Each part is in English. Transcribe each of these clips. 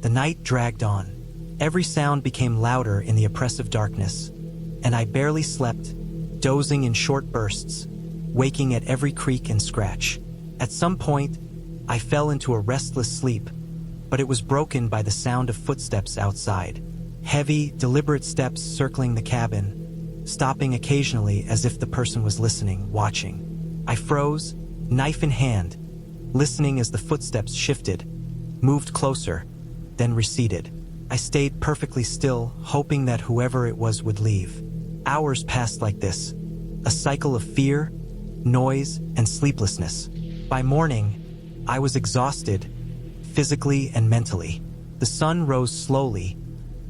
The night dragged on. Every sound became louder in the oppressive darkness, and I barely slept, dozing in short bursts, waking at every creak and scratch. At some point, I fell into a restless sleep, but it was broken by the sound of footsteps outside. Heavy, deliberate steps circling the cabin, stopping occasionally as if the person was listening, watching. I froze, knife in hand, listening as the footsteps shifted, moved closer, then receded. I stayed perfectly still, hoping that whoever it was would leave. Hours passed like this, a cycle of fear, noise, and sleeplessness. By morning, I was exhausted, physically and mentally. The sun rose slowly,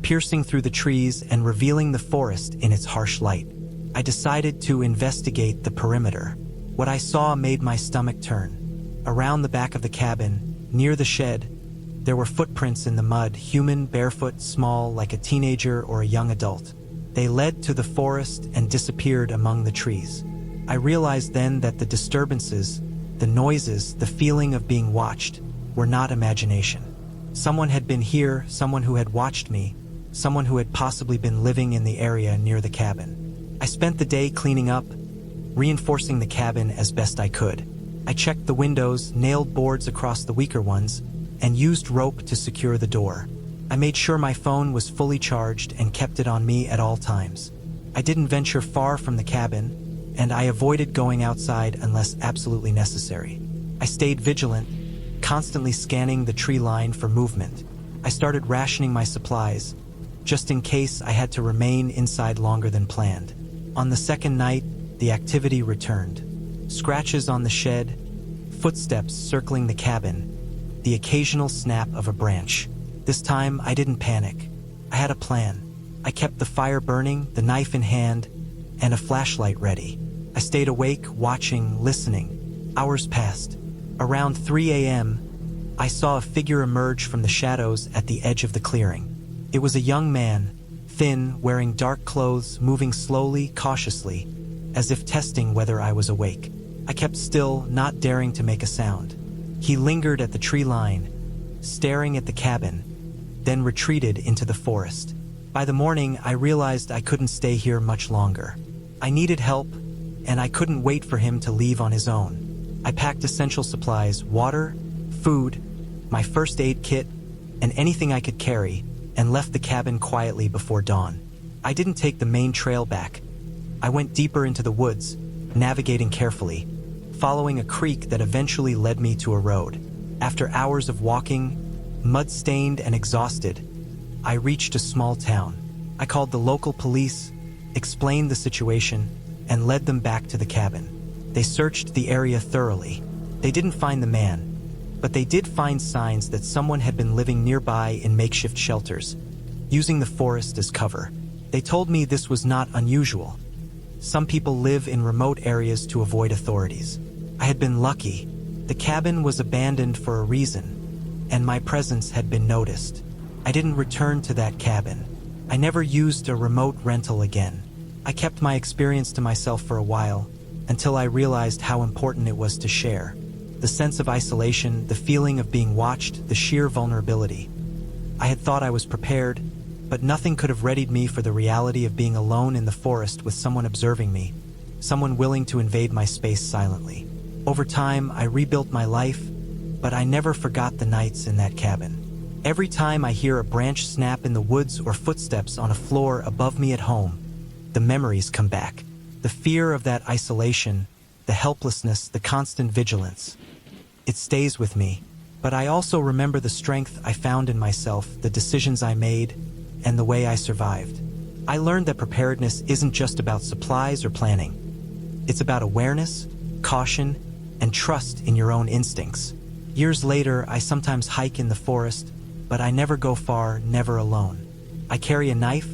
piercing through the trees and revealing the forest in its harsh light. I decided to investigate the perimeter. What I saw made my stomach turn. Around the back of the cabin, near the shed, there were footprints in the mud, human, barefoot, small, like a teenager or a young adult. They led to the forest and disappeared among the trees. I realized then that the disturbances, the noises, the feeling of being watched, were not imagination. Someone had been here, someone who had watched me, someone who had possibly been living in the area near the cabin. I spent the day cleaning up, reinforcing the cabin as best I could. I checked the windows, nailed boards across the weaker ones, and used rope to secure the door. I made sure my phone was fully charged and kept it on me at all times. I didn't venture far from the cabin, and I avoided going outside unless absolutely necessary. I stayed vigilant, constantly scanning the tree line for movement. I started rationing my supplies, just in case I had to remain inside longer than planned. On the second night, the activity returned. Scratches on the shed, footsteps circling the cabin, the occasional snap of a branch. This time, I didn't panic. I had a plan. I kept the fire burning, the knife in hand, and a flashlight ready. I stayed awake, watching, listening. Hours passed. Around 3 a.m., I saw a figure emerge from the shadows at the edge of the clearing. It was a young man, thin, wearing dark clothes, moving slowly, cautiously, as if testing whether I was awake. I kept still, not daring to make a sound. He lingered at the tree line, staring at the cabin, then retreated into the forest. By the morning, I realized I couldn't stay here much longer. I needed help, and I couldn't wait for him to leave on his own. I packed essential supplies, water, food, my first aid kit, and anything I could carry, and left the cabin quietly before dawn. I didn't take the main trail back. I went deeper into the woods, navigating carefully, following a creek that eventually led me to a road. After hours of walking, mud-stained and exhausted, I reached a small town. I called the local police, explained the situation, and led them back to the cabin. They searched the area thoroughly. They didn't find the man, but they did find signs that someone had been living nearby in makeshift shelters, using the forest as cover. They told me this was not unusual. Some people live in remote areas to avoid authorities. I had been lucky. The cabin was abandoned for a reason, and my presence had been noticed. I didn't return to that cabin. I never used a remote rental again. I kept my experience to myself for a while, until I realized how important it was to share. The sense of isolation, the feeling of being watched, the sheer vulnerability. I had thought I was prepared, but nothing could have readied me for the reality of being alone in the forest with someone observing me, someone willing to invade my space silently. Over time, I rebuilt my life, but I never forgot the nights in that cabin. Every time I hear a branch snap in the woods or footsteps on a floor above me at home, the memories come back. The fear of that isolation, the helplessness, the constant vigilance. It stays with me, but I also remember the strength I found in myself, the decisions I made, and the way I survived. I learned that preparedness isn't just about supplies or planning. It's about awareness, caution, and trust in your own instincts. Years later, I sometimes hike in the forest, but I never go far, never alone. I carry a knife,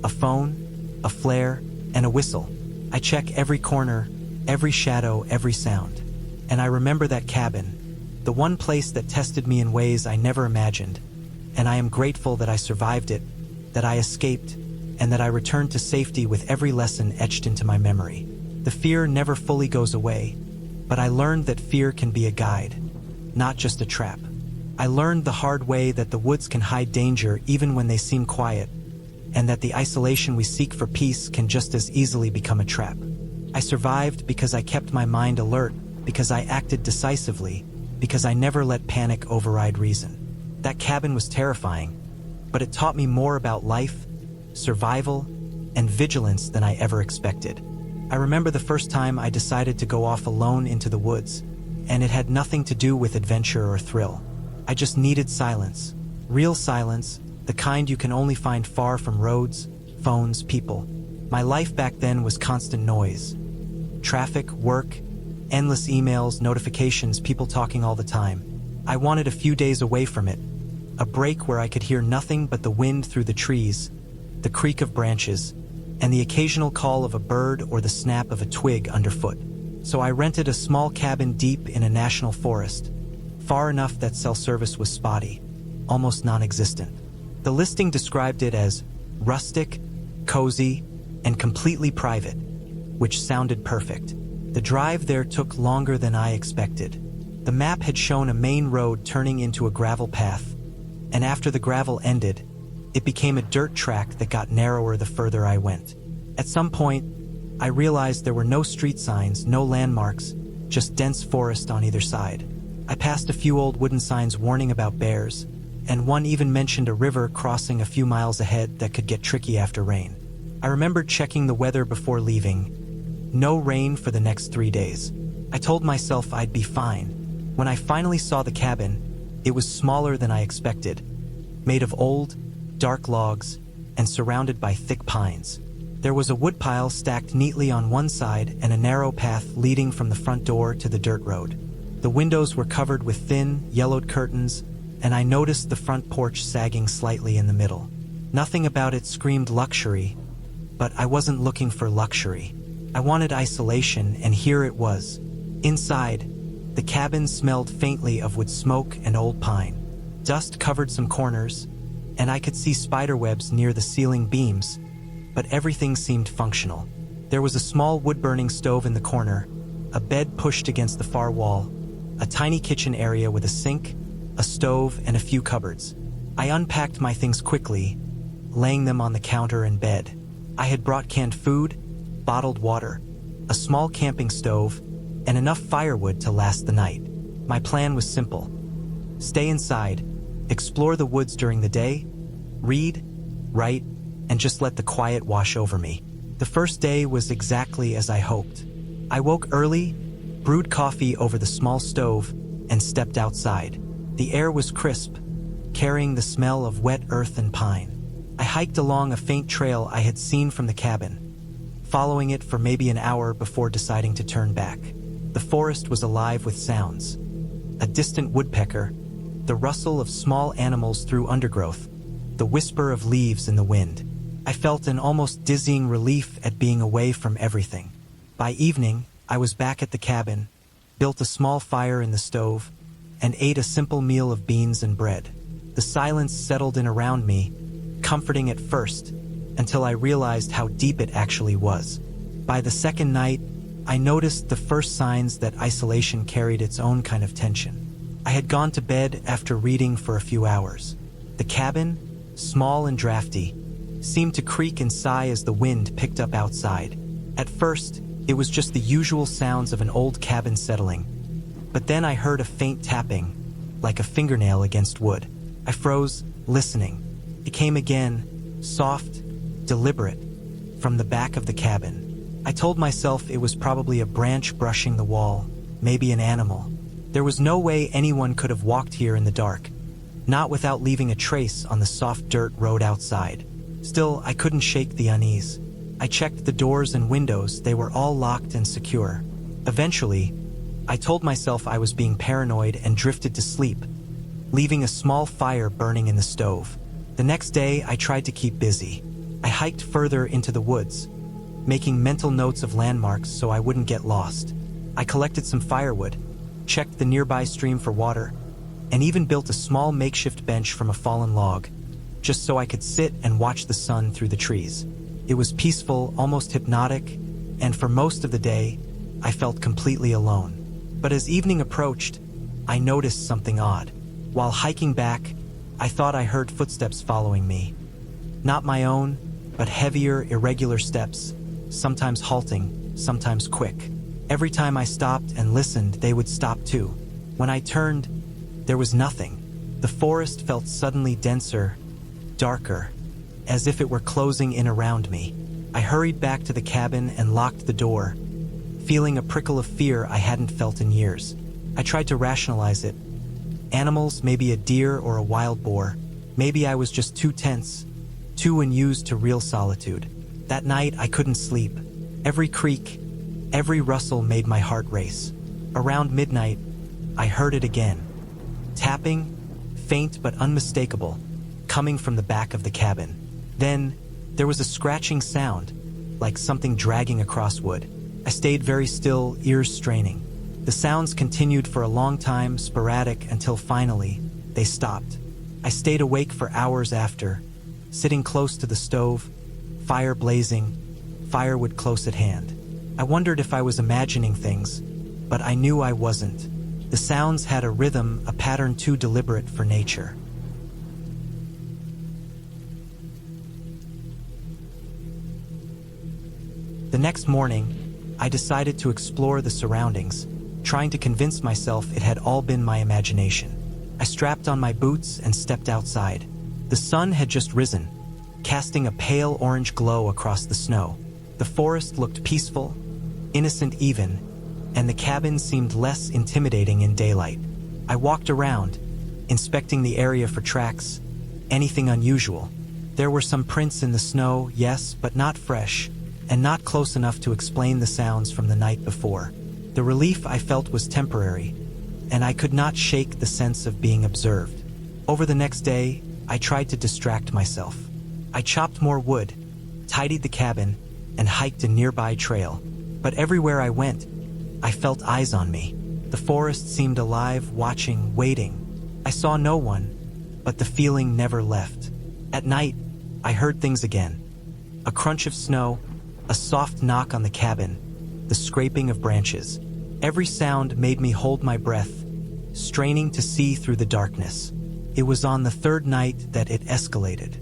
a phone, a flare, and a whistle. I check every corner, every shadow, every sound. And I remember that cabin, the one place that tested me in ways I never imagined. And I am grateful that I survived it, that I escaped, and that I returned to safety with every lesson etched into my memory. The fear never fully goes away, but I learned that fear can be a guide, not just a trap. I learned the hard way that the woods can hide danger even when they seem quiet, and that the isolation we seek for peace can just as easily become a trap. I survived because I kept my mind alert, because I acted decisively, because I never let panic override reason. That cabin was terrifying, but it taught me more about life, survival, and vigilance than I ever expected. I remember the first time I decided to go off alone into the woods, and it had nothing to do with adventure or thrill. I just needed silence. Real silence, the kind you can only find far from roads, phones, people. My life back then was constant noise. Traffic, work, endless emails, notifications, people talking all the time. I wanted a few days away from it. A break where I could hear nothing but the wind through the trees, the creak of branches, and the occasional call of a bird or the snap of a twig underfoot. So I rented a small cabin deep in a national forest, far enough that cell service was spotty, almost non-existent. The listing described it as rustic, cozy, and completely private, which sounded perfect. The drive there took longer than I expected. The map had shown a main road turning into a gravel path, and after the gravel ended, it became a dirt track that got narrower the further I went. At some point, I realized there were no street signs, no landmarks, just dense forest on either side. I passed a few old wooden signs warning about bears, and one even mentioned a river crossing a few miles ahead that could get tricky after rain. I remembered checking the weather before leaving. No rain for the next 3 days. I told myself I'd be fine. When I finally saw the cabin, it was smaller than I expected, made of old, dark logs, and surrounded by thick pines. There was a woodpile stacked neatly on one side and a narrow path leading from the front door to the dirt road. The windows were covered with thin, yellowed curtains, and I noticed the front porch sagging slightly in the middle. Nothing about it screamed luxury, but I wasn't looking for luxury. I wanted isolation, and here it was. Inside, the cabin smelled faintly of wood smoke and old pine. Dust covered some corners, and I could see spiderwebs near the ceiling beams, but everything seemed functional. There was a small wood-burning stove in the corner, a bed pushed against the far wall, a tiny kitchen area with a sink, a stove, and a few cupboards. I unpacked my things quickly, laying them on the counter and bed. I had brought canned food, bottled water, a small camping stove, and enough firewood to last the night. My plan was simple. Stay inside, explore the woods during the day, read, write, and just let the quiet wash over me. The first day was exactly as I hoped. I woke early, brewed coffee over the small stove, and stepped outside. The air was crisp, carrying the smell of wet earth and pine. I hiked along a faint trail I had seen from the cabin, following it for maybe an hour before deciding to turn back. The forest was alive with sounds. A distant woodpecker, the rustle of small animals through undergrowth, the whisper of leaves in the wind. I felt an almost dizzying relief at being away from everything. By evening, I was back at the cabin, built a small fire in the stove, and ate a simple meal of beans and bread. The silence settled in around me, comforting at first, until I realized how deep it actually was. By the second night, I noticed the first signs that isolation carried its own kind of tension. I had gone to bed after reading for a few hours. The cabin, small and drafty, seemed to creak and sigh as the wind picked up outside. At first, it was just the usual sounds of an old cabin settling, but then I heard a faint tapping, like a fingernail against wood. I froze, listening. It came again, soft, deliberate, from the back of the cabin. I told myself it was probably a branch brushing the wall, maybe an animal. There was no way anyone could have walked here in the dark, not without leaving a trace on the soft dirt road outside. Still, I couldn't shake the unease. I checked the doors and windows, they were all locked and secure. Eventually, I told myself I was being paranoid and drifted to sleep, leaving a small fire burning in the stove. The next day, I tried to keep busy. I hiked further into the woods, making mental notes of landmarks so I wouldn't get lost. I collected some firewood, checked the nearby stream for water, and even built a small makeshift bench from a fallen log, just so I could sit and watch the sun through the trees. It was peaceful, almost hypnotic, and for most of the day, I felt completely alone. But as evening approached, I noticed something odd. While hiking back, I thought I heard footsteps following me. Not my own, but heavier, irregular steps, sometimes halting, sometimes quick. Every time I stopped and listened, they would stop too. When I turned, there was nothing. The forest felt suddenly denser, darker, as if it were closing in around me. I hurried back to the cabin and locked the door, feeling a prickle of fear I hadn't felt in years. I tried to rationalize it. Animals, maybe a deer or a wild boar. Maybe I was just too tense, too unused to real solitude. That night, I couldn't sleep. Every creak, every rustle made my heart race. Around midnight, I heard it again. Tapping, faint but unmistakable, coming from the back of the cabin. Then, there was a scratching sound, like something dragging across wood. I stayed very still, ears straining. The sounds continued for a long time, sporadic, until finally, they stopped. I stayed awake for hours after, sitting close to the stove, fire blazing, firewood close at hand. I wondered if I was imagining things, but I knew I wasn't. The sounds had a rhythm, a pattern too deliberate for nature. The next morning, I decided to explore the surroundings, trying to convince myself it had all been my imagination. I strapped on my boots and stepped outside. The sun had just risen, casting a pale orange glow across the snow. The forest looked peaceful, innocent even, and the cabin seemed less intimidating in daylight. I walked around, inspecting the area for tracks, anything unusual. There were some prints in the snow, yes, but not fresh, and not close enough to explain the sounds from the night before. The relief I felt was temporary, and I could not shake the sense of being observed. Over the next day, I tried to distract myself. I chopped more wood, tidied the cabin, and hiked a nearby trail. But everywhere I went, I felt eyes on me. The forest seemed alive, watching, waiting. I saw no one, but the feeling never left. At night, I heard things again. A crunch of snow, a soft knock on the cabin, the scraping of branches. Every sound made me hold my breath, straining to see through the darkness. It was on the third night that it escalated.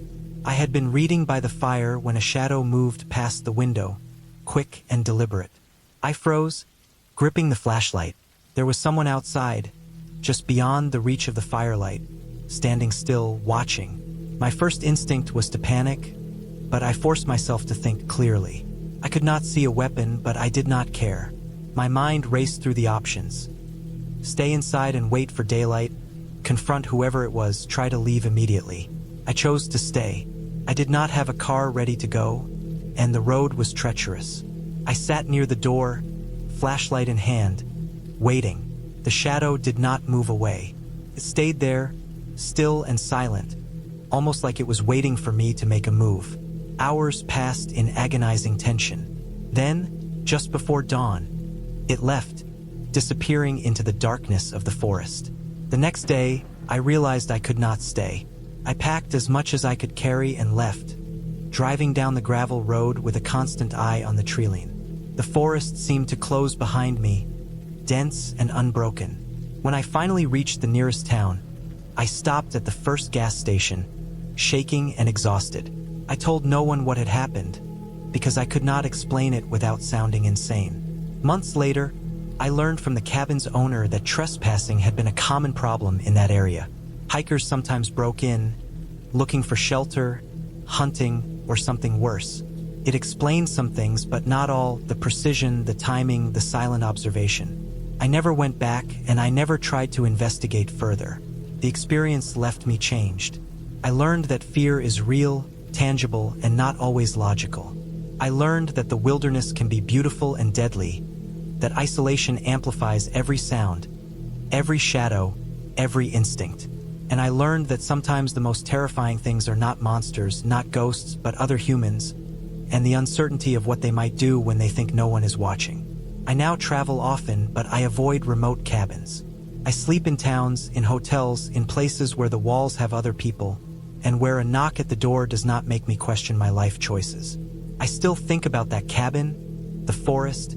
I had been reading by the fire when a shadow moved past the window, quick and deliberate. I froze, gripping the flashlight. There was someone outside, just beyond the reach of the firelight, standing still, watching. My first instinct was to panic, but I forced myself to think clearly. I could not see a weapon, but I did not care. My mind raced through the options. Stay inside and wait for daylight, confront whoever it was, try to leave immediately. I chose to stay. I did not have a car ready to go, and the road was treacherous. I sat near the door, flashlight in hand, waiting. The shadow did not move away. It stayed there, still and silent, almost like it was waiting for me to make a move. Hours passed in agonizing tension. Then, just before dawn, it left, disappearing into the darkness of the forest. The next day, I realized I could not stay. I packed as much as I could carry and left, driving down the gravel road with a constant eye on the treeline. The forest seemed to close behind me, dense and unbroken. When I finally reached the nearest town, I stopped at the first gas station, shaking and exhausted. I told no one what had happened, because I could not explain it without sounding insane. Months later, I learned from the cabin's owner that trespassing had been a common problem in that area. Hikers sometimes broke in, looking for shelter, hunting, or something worse. It explained some things, but not all: the precision, the timing, the silent observation. I never went back, and I never tried to investigate further. The experience left me changed. I learned that fear is real, tangible, and not always logical. I learned that the wilderness can be beautiful and deadly, that isolation amplifies every sound, every shadow, every instinct. And I learned that sometimes the most terrifying things are not monsters, not ghosts, but other humans, and the uncertainty of what they might do when they think no one is watching. I now travel often, but I avoid remote cabins. I sleep in towns, in hotels, in places where the walls have other people, and where a knock at the door does not make me question my life choices. I still think about that cabin, the forest,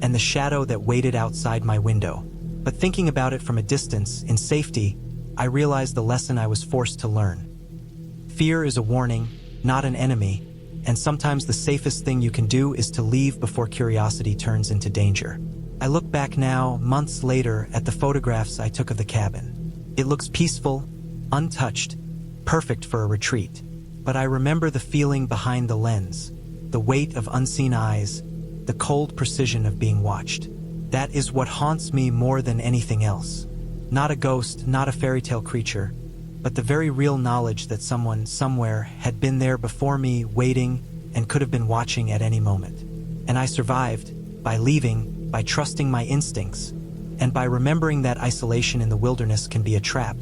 and the shadow that waited outside my window. But thinking about it from a distance, in safety, I realized the lesson I was forced to learn. Fear is a warning, not an enemy, and sometimes the safest thing you can do is to leave before curiosity turns into danger. I look back now, months later, at the photographs I took of the cabin. It looks peaceful, untouched, perfect for a retreat. But I remember the feeling behind the lens, the weight of unseen eyes, the cold precision of being watched. That is what haunts me more than anything else. Not a ghost, not a fairy tale creature, but the very real knowledge that someone, somewhere, had been there before me, waiting, and could have been watching at any moment. And I survived, by leaving, by trusting my instincts, and by remembering that isolation in the wilderness can be a trap,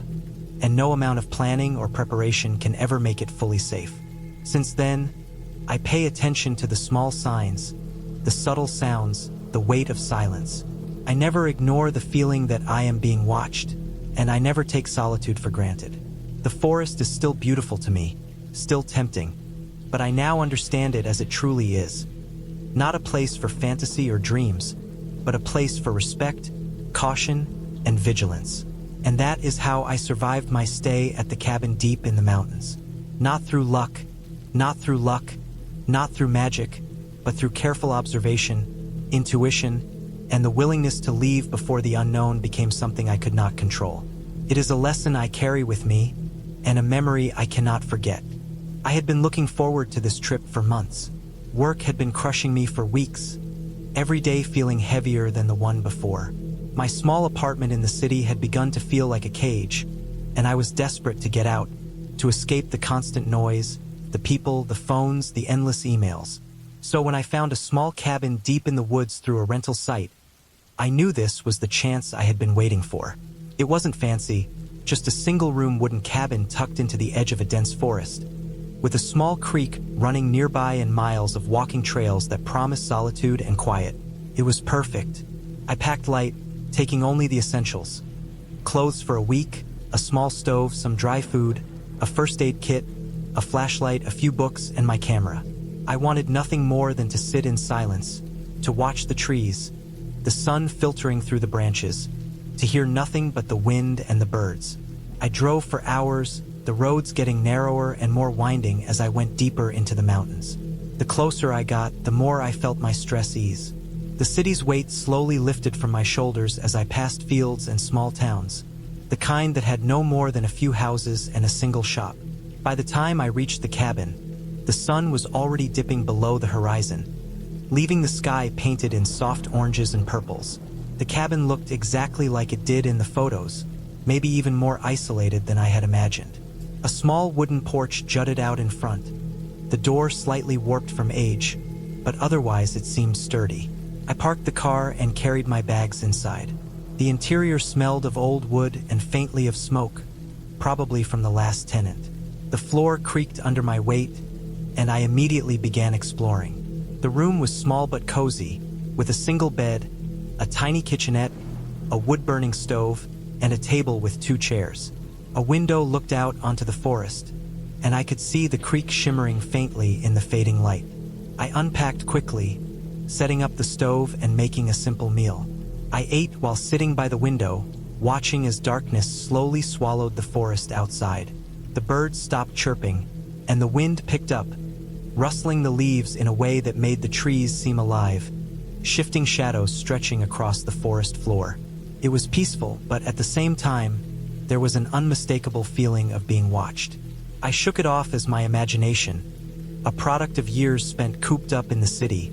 and no amount of planning or preparation can ever make it fully safe. Since then, I pay attention to the small signs, the subtle sounds, the weight of silence. I never ignore the feeling that I am being watched, and I never take solitude for granted. The forest is still beautiful to me, still tempting, but I now understand it as it truly is. Not a place for fantasy or dreams, but a place for respect, caution, and vigilance. And that is how I survived my stay at the cabin deep in the mountains. Not through luck, not through luck, not through magic, but through careful observation, intuition, and the willingness to leave before the unknown became something I could not control. It is a lesson I carry with me, and a memory I cannot forget. I had been looking forward to this trip for months. Work had been crushing me for weeks, every day feeling heavier than the one before. My small apartment in the city had begun to feel like a cage, and I was desperate to get out, to escape the constant noise, the people, the phones, the endless emails. So when I found a small cabin deep in the woods through a rental site, I knew this was the chance I had been waiting for. It wasn't fancy, just a single-room wooden cabin tucked into the edge of a dense forest, with a small creek running nearby and miles of walking trails that promised solitude and quiet. It was perfect. I packed light, taking only the essentials. Clothes for a week, a small stove, some dry food, a first aid kit, a flashlight, a few books, and my camera. I wanted nothing more than to sit in silence, to watch the trees, the sun filtering through the branches, to hear nothing but the wind and the birds. I drove for hours, the roads getting narrower and more winding as I went deeper into the mountains. The closer I got, the more I felt my stress ease. The city's weight slowly lifted from my shoulders as I passed fields and small towns, the kind that had no more than a few houses and a single shop. By the time I reached the cabin, the sun was already dipping below the horizon, leaving the sky painted in soft oranges and purples. The cabin looked exactly like it did in the photos, maybe even more isolated than I had imagined. A small wooden porch jutted out in front, the door slightly warped from age, but otherwise it seemed sturdy. I parked the car and carried my bags inside. The interior smelled of old wood and faintly of smoke, probably from the last tenant. The floor creaked under my weight, and I immediately began exploring. The room was small but cozy, with a single bed, a tiny kitchenette, a wood-burning stove, and a table with 2 chairs. A window looked out onto the forest, and I could see the creek shimmering faintly in the fading light. I unpacked quickly, setting up the stove and making a simple meal. I ate while sitting by the window, watching as darkness slowly swallowed the forest outside. The birds stopped chirping, and the wind picked up, rustling the leaves in a way that made the trees seem alive, shifting shadows stretching across the forest floor. It was peaceful, but at the same time, there was an unmistakable feeling of being watched. I shook it off as my imagination, a product of years spent cooped up in the city,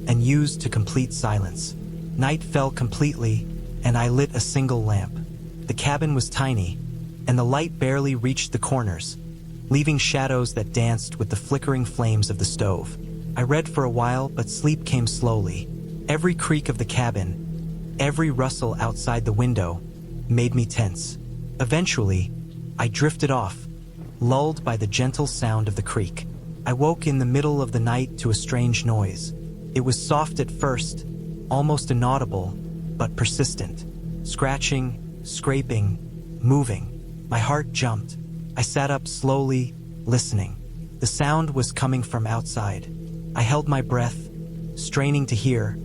and used to complete silence. Night fell completely, and I lit a single lamp. The cabin was tiny, and the light barely reached the corners, leaving shadows that danced with the flickering flames of the stove. I read for a while, but sleep came slowly. Every creak of the cabin, every rustle outside the window, made me tense. Eventually, I drifted off, lulled by the gentle sound of the creek. I woke in the middle of the night to a strange noise. It was soft at first, almost inaudible, but persistent. Scratching, scraping, moving. My heart jumped. I sat up slowly, listening. The sound was coming from outside. I held my breath, straining to hear,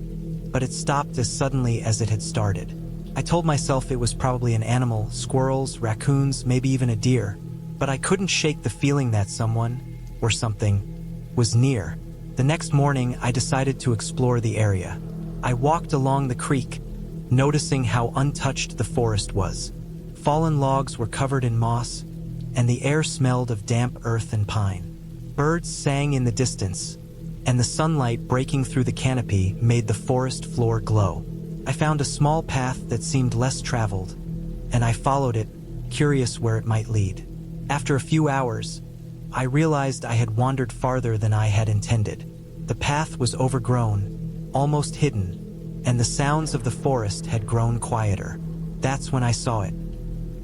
but it stopped as suddenly as it had started. I told myself it was probably an animal, squirrels, raccoons, maybe even a deer, but I couldn't shake the feeling that someone, or something, was near. The next morning, I decided to explore the area. I walked along the creek, noticing how untouched the forest was. Fallen logs were covered in moss, and the air smelled of damp earth and pine. Birds sang in the distance, and the sunlight breaking through the canopy made the forest floor glow. I found a small path that seemed less traveled, and I followed it, curious where it might lead. After a few hours, I realized I had wandered farther than I had intended. The path was overgrown, almost hidden, and the sounds of the forest had grown quieter. That's when I saw it.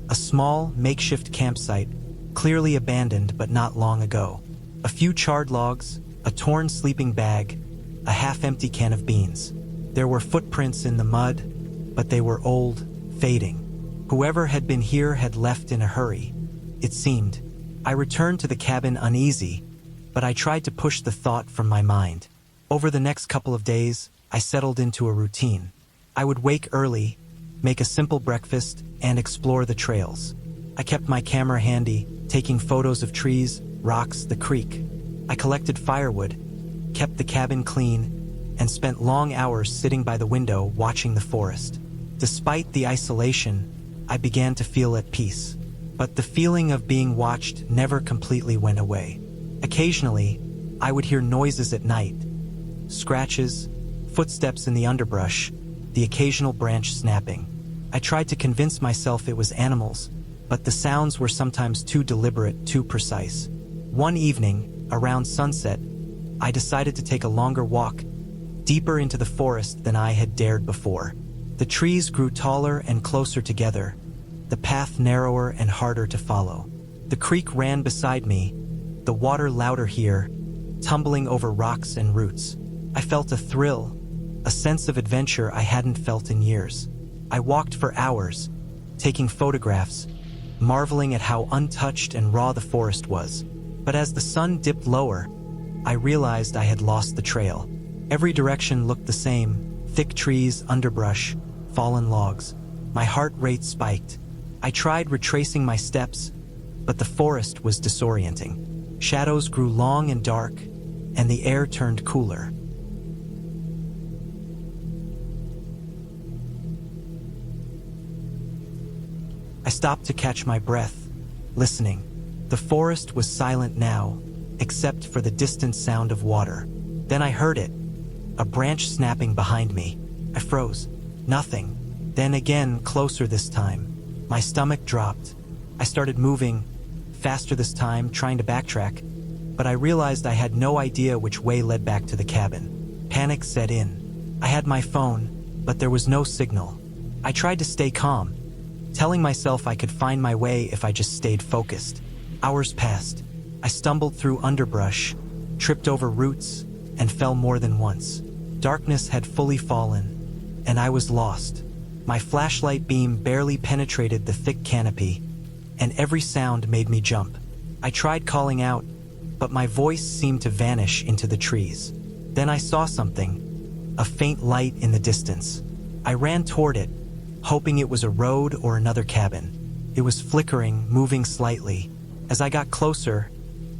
A small, makeshift campsite, clearly abandoned but not long ago. A few charred logs, a torn sleeping bag, a half-empty can of beans. There were footprints in the mud, but they were old, fading. Whoever had been here had left in a hurry, it seemed. I returned to the cabin uneasy, but I tried to push the thought from my mind. Over the next couple of days, I settled into a routine. I would wake early, make a simple breakfast, and explore the trails. I kept my camera handy, taking photos of trees, rocks, the creek. I collected firewood, kept the cabin clean, and spent long hours sitting by the window watching the forest. Despite the isolation, I began to feel at peace. But the feeling of being watched never completely went away. Occasionally, I would hear noises at night. Scratches, footsteps in the underbrush, the occasional branch snapping. I tried to convince myself it was animals, but the sounds were sometimes too deliberate, too precise. One evening, around sunset, I decided to take a longer walk, deeper into the forest than I had dared before. The trees grew taller and closer together, the path narrower and harder to follow. The creek ran beside me, the water louder here, tumbling over rocks and roots. I felt a thrill, a sense of adventure I hadn't felt in years. I walked for hours, taking photographs, marveling at how untouched and raw the forest was. But as the sun dipped lower, I realized I had lost the trail. Every direction looked the same: thick trees, underbrush, fallen logs. My heart rate spiked. I tried retracing my steps, but the forest was disorienting. Shadows grew long and dark, and the air turned cooler. I stopped to catch my breath, listening. The forest was silent now, except for the distant sound of water. Then I heard it, a branch snapping behind me. I froze. Nothing. Then again, closer this time. My stomach dropped. I started moving, faster this time, trying to backtrack, but I realized I had no idea which way led back to the cabin. Panic set in. I had my phone, but there was no signal. I tried to stay calm, telling myself I could find my way if I just stayed focused. Hours passed. I stumbled through underbrush, tripped over roots, and fell more than once. Darkness had fully fallen, and I was lost. My flashlight beam barely penetrated the thick canopy, and every sound made me jump. I tried calling out, but my voice seemed to vanish into the trees. Then I saw something, a faint light in the distance. I ran toward it, hoping it was a road or another cabin. It was flickering, moving slightly. As I got closer,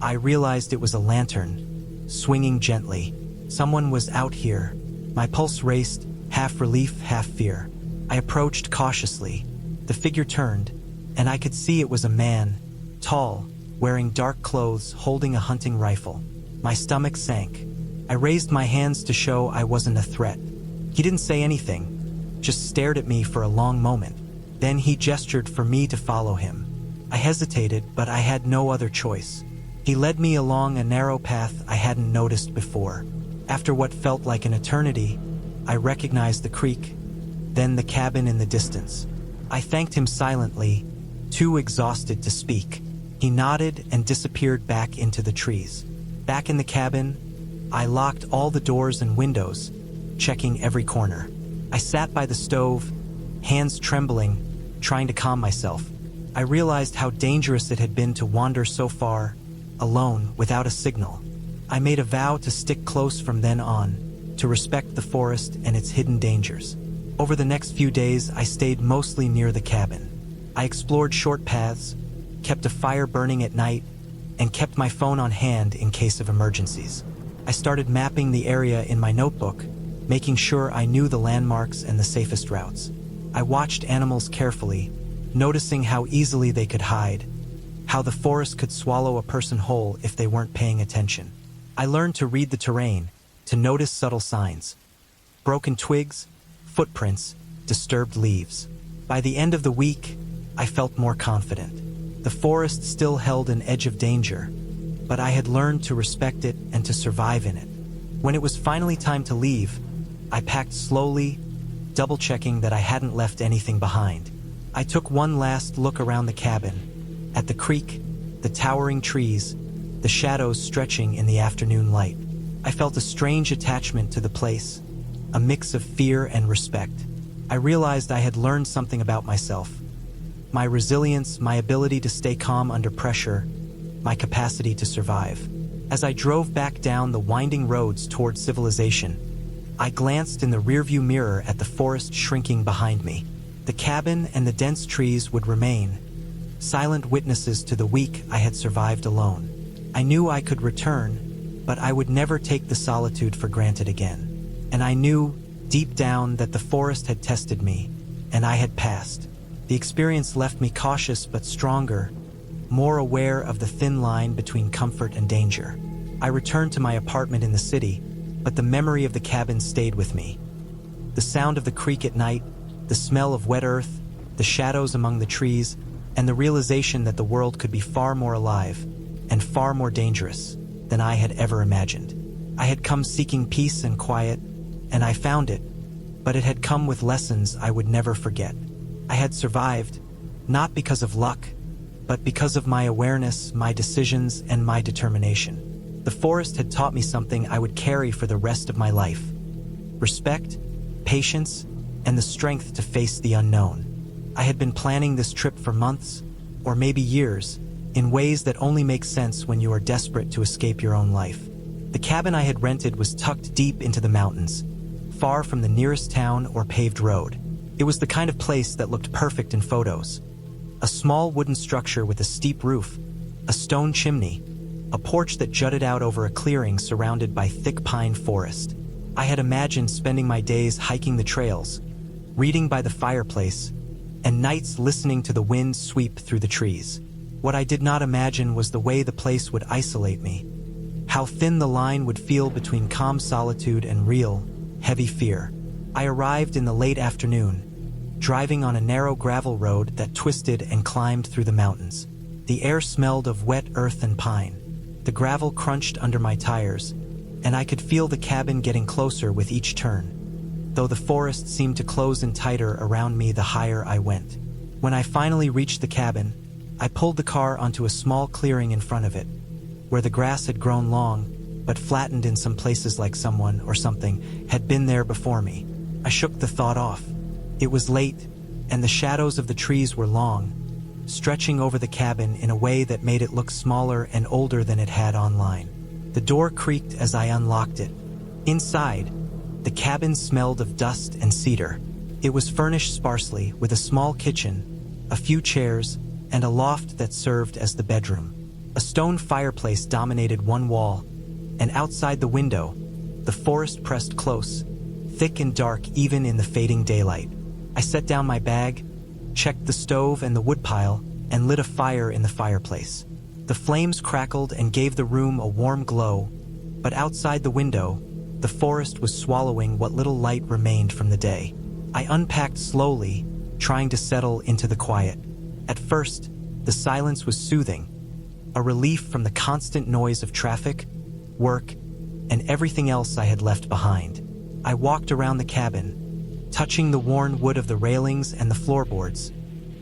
I realized it was a lantern, swinging gently. Someone was out here. My pulse raced, half relief, half fear. I approached cautiously. The figure turned, and I could see it was a man, tall, wearing dark clothes, holding a hunting rifle. My stomach sank. I raised my hands to show I wasn't a threat. He didn't say anything, just stared at me for a long moment. Then he gestured for me to follow him. I hesitated, but I had no other choice. He led me along a narrow path I hadn't noticed before. After what felt like an eternity, I recognized the creek, then the cabin in the distance. I thanked him silently, too exhausted to speak. He nodded and disappeared back into the trees. Back in the cabin, I locked all the doors and windows, checking every corner. I sat by the stove, hands trembling, trying to calm myself. I realized how dangerous it had been to wander so far, alone, without a signal. I made a vow to stick close from then on, to respect the forest and its hidden dangers. Over the next few days, I stayed mostly near the cabin. I explored short paths, kept a fire burning at night, and kept my phone on hand in case of emergencies. I started mapping the area in my notebook, making sure I knew the landmarks and the safest routes. I watched animals carefully, noticing how easily they could hide, how the forest could swallow a person whole if they weren't paying attention. I learned to read the terrain, to notice subtle signs. Broken twigs, footprints, disturbed leaves. By the end of the week, I felt more confident. The forest still held an edge of danger, but I had learned to respect it and to survive in it. When it was finally time to leave, I packed slowly, double-checking that I hadn't left anything behind. I took one last look around the cabin, at the creek, the towering trees, the shadows stretching in the afternoon light. I felt a strange attachment to the place, a mix of fear and respect. I realized I had learned something about myself. My resilience, my ability to stay calm under pressure, my capacity to survive. As I drove back down the winding roads toward civilization, I glanced in the rearview mirror at the forest shrinking behind me. The cabin and the dense trees would remain, silent witnesses to the week I had survived alone. I knew I could return, but I would never take the solitude for granted again. And I knew, deep down, that the forest had tested me, and I had passed. The experience left me cautious but stronger, more aware of the thin line between comfort and danger. I returned to my apartment in the city, but the memory of the cabin stayed with me. The sound of the creek at night, the smell of wet earth, the shadows among the trees, and the realization that the world could be far more alive and far more dangerous than I had ever imagined. I had come seeking peace and quiet, and I found it, but it had come with lessons I would never forget. I had survived, not because of luck, but because of my awareness, my decisions, and my determination. The forest had taught me something I would carry for the rest of my life: respect, patience, and the strength to face the unknown. I had been planning this trip for months, or maybe years, in ways that only make sense when you are desperate to escape your own life. The cabin I had rented was tucked deep into the mountains, far from the nearest town or paved road. It was the kind of place that looked perfect in photos. A small wooden structure with a steep roof, a stone chimney, a porch that jutted out over a clearing surrounded by thick pine forest. I had imagined spending my days hiking the trails, reading by the fireplace, and nights listening to the wind sweep through the trees. What I did not imagine was the way the place would isolate me, how thin the line would feel between calm solitude and real, heavy fear. I arrived in the late afternoon, driving on a narrow gravel road that twisted and climbed through the mountains. The air smelled of wet earth and pine. The gravel crunched under my tires, and I could feel the cabin getting closer with each turn, though the forest seemed to close in tighter around me the higher I went. When I finally reached the cabin, I pulled the car onto a small clearing in front of it, where the grass had grown long, but flattened in some places like someone or something had been there before me. I shook the thought off. It was late, and the shadows of the trees were long, stretching over the cabin in a way that made it look smaller and older than it had online. The door creaked as I unlocked it. Inside, the cabin smelled of dust and cedar. It was furnished sparsely, with a small kitchen, a few chairs, and a loft that served as the bedroom. A stone fireplace dominated one wall, and outside the window, the forest pressed close, thick and dark even in the fading daylight. I set down my bag, checked the stove and the woodpile, and lit a fire in the fireplace. The flames crackled and gave the room a warm glow, but outside the window, the forest was swallowing what little light remained from the day. I unpacked slowly, trying to settle into the quiet. At first, the silence was soothing, a relief from the constant noise of traffic, work, and everything else I had left behind. I walked around the cabin, touching the worn wood of the railings and the floorboards,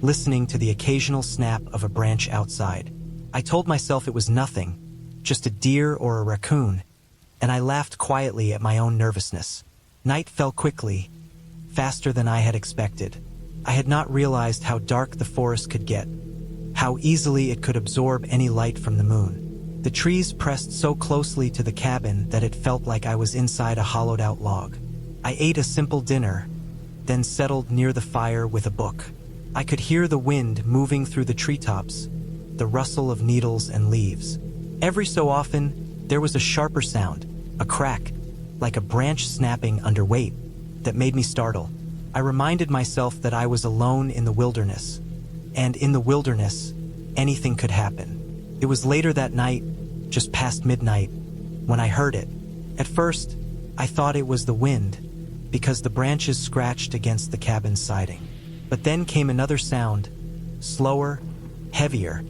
listening to the occasional snap of a branch outside. I told myself it was nothing, just a deer or a raccoon, and I laughed quietly at my own nervousness. Night fell quickly, faster than I had expected. I had not realized how dark the forest could get, how easily it could absorb any light from the moon. The trees pressed so closely to the cabin that it felt like I was inside a hollowed-out log. I ate a simple dinner, then settled near the fire with a book. I could hear the wind moving through the treetops, the rustle of needles and leaves. Every so often, there was a sharper sound, a crack, like a branch snapping under weight, that made me startle. I reminded myself that I was alone in the wilderness, and in the wilderness, anything could happen. It was later that night, just past midnight, when I heard it. At first, I thought it was the wind, because the branches scratched against the cabin's siding. But then came another sound, slower, heavier,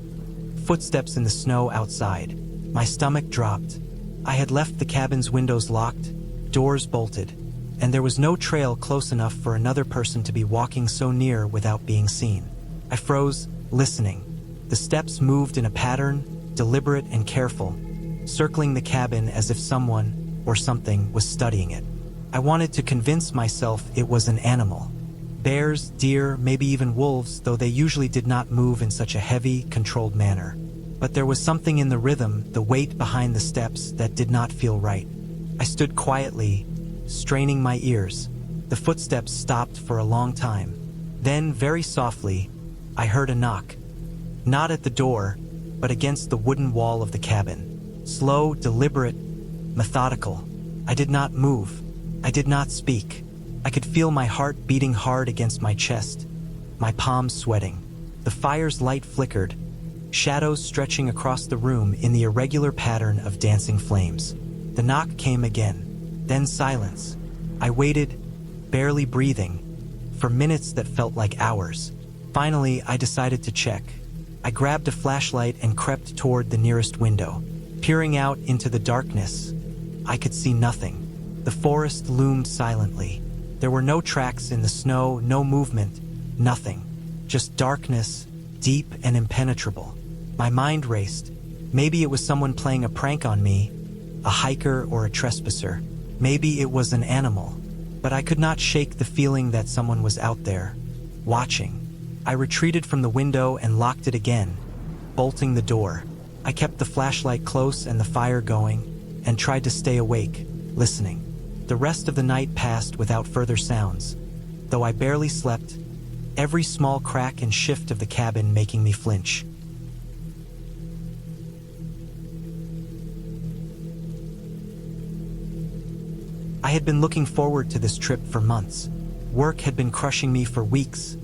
footsteps in the snow outside. My stomach dropped. I had left the cabin's windows locked, doors bolted, and there was no trail close enough for another person to be walking so near without being seen. I froze, listening. The steps moved in a pattern, deliberate and careful, circling the cabin as if someone or something was studying it. I wanted to convince myself it was an animal. Bears, deer, maybe even wolves, though they usually did not move in such a heavy, controlled manner. But there was something in the rhythm, the weight behind the steps, that did not feel right. I stood quietly, straining my ears. The footsteps stopped for a long time. Then, very softly, I heard a knock. Not at the door, but against the wooden wall of the cabin. Slow, deliberate, methodical. I did not move. I did not speak. I could feel my heart beating hard against my chest, my palms sweating. The fire's light flickered, shadows stretching across the room in the irregular pattern of dancing flames. The knock came again. Then silence. I waited, barely breathing, for minutes that felt like hours. Finally, I decided to check. I grabbed a flashlight and crept toward the nearest window. Peering out into the darkness, I could see nothing. The forest loomed silently. There were no tracks in the snow, no movement, nothing. Just darkness, deep and impenetrable. My mind raced. Maybe it was someone playing a prank on me, a hiker or a trespasser. Maybe it was an animal, but I could not shake the feeling that someone was out there, watching. I retreated from the window and locked it again, bolting the door. I kept the flashlight close and the fire going, and tried to stay awake, listening. The rest of the night passed without further sounds, though I barely slept, every small crack and shift of the cabin making me flinch. I had been looking forward to this trip for months. Work had been crushing me for weeks,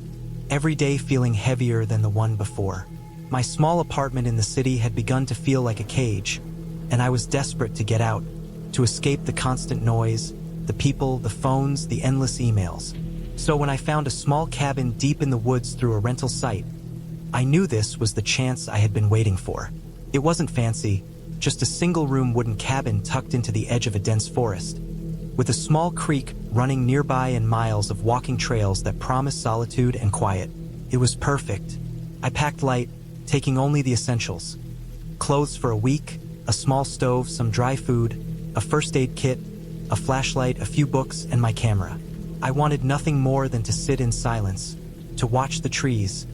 every day feeling heavier than the one before. My small apartment in the city had begun to feel like a cage, and I was desperate to get out, to escape the constant noise, the people, the phones, the endless emails. So when I found a small cabin deep in the woods through a rental site, I knew this was the chance I had been waiting for. It wasn't fancy, just a single-room wooden cabin tucked into the edge of a dense forest, with a small creek running nearby and miles of walking trails that promised solitude and quiet. It was perfect. I packed light, taking only the essentials. Clothes for a week, a small stove, some dry food, a first aid kit, a flashlight, a few books, and my camera. I wanted nothing more than to sit in silence, to watch the trees,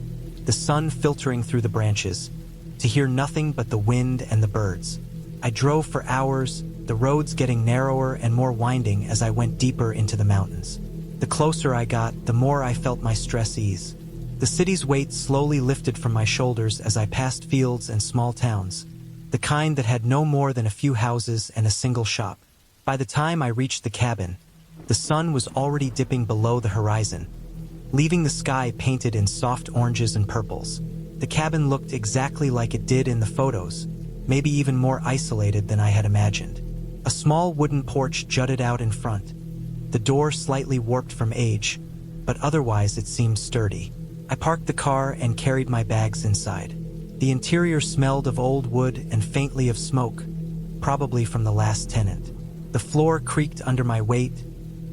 the sun filtering through the branches, to hear nothing but the wind and the birds. I drove for hours, the roads getting narrower and more winding as I went deeper into the mountains. The closer I got, the more I felt my stress ease. The city's weight slowly lifted from my shoulders as I passed fields and small towns, the kind that had no more than a few houses and a single shop. By the time I reached the cabin, the sun was already dipping below the horizon, leaving the sky painted in soft oranges and purples. The cabin looked exactly like it did in the photos, maybe even more isolated than I had imagined. A small wooden porch jutted out in front, the door slightly warped from age, but otherwise it seemed sturdy. I parked the car and carried my bags inside. The interior smelled of old wood and faintly of smoke, probably from the last tenant. The floor creaked under my weight,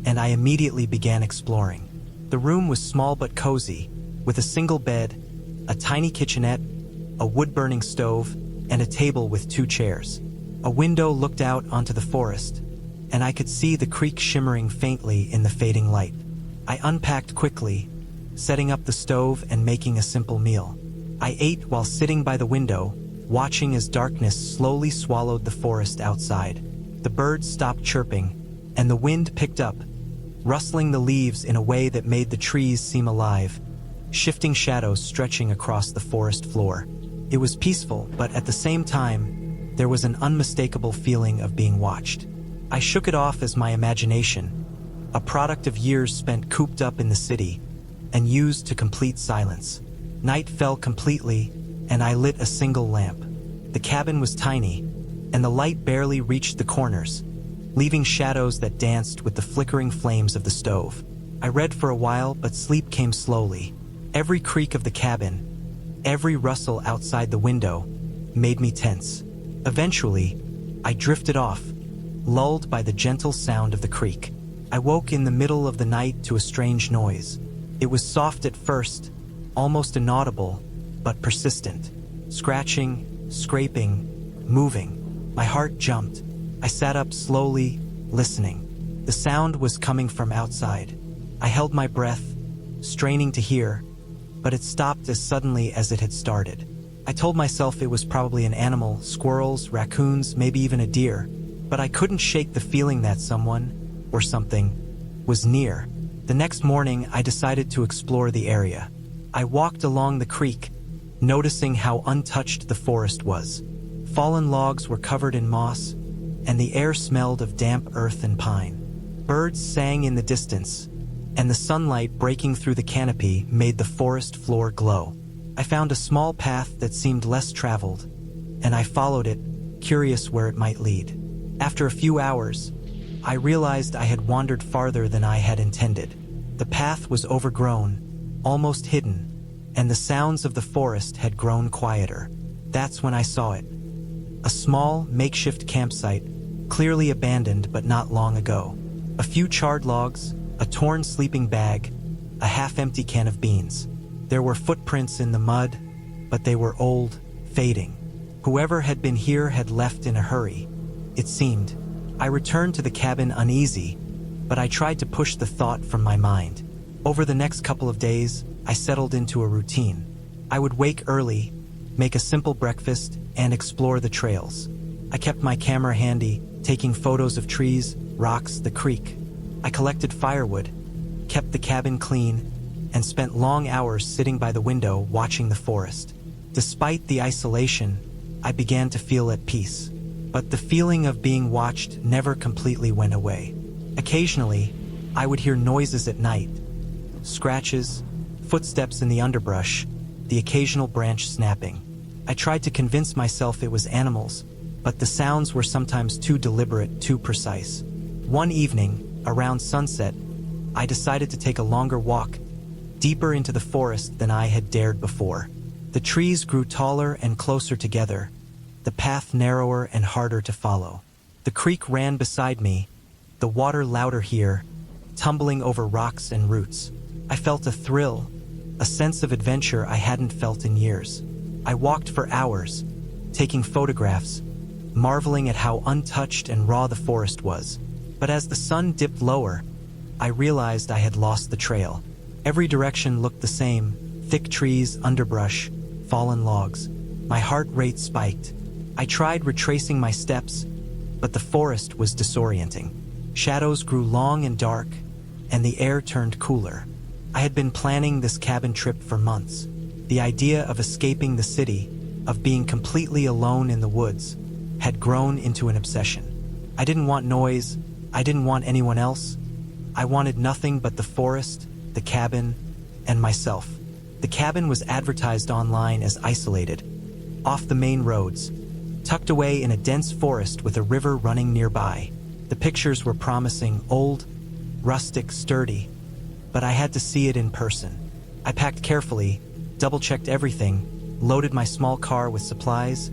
and I immediately began exploring. The room was small but cozy, with a single bed, a tiny kitchenette, a wood-burning stove, and a table with 2 chairs. A window looked out onto the forest, and I could see the creek shimmering faintly in the fading light. I unpacked quickly, setting up the stove and making a simple meal. I ate while sitting by the window, watching as darkness slowly swallowed the forest outside. The birds stopped chirping, and the wind picked up, rustling the leaves in a way that made the trees seem alive, shifting shadows stretching across the forest floor. It was peaceful, but at the same time, there was an unmistakable feeling of being watched. I shook it off as my imagination, a product of years spent cooped up in the city and used to complete silence. Night fell completely, and I lit a single lamp. The cabin was tiny, and the light barely reached the corners, leaving shadows that danced with the flickering flames of the stove. I read for a while, but sleep came slowly. Every creak of the cabin, every rustle outside the window, made me tense. Eventually, I drifted off, lulled by the gentle sound of the creek. I woke in the middle of the night to a strange noise. It was soft at first, almost inaudible, but persistent. Scratching, scraping, moving. My heart jumped. I sat up slowly, listening. The sound was coming from outside. I held my breath, straining to hear, but it stopped as suddenly as it had started. I told myself it was probably an animal, squirrels, raccoons, maybe even a deer, but I couldn't shake the feeling that someone, or something, was near. The next morning, I decided to explore the area. I walked along the creek, noticing how untouched the forest was. Fallen logs were covered in moss, and the air smelled of damp earth and pine. Birds sang in the distance, and the sunlight breaking through the canopy made the forest floor glow. I found a small path that seemed less traveled, and I followed it, curious where it might lead. After a few hours, I realized I had wandered farther than I had intended. The path was overgrown, almost hidden, and the sounds of the forest had grown quieter. That's when I saw it. A small, makeshift campsite, clearly abandoned but not long ago. A few charred logs, a torn sleeping bag, a half-empty can of beans. There were footprints in the mud, but they were old, fading. Whoever had been here had left in a hurry, it seemed. I returned to the cabin uneasy, but I tried to push the thought from my mind. Over the next couple of days, I settled into a routine. I would wake early, make a simple breakfast, and explore the trails. I kept my camera handy, taking photos of trees, rocks, the creek. I collected firewood, kept the cabin clean, and spent long hours sitting by the window watching the forest. Despite the isolation, I began to feel at peace. But the feeling of being watched never completely went away. Occasionally, I would hear noises at night. Scratches, footsteps in the underbrush, the occasional branch snapping. I tried to convince myself it was animals, but the sounds were sometimes too deliberate, too precise. One evening, around sunset, I decided to take a longer walk, deeper into the forest than I had dared before. The trees grew taller and closer together, the path narrower and harder to follow. The creek ran beside me, the water louder here, tumbling over rocks and roots. I felt a thrill, a sense of adventure I hadn't felt in years. I walked for hours, taking photographs, marveling at how untouched and raw the forest was. But as the sun dipped lower, I realized I had lost the trail. Every direction looked the same: thick trees, underbrush, fallen logs. My heart rate spiked. I tried retracing my steps, but the forest was disorienting. Shadows grew long and dark, and the air turned cooler. I had been planning this cabin trip for months. The idea of escaping the city, of being completely alone in the woods, had grown into an obsession. I didn't want noise, I didn't want anyone else. I wanted nothing but the forest, the cabin, and myself. The cabin was advertised online as isolated, off the main roads, tucked away in a dense forest with a river running nearby. The pictures were promising: old, rustic, sturdy, but I had to see it in person. I packed carefully, double-checked everything, loaded my small car with supplies,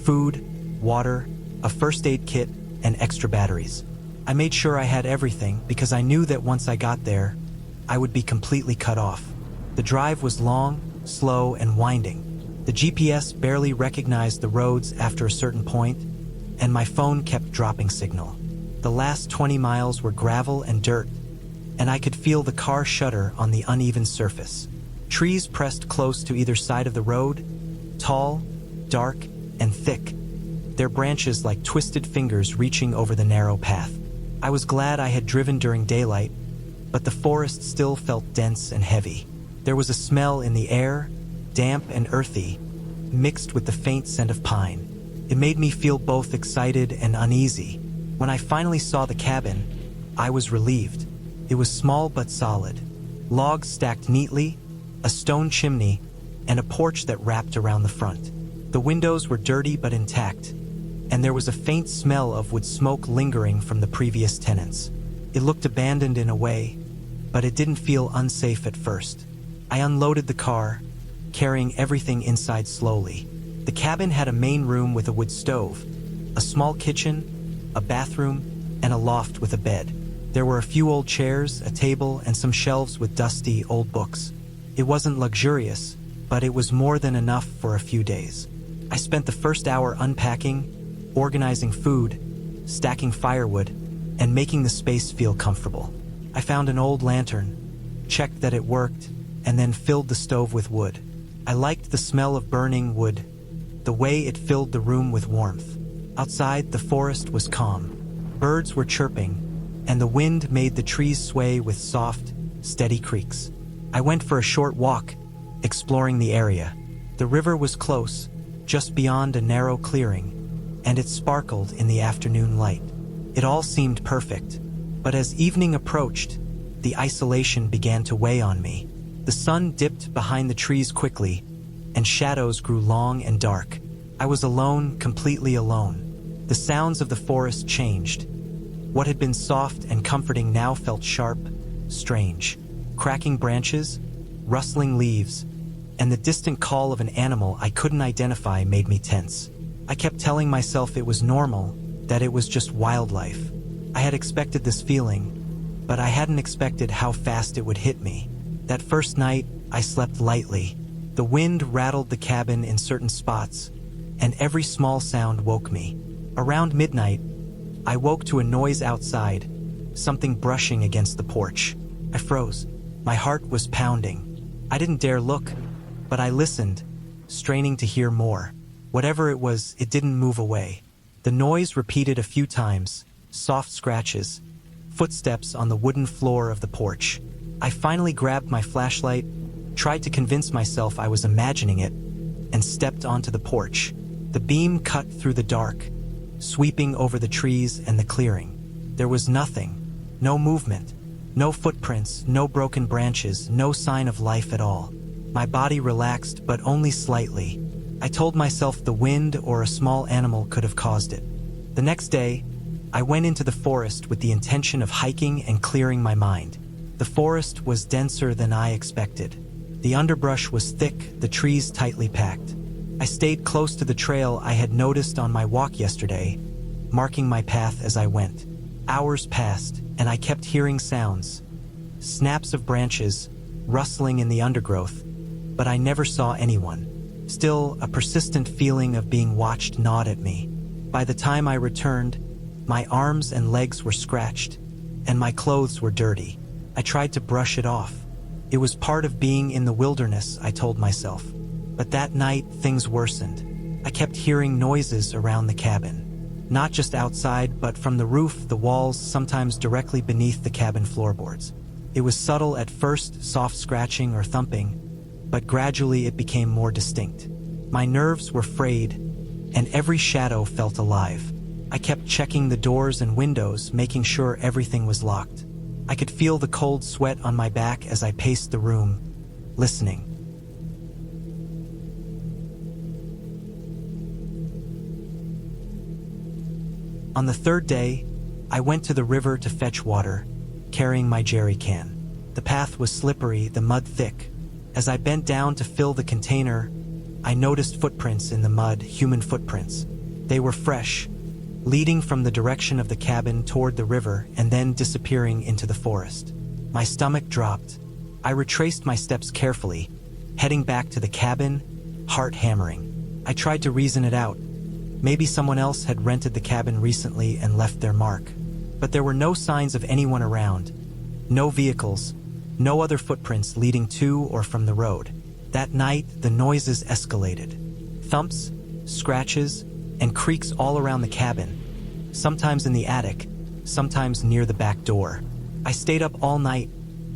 food, water, a first aid kit, and extra batteries. I made sure I had everything because I knew that once I got there, I would be completely cut off. The drive was long, slow, and winding. The GPS barely recognized the roads after a certain point, and my phone kept dropping signal. The last 20 miles were gravel and dirt, and I could feel the car shudder on the uneven surface. Trees pressed close to either side of the road, tall, dark, and thick, their branches like twisted fingers reaching over the narrow path. I was glad I had driven during daylight, but the forest still felt dense and heavy. There was a smell in the air, damp and earthy, mixed with the faint scent of pine. It made me feel both excited and uneasy. When I finally saw the cabin, I was relieved. It was small but solid. Logs stacked neatly, a stone chimney, and a porch that wrapped around the front. The windows were dirty but intact, and there was a faint smell of wood smoke lingering from the previous tenants. It looked abandoned in a way, but it didn't feel unsafe at first. I unloaded the car, carrying everything inside slowly. The cabin had a main room with a wood stove, a small kitchen, a bathroom, and a loft with a bed. There were a few old chairs, a table, and some shelves with dusty, old books. It wasn't luxurious, but it was more than enough for a few days. I spent the first hour unpacking, organizing food, stacking firewood, and making the space feel comfortable. I found an old lantern, checked that it worked, and then filled the stove with wood. I liked the smell of burning wood, the way it filled the room with warmth. Outside, the forest was calm. Birds were chirping, and the wind made the trees sway with soft, steady creaks. I went for a short walk, exploring the area. The river was close, just beyond a narrow clearing, and it sparkled in the afternoon light. It all seemed perfect, but as evening approached, the isolation began to weigh on me. The sun dipped behind the trees quickly, and shadows grew long and dark. I was alone, completely alone. The sounds of the forest changed. What had been soft and comforting now felt sharp, strange. Cracking branches, rustling leaves, and the distant call of an animal I couldn't identify made me tense. I kept telling myself it was normal, that it was just wildlife. I had expected this feeling, but I hadn't expected how fast it would hit me. That first night, I slept lightly. The wind rattled the cabin in certain spots, and every small sound woke me. Around midnight, I woke to a noise outside, something brushing against the porch. I froze. My heart was pounding. I didn't dare look, but I listened, straining to hear more. Whatever it was, it didn't move away. The noise repeated a few times, soft scratches, footsteps on the wooden floor of the porch. I finally grabbed my flashlight, tried to convince myself I was imagining it, and stepped onto the porch. The beam cut through the dark, sweeping over the trees and the clearing. There was nothing, no movement, no footprints, no broken branches, no sign of life at all. My body relaxed, but only slightly. I told myself the wind or a small animal could have caused it. The next day, I went into the forest with the intention of hiking and clearing my mind. The forest was denser than I expected. The underbrush was thick, the trees tightly packed. I stayed close to the trail I had noticed on my walk yesterday, marking my path as I went. Hours passed, and I kept hearing sounds. Snaps of branches, rustling in the undergrowth, but I never saw anyone. Still, a persistent feeling of being watched gnawed at me. By the time I returned, my arms and legs were scratched, and my clothes were dirty. I tried to brush it off. It was part of being in the wilderness, I told myself. But that night, things worsened. I kept hearing noises around the cabin. Not just outside, but from the roof, the walls, sometimes directly beneath the cabin floorboards. It was subtle at first, soft scratching or thumping, but gradually it became more distinct. My nerves were frayed, and every shadow felt alive. I kept checking the doors and windows, making sure everything was locked. I could feel the cold sweat on my back as I paced the room, listening. On the third day, I went to the river to fetch water, carrying my jerry can. The path was slippery, the mud thick. As I bent down to fill the container, I noticed footprints in the mud, human footprints. They were fresh, leading from the direction of the cabin toward the river and then disappearing into the forest. My stomach dropped. I retraced my steps carefully, heading back to the cabin, heart hammering. I tried to reason it out. Maybe someone else had rented the cabin recently and left their mark. But there were no signs of anyone around. No vehicles, no other footprints leading to or from the road. That night, the noises escalated. Thumps, scratches, and creaks all around the cabin, sometimes in the attic, sometimes near the back door. I stayed up all night,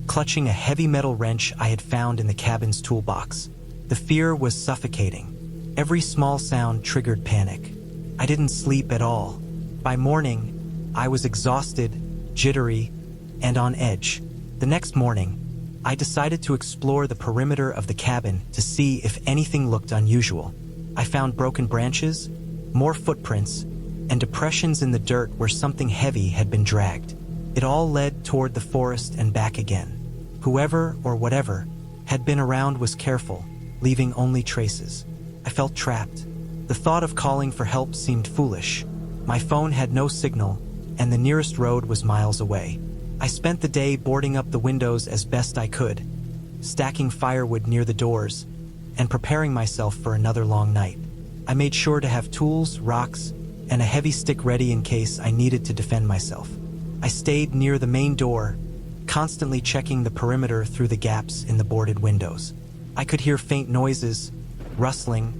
clutching a heavy metal wrench I had found in the cabin's toolbox. The fear was suffocating. Every small sound triggered panic. I didn't sleep at all. By morning, I was exhausted, jittery, and on edge. The next morning, I decided to explore the perimeter of the cabin to see if anything looked unusual. I found broken branches, more footprints, and depressions in the dirt where something heavy had been dragged. It all led toward the forest and back again. Whoever or whatever had been around was careful, leaving only traces. I felt trapped. The thought of calling for help seemed foolish. My phone had no signal, and the nearest road was miles away. I spent the day boarding up the windows as best I could, stacking firewood near the doors, and preparing myself for another long night. I made sure to have tools, rocks, and a heavy stick ready in case I needed to defend myself. I stayed near the main door, constantly checking the perimeter through the gaps in the boarded windows. I could hear faint noises, rustling,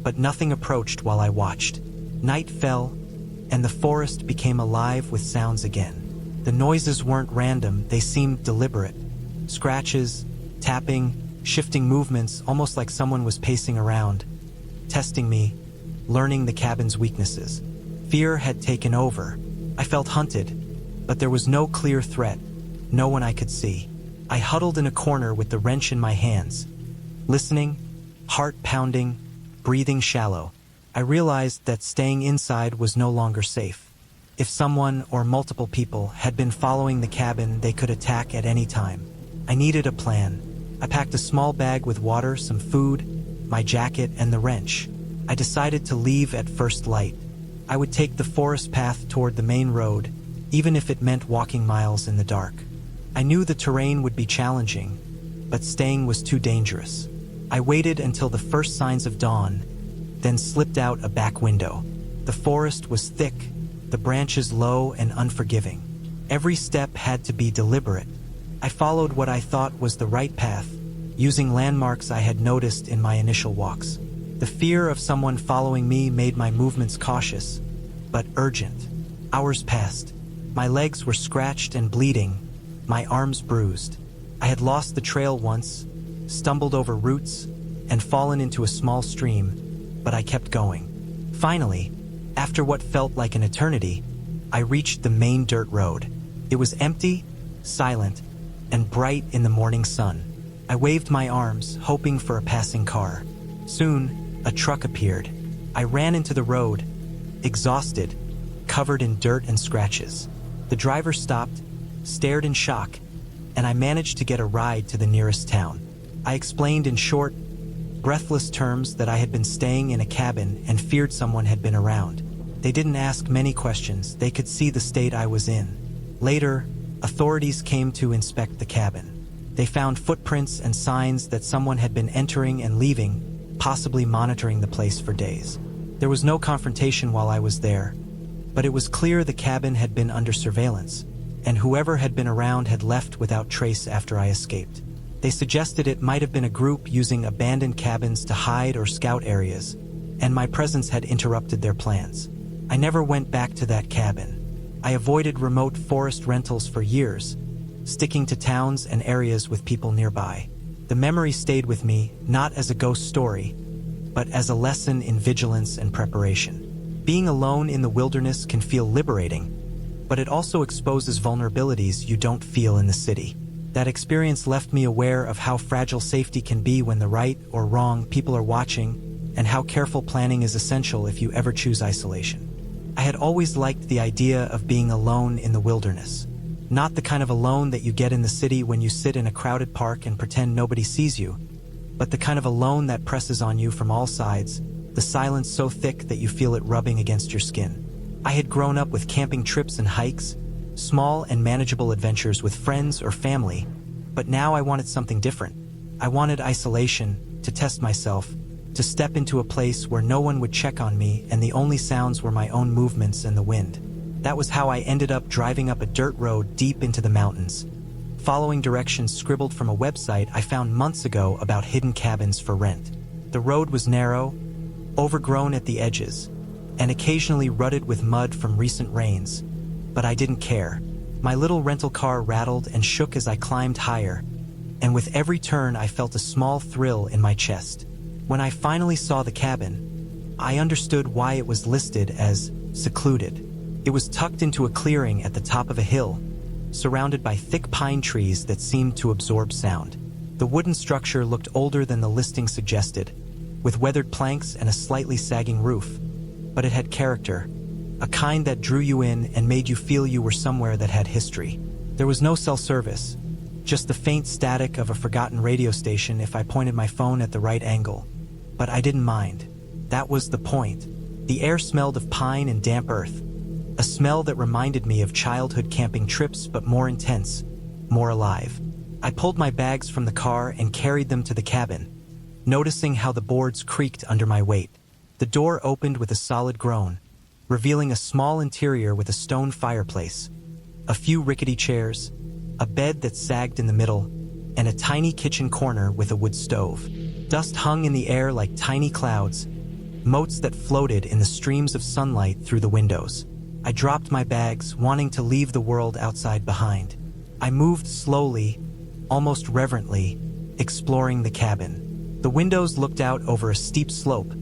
but nothing approached while I watched. Night fell, and the forest became alive with sounds again. The noises weren't random, they seemed deliberate. Scratches, tapping, shifting movements, almost like someone was pacing around, testing me, learning the cabin's weaknesses. Fear had taken over. I felt hunted, but there was no clear threat, no one I could see. I huddled in a corner with the wrench in my hands, listening, heart pounding, breathing shallow. I realized that staying inside was no longer safe. If someone or multiple people had been following the cabin, they could attack at any time. I needed a plan. I packed a small bag with water, some food, my jacket, and the wrench. I decided to leave at first light. I would take the forest path toward the main road, even if it meant walking miles in the dark. I knew the terrain would be challenging, but staying was too dangerous. I waited until the first signs of dawn, then slipped out a back window. The forest was thick, the branches low and unforgiving. Every step had to be deliberate. I followed what I thought was the right path, using landmarks I had noticed in my initial walks. The fear of someone following me made my movements cautious, but urgent. Hours passed. My legs were scratched and bleeding, my arms bruised. I had lost the trail once, stumbled over roots, and fallen into a small stream, but I kept going. Finally, after what felt like an eternity, I reached the main dirt road. It was empty, silent, and bright in the morning sun. I waved my arms, hoping for a passing car. Soon, a truck appeared. I ran into the road, exhausted, covered in dirt and scratches. The driver stopped, stared in shock, and I managed to get a ride to the nearest town. I explained in short, breathless terms that I had been staying in a cabin and feared someone had been around. They didn't ask many questions, they could see the state I was in. Later, authorities came to inspect the cabin. They found footprints and signs that someone had been entering and leaving, possibly monitoring the place for days. There was no confrontation while I was there, but it was clear the cabin had been under surveillance, and whoever had been around had left without trace after I escaped. They suggested it might have been a group using abandoned cabins to hide or scout areas, and my presence had interrupted their plans. I never went back to that cabin. I avoided remote forest rentals for years, sticking to towns and areas with people nearby. The memory stayed with me, not as a ghost story, but as a lesson in vigilance and preparation. Being alone in the wilderness can feel liberating, but it also exposes vulnerabilities you don't feel in the city. That experience left me aware of how fragile safety can be when the right or wrong people are watching, and how careful planning is essential if you ever choose isolation. I had always liked the idea of being alone in the wilderness. Not the kind of alone that you get in the city when you sit in a crowded park and pretend nobody sees you, but the kind of alone that presses on you from all sides, the silence so thick that you feel it rubbing against your skin. I had grown up with camping trips and hikes, small and manageable adventures with friends or family, but now I wanted something different. I wanted isolation, to test myself, to step into a place where no one would check on me and the only sounds were my own movements and the wind. That was how I ended up driving up a dirt road deep into the mountains, following directions scribbled from a website I found months ago about hidden cabins for rent. The road was narrow, overgrown at the edges, and occasionally rutted with mud from recent rains, but I didn't care. My little rental car rattled and shook as I climbed higher, and with every turn I felt a small thrill in my chest. When I finally saw the cabin, I understood why it was listed as secluded. It was tucked into a clearing at the top of a hill, surrounded by thick pine trees that seemed to absorb sound. The wooden structure looked older than the listing suggested, with weathered planks and a slightly sagging roof. But it had character, a kind that drew you in and made you feel you were somewhere that had history. There was no cell service, just the faint static of a forgotten radio station if I pointed my phone at the right angle. But I didn't mind. That was the point. The air smelled of pine and damp earth, a smell that reminded me of childhood camping trips, but more intense, more alive. I pulled my bags from the car and carried them to the cabin, noticing how the boards creaked under my weight. The door opened with a solid groan, revealing a small interior with a stone fireplace, a few rickety chairs, a bed that sagged in the middle, and a tiny kitchen corner with a wood stove. Dust hung in the air like tiny clouds, motes that floated in the streams of sunlight through the windows. I dropped my bags, wanting to leave the world outside behind. I moved slowly, almost reverently, exploring the cabin. The windows looked out over a steep slope,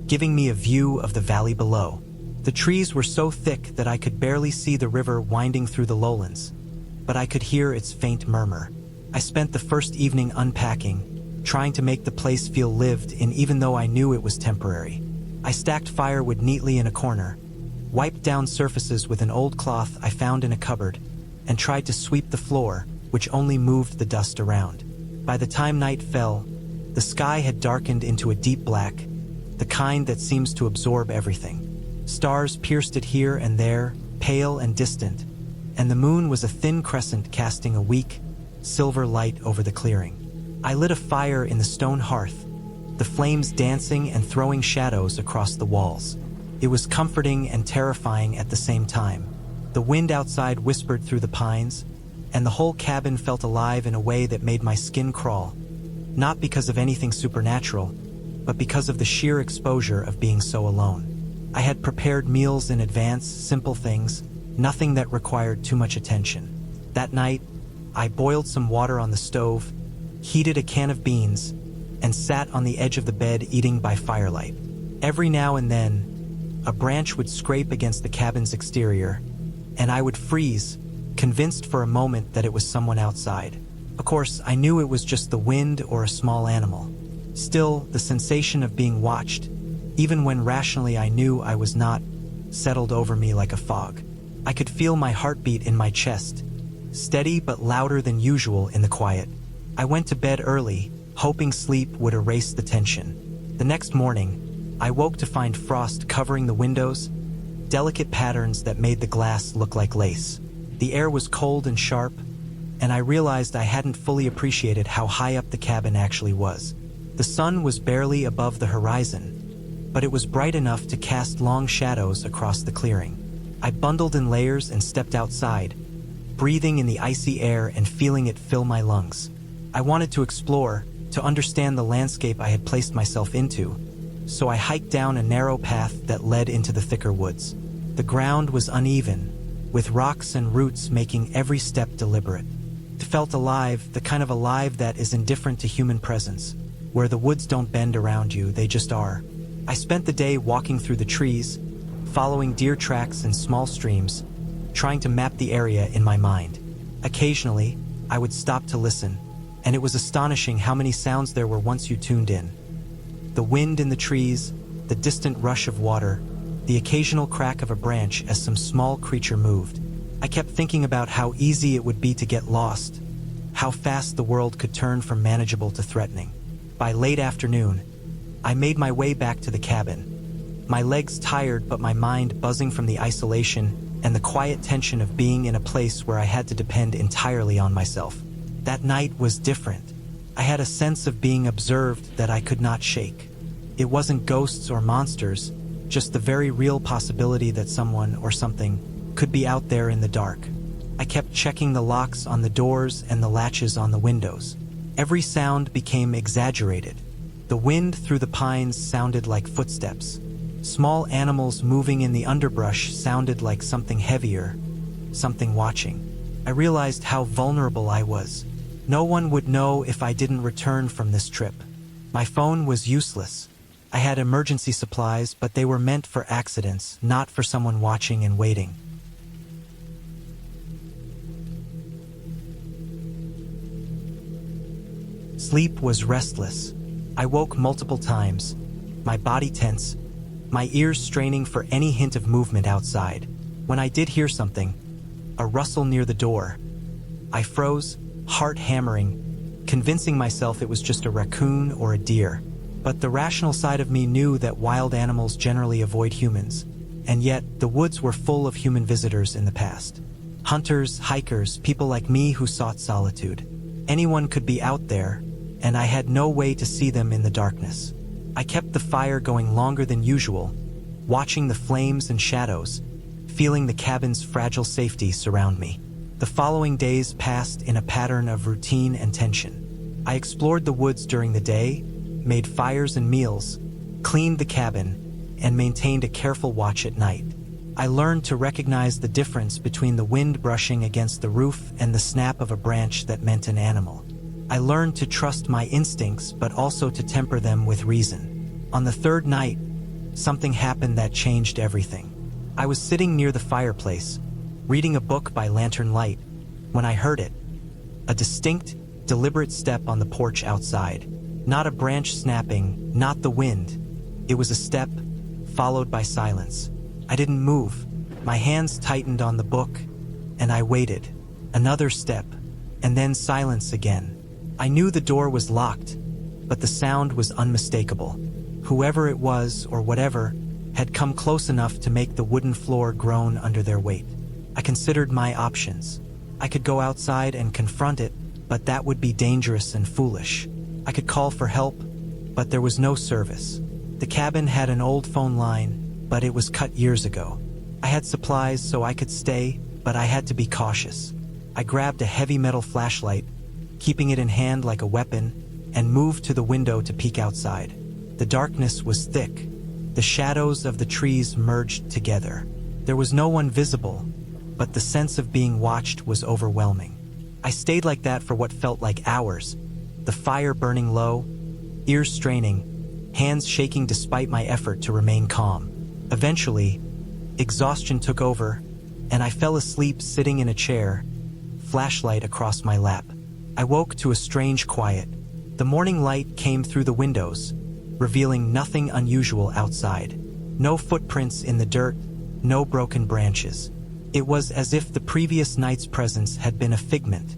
giving me a view of the valley below. The trees were so thick that I could barely see the river winding through the lowlands, but I could hear its faint murmur. I spent the first evening unpacking, trying to make the place feel lived in even though I knew it was temporary. I stacked firewood neatly in a corner, wiped down surfaces with an old cloth I found in a cupboard, and tried to sweep the floor, which only moved the dust around. By the time night fell, the sky had darkened into a deep black, the kind that seems to absorb everything. Stars pierced it here and there, pale and distant, and the moon was a thin crescent casting a weak, silver light over the clearing. I lit a fire in the stone hearth, the flames dancing and throwing shadows across the walls. It was comforting and terrifying at the same time. The wind outside whispered through the pines, and the whole cabin felt alive in a way that made my skin crawl, not because of anything supernatural, but because of the sheer exposure of being so alone. I had prepared meals in advance, simple things, nothing that required too much attention. That night, I boiled some water on the stove, heated a can of beans, and sat on the edge of the bed eating by firelight. Every now and then, a branch would scrape against the cabin's exterior, and I would freeze, convinced for a moment that it was someone outside. Of course, I knew it was just the wind or a small animal. Still, the sensation of being watched, even when rationally I knew I was not, settled over me like a fog. I could feel my heartbeat in my chest, steady but louder than usual in the quiet. I went to bed early, hoping sleep would erase the tension. The next morning, I woke to find frost covering the windows, delicate patterns that made the glass look like lace. The air was cold and sharp, and I realized I hadn't fully appreciated how high up the cabin actually was. The sun was barely above the horizon, but it was bright enough to cast long shadows across the clearing. I bundled in layers and stepped outside, breathing in the icy air and feeling it fill my lungs. I wanted to explore, to understand the landscape I had placed myself into, so I hiked down a narrow path that led into the thicker woods. The ground was uneven, with rocks and roots making every step deliberate. It felt alive, the kind of alive that is indifferent to human presence, where the woods don't bend around you, they just are. I spent the day walking through the trees, following deer tracks and small streams, trying to map the area in my mind. Occasionally, I would stop to listen, and it was astonishing how many sounds there were once you tuned in. The wind in the trees, the distant rush of water, the occasional crack of a branch as some small creature moved. I kept thinking about how easy it would be to get lost, how fast the world could turn from manageable to threatening. By late afternoon, I made my way back to the cabin, my legs tired but my mind buzzing from the isolation and the quiet tension of being in a place where I had to depend entirely on myself. That night was different. I had a sense of being observed that I could not shake. It wasn't ghosts or monsters, just the very real possibility that someone or something could be out there in the dark. I kept checking the locks on the doors and the latches on the windows. Every sound became exaggerated. The wind through the pines sounded like footsteps. Small animals moving in the underbrush sounded like something heavier, something watching. I realized how vulnerable I was. No one would know if I didn't return from this trip. My phone was useless. I had emergency supplies, but they were meant for accidents, not for someone watching and waiting. Sleep was restless. I woke multiple times, my body tense, my ears straining for any hint of movement outside. When I did hear something, a rustle near the door, I froze, heart hammering, convincing myself it was just a raccoon or a deer. But the rational side of me knew that wild animals generally avoid humans, and yet the woods were full of human visitors in the past. Hunters, hikers, people like me who sought solitude. Anyone could be out there, and I had no way to see them in the darkness. I kept the fire going longer than usual, watching the flames and shadows, feeling the cabin's fragile safety surround me. The following days passed in a pattern of routine and tension. I explored the woods during the day, made fires and meals, cleaned the cabin, and maintained a careful watch at night. I learned to recognize the difference between the wind brushing against the roof and the snap of a branch that meant an animal. I learned to trust my instincts, but also to temper them with reason. On the third night, something happened that changed everything. I was sitting near the fireplace, reading a book by lantern light, when I heard it. A distinct, deliberate step on the porch outside. Not a branch snapping, not the wind. It was a step, followed by silence. I didn't move. My hands tightened on the book, and I waited. Another step, and then silence again. I knew the door was locked, but the sound was unmistakable. Whoever it was, or whatever, had come close enough to make the wooden floor groan under their weight. I considered my options. I could go outside and confront it, but that would be dangerous and foolish. I could call for help, but there was no service. The cabin had an old phone line, but it was cut years ago. I had supplies so I could stay, but I had to be cautious. I grabbed a heavy metal flashlight, keeping it in hand like a weapon, and moved to the window to peek outside. The darkness was thick. The shadows of the trees merged together. There was no one visible, but the sense of being watched was overwhelming. I stayed like that for what felt like hours, the fire burning low, ears straining, hands shaking despite my effort to remain calm. Eventually, exhaustion took over, and I fell asleep sitting in a chair, flashlight across my lap. I woke to a strange quiet. The morning light came through the windows, revealing nothing unusual outside. No footprints in the dirt, no broken branches. It was as if the previous night's presence had been a figment,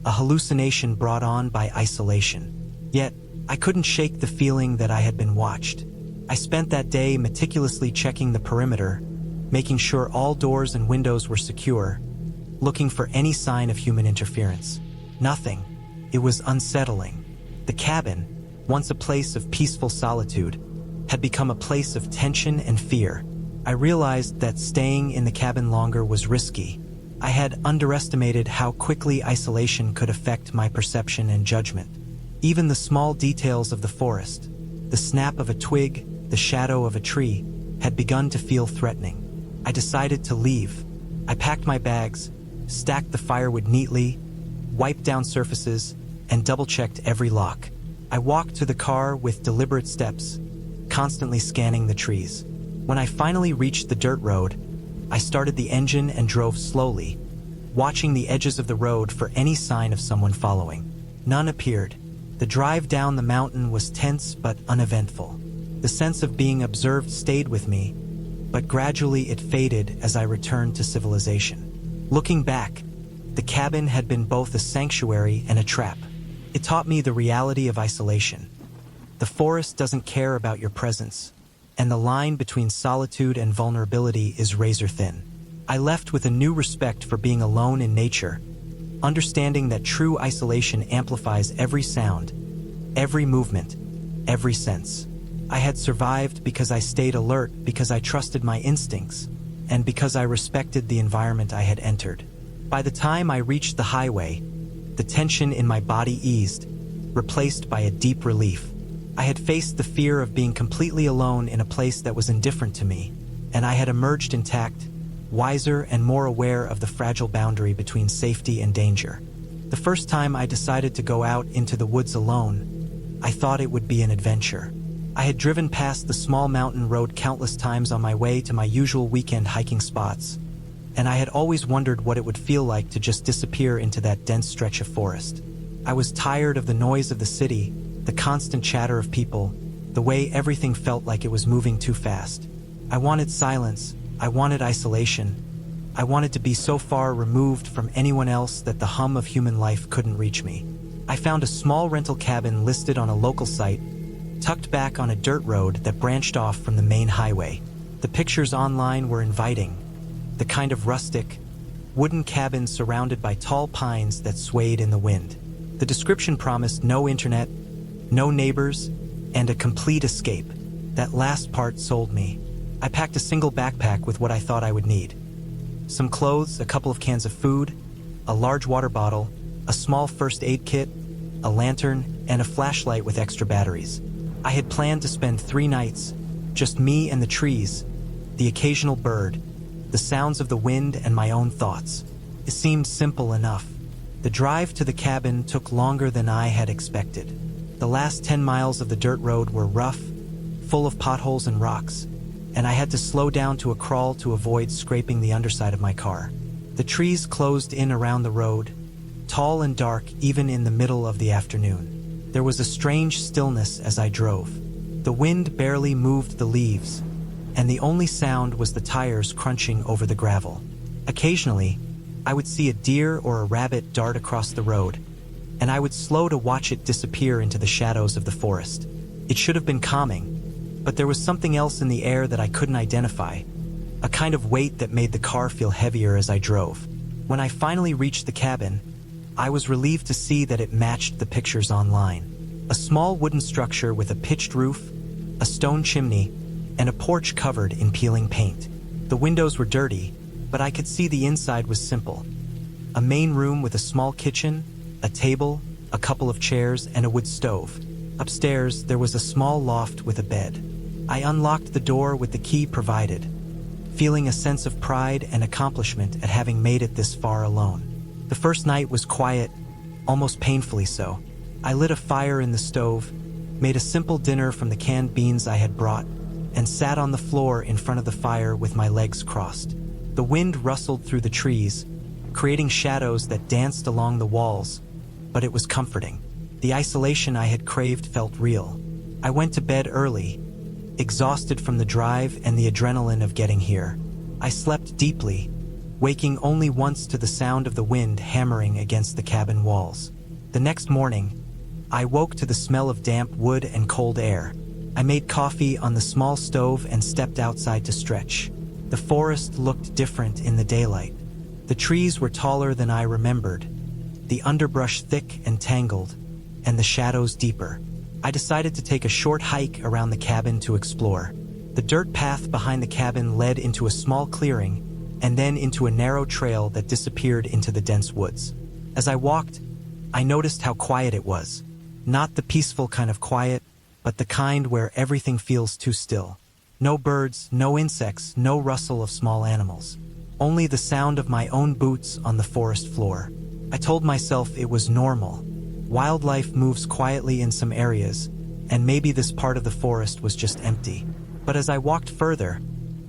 a hallucination brought on by isolation. Yet, I couldn't shake the feeling that I had been watched. I spent that day meticulously checking the perimeter, making sure all doors and windows were secure, looking for any sign of human interference. Nothing. It was unsettling. The cabin, once a place of peaceful solitude, had become a place of tension and fear. I realized that staying in the cabin longer was risky. I had underestimated how quickly isolation could affect my perception and judgment. Even the small details of the forest, the snap of a twig, the shadow of a tree, had begun to feel threatening. I decided to leave. I packed my bags, stacked the firewood neatly, wiped down surfaces, and double-checked every lock. I walked to the car with deliberate steps, constantly scanning the trees. When I finally reached the dirt road, I started the engine and drove slowly, watching the edges of the road for any sign of someone following. None appeared. The drive down the mountain was tense but uneventful. The sense of being observed stayed with me, but gradually it faded as I returned to civilization. Looking back, the cabin had been both a sanctuary and a trap. It taught me the reality of isolation. The forest doesn't care about your presence, and the line between solitude and vulnerability is razor thin. I left with a new respect for being alone in nature, understanding that true isolation amplifies every sound, every movement, every sense. I had survived because I stayed alert, because I trusted my instincts, and because I respected the environment I had entered. By the time I reached the highway, the tension in my body eased, replaced by a deep relief. I had faced the fear of being completely alone in a place that was indifferent to me, and I had emerged intact, wiser and more aware of the fragile boundary between safety and danger. The first time I decided to go out into the woods alone, I thought it would be an adventure. I had driven past the small mountain road countless times on my way to my usual weekend hiking spots, and I had always wondered what it would feel like to just disappear into that dense stretch of forest. I was tired of the noise of the city, the constant chatter of people, the way everything felt like it was moving too fast. I wanted silence, I wanted isolation, I wanted to be so far removed from anyone else that the hum of human life couldn't reach me. I found a small rental cabin listed on a local site, tucked back on a dirt road that branched off from the main highway. The pictures online were inviting, the kind of rustic, wooden cabin surrounded by tall pines that swayed in the wind. The description promised no internet, no neighbors, and a complete escape. That last part sold me. I packed a single backpack with what I thought I would need. Some clothes, a couple of cans of food, a large water bottle, a small first aid kit, a lantern, and a flashlight with extra batteries. I had planned to spend 3 nights, just me and the trees, the occasional bird, the sounds of the wind, and my own thoughts. It seemed simple enough. The drive to the cabin took longer than I had expected. The last 10 miles of the dirt road were rough, full of potholes and rocks, and I had to slow down to a crawl to avoid scraping the underside of my car. The trees closed in around the road, tall and dark even in the middle of the afternoon. There was a strange stillness as I drove. The wind barely moved the leaves, and the only sound was the tires crunching over the gravel. Occasionally, I would see a deer or a rabbit dart across the road, and I would slow to watch it disappear into the shadows of the forest. It should have been calming, but there was something else in the air that I couldn't identify, a kind of weight that made the car feel heavier as I drove. When I finally reached the cabin, I was relieved to see that it matched the pictures online. A small wooden structure with a pitched roof, a stone chimney, and a porch covered in peeling paint. The windows were dirty, but I could see the inside was simple. A main room with a small kitchen, a table, a couple of chairs, and a wood stove. Upstairs, there was a small loft with a bed. I unlocked the door with the key provided, feeling a sense of pride and accomplishment at having made it this far alone. The first night was quiet, almost painfully so. I lit a fire in the stove, made a simple dinner from the canned beans I had brought, and sat on the floor in front of the fire with my legs crossed. The wind rustled through the trees, creating shadows that danced along the walls, but it was comforting. The isolation I had craved felt real. I went to bed early, exhausted from the drive and the adrenaline of getting here. I slept deeply, waking only once to the sound of the wind hammering against the cabin walls. The next morning, I woke to the smell of damp wood and cold air. I made coffee on the small stove and stepped outside to stretch. The forest looked different in the daylight. The trees were taller than I remembered, the underbrush thick and tangled, and the shadows deeper. I decided to take a short hike around the cabin to explore. The dirt path behind the cabin led into a small clearing, and then into a narrow trail that disappeared into the dense woods. As I walked, I noticed how quiet it was. Not the peaceful kind of quiet, but the kind where everything feels too still. No birds, no insects, no rustle of small animals. Only the sound of my own boots on the forest floor. I told myself it was normal. Wildlife moves quietly in some areas, and maybe this part of the forest was just empty. But as I walked further,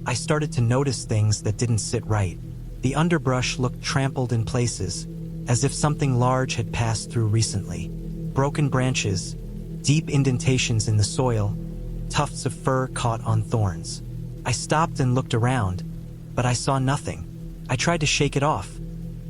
I started to notice things that didn't sit right. The underbrush looked trampled in places, as if something large had passed through recently. Broken branches, deep indentations in the soil, tufts of fur caught on thorns. I stopped and looked around, but I saw nothing. I tried to shake it off,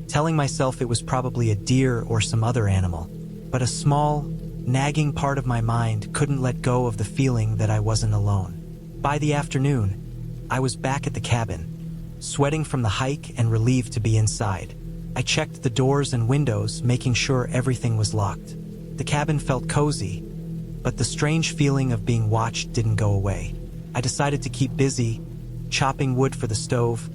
telling myself it was probably a deer or some other animal. But a small, nagging part of my mind couldn't let go of the feeling that I wasn't alone. By the afternoon, I was back at the cabin, sweating from the hike and relieved to be inside. I checked the doors and windows, making sure everything was locked. The cabin felt cozy, but the strange feeling of being watched didn't go away. I decided to keep busy, chopping wood for the stove,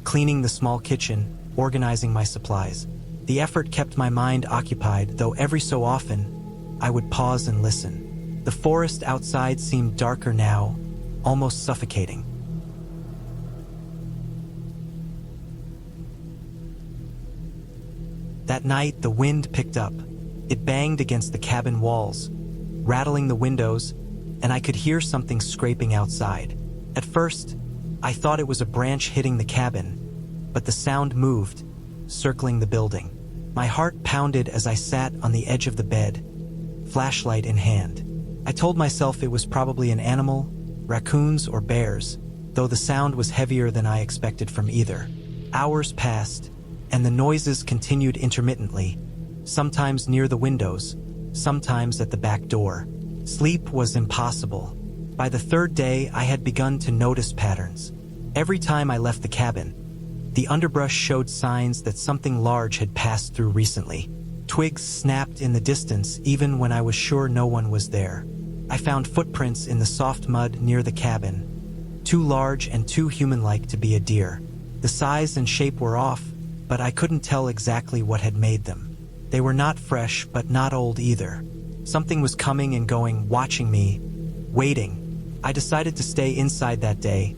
cleaning the small kitchen, organizing my supplies. The effort kept my mind occupied, though every so often, I would pause and listen. The forest outside seemed darker now, almost suffocating. That night, the wind picked up. It banged against the cabin walls, rattling the windows, and I could hear something scraping outside. At first, I thought it was a branch hitting the cabin, but the sound moved, circling the building. My heart pounded as I sat on the edge of the bed, flashlight in hand. I told myself it was probably an animal, raccoons or bears, though the sound was heavier than I expected from either. Hours passed, and the noises continued intermittently, sometimes near the windows, sometimes at the back door. Sleep was impossible. By the third day, I had begun to notice patterns. Every time I left the cabin, the underbrush showed signs that something large had passed through recently. Twigs snapped in the distance even when I was sure no one was there. I found footprints in the soft mud near the cabin, too large and too human-like to be a deer. The size and shape were off, but I couldn't tell exactly what had made them. They were not fresh, but not old either. Something was coming and going, watching me, waiting. I decided to stay inside that day,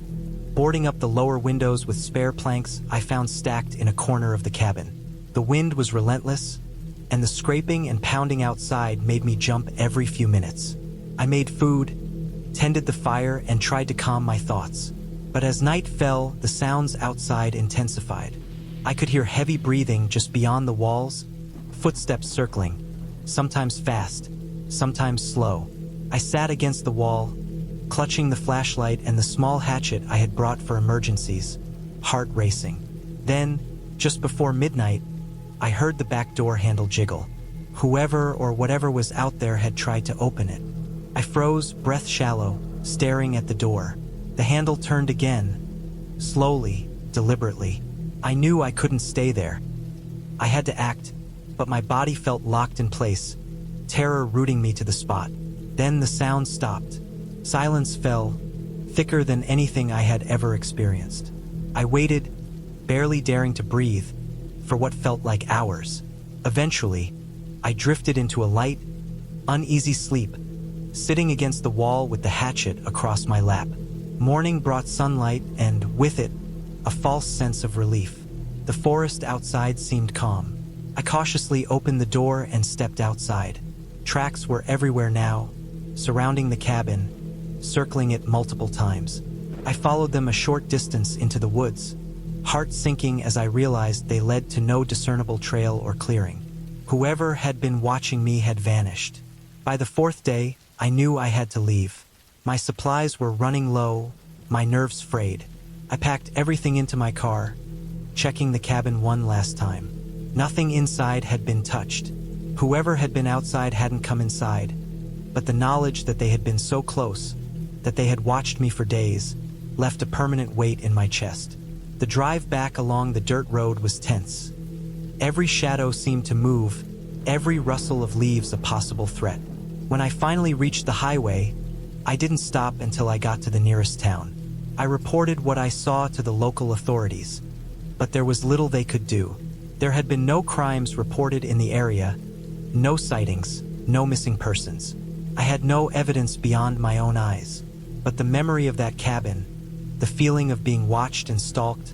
boarding up the lower windows with spare planks I found stacked in a corner of the cabin. The wind was relentless, and the scraping and pounding outside made me jump every few minutes. I made food, tended the fire, and tried to calm my thoughts. But as night fell, the sounds outside intensified. I could hear heavy breathing just beyond the walls, footsteps circling, sometimes fast, sometimes slow. I sat against the wall, clutching the flashlight and the small hatchet I had brought for emergencies, heart racing. Then, just before midnight, I heard the back door handle jiggle. Whoever or whatever was out there had tried to open it. I froze, breath shallow, staring at the door. The handle turned again, slowly, deliberately. I knew I couldn't stay there. I had to act, but my body felt locked in place, terror rooting me to the spot. Then the sound stopped. Silence fell, thicker than anything I had ever experienced. I waited, barely daring to breathe, for what felt like hours. Eventually, I drifted into a light, uneasy sleep, sitting against the wall with the hatchet across my lap. Morning brought sunlight and, with it, a false sense of relief. The forest outside seemed calm. I cautiously opened the door and stepped outside. Tracks were everywhere now, surrounding the cabin, circling it multiple times. I followed them a short distance into the woods, heart sinking as I realized they led to no discernible trail or clearing. Whoever had been watching me had vanished. By the fourth day, I knew I had to leave. My supplies were running low, my nerves frayed. I packed everything into my car, checking the cabin one last time. Nothing inside had been touched. Whoever had been outside hadn't come inside, but the knowledge that they had been so close, that they had watched me for days, left a permanent weight in my chest. The drive back along the dirt road was tense. Every shadow seemed to move, every rustle of leaves a possible threat. When I finally reached the highway, I didn't stop until I got to the nearest town. I reported what I saw to the local authorities, but there was little they could do. There had been no crimes reported in the area, no sightings, no missing persons. I had no evidence beyond my own eyes, but the memory of that cabin, the feeling of being watched and stalked,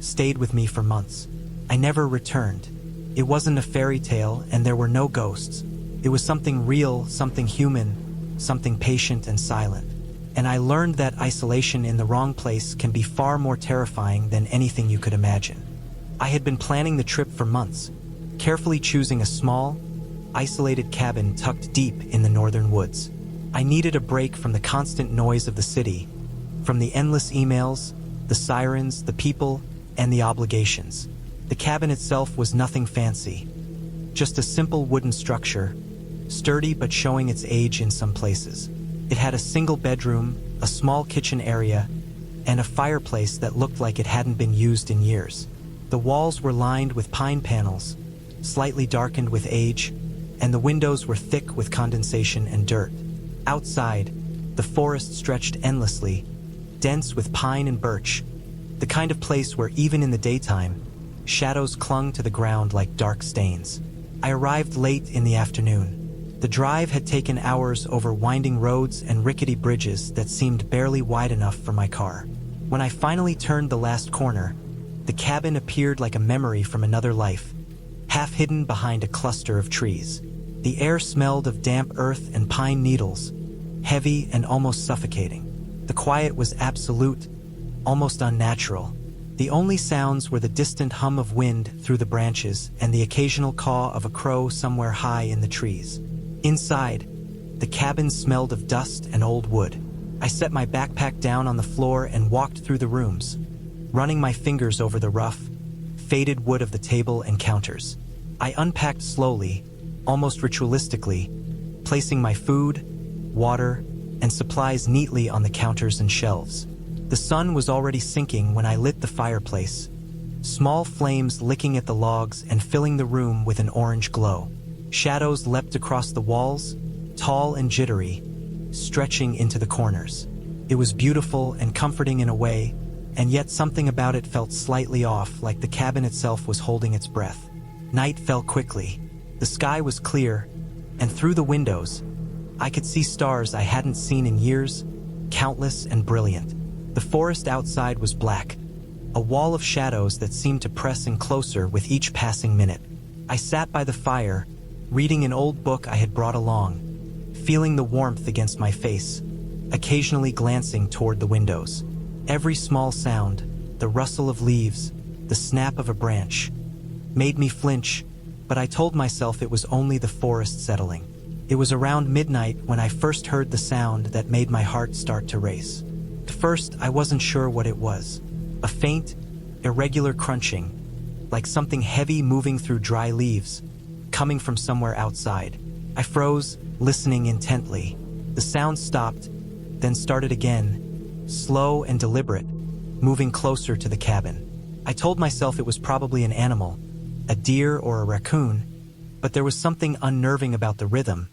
stayed with me for months. I never returned. It wasn't a fairy tale, and there were no ghosts. It was something real, something human, something patient and silent. And I learned that isolation in the wrong place can be far more terrifying than anything you could imagine. I had been planning the trip for months, carefully choosing a small, isolated cabin tucked deep in the northern woods. I needed a break from the constant noise of the city, from the endless emails, the sirens, the people, and the obligations. The cabin itself was nothing fancy, just a simple wooden structure, sturdy but showing its age in some places. It had a single bedroom, a small kitchen area, and a fireplace that looked like it hadn't been used in years. The walls were lined with pine panels, slightly darkened with age, and the windows were thick with condensation and dirt. Outside, the forest stretched endlessly, dense with pine and birch, the kind of place where even in the daytime, shadows clung to the ground like dark stains. I arrived late in the afternoon. The drive had taken hours over winding roads and rickety bridges that seemed barely wide enough for my car. When I finally turned the last corner, the cabin appeared like a memory from another life. half hidden behind a cluster of trees. The air smelled of damp earth and pine needles, heavy and almost suffocating. The quiet was absolute, almost unnatural. The only sounds were the distant hum of wind through the branches and the occasional caw of a crow somewhere high in the trees. Inside, the cabin smelled of dust and old wood. I set my backpack down on the floor and walked through the rooms, running my fingers over the rough, faded wood of the table and counters. I unpacked slowly, almost ritualistically, placing my food, water, and supplies neatly on the counters and shelves. The sun was already sinking when I lit the fireplace, small flames licking at the logs and filling the room with an orange glow. Shadows leapt across the walls, tall and jittery, stretching into the corners. It was beautiful and comforting in a way, and yet something about it felt slightly off, like the cabin itself was holding its breath. Night fell quickly. The sky was clear, and through the windows, I could see stars I hadn't seen in years, countless and brilliant. The forest outside was black, a wall of shadows that seemed to press in closer with each passing minute. I sat by the fire, reading an old book I had brought along, feeling the warmth against my face, occasionally glancing toward the windows. Every small sound, the rustle of leaves, the snap of a branch, made me flinch, but I told myself it was only the forest settling. It was around midnight when I first heard the sound that made my heart start to race. At first, I wasn't sure what it was. A faint, irregular crunching, like something heavy moving through dry leaves, coming from somewhere outside. I froze, listening intently. The sound stopped, then started again, slow and deliberate, moving closer to the cabin. I told myself it was probably an animal, a deer or a raccoon, but there was something unnerving about the rhythm,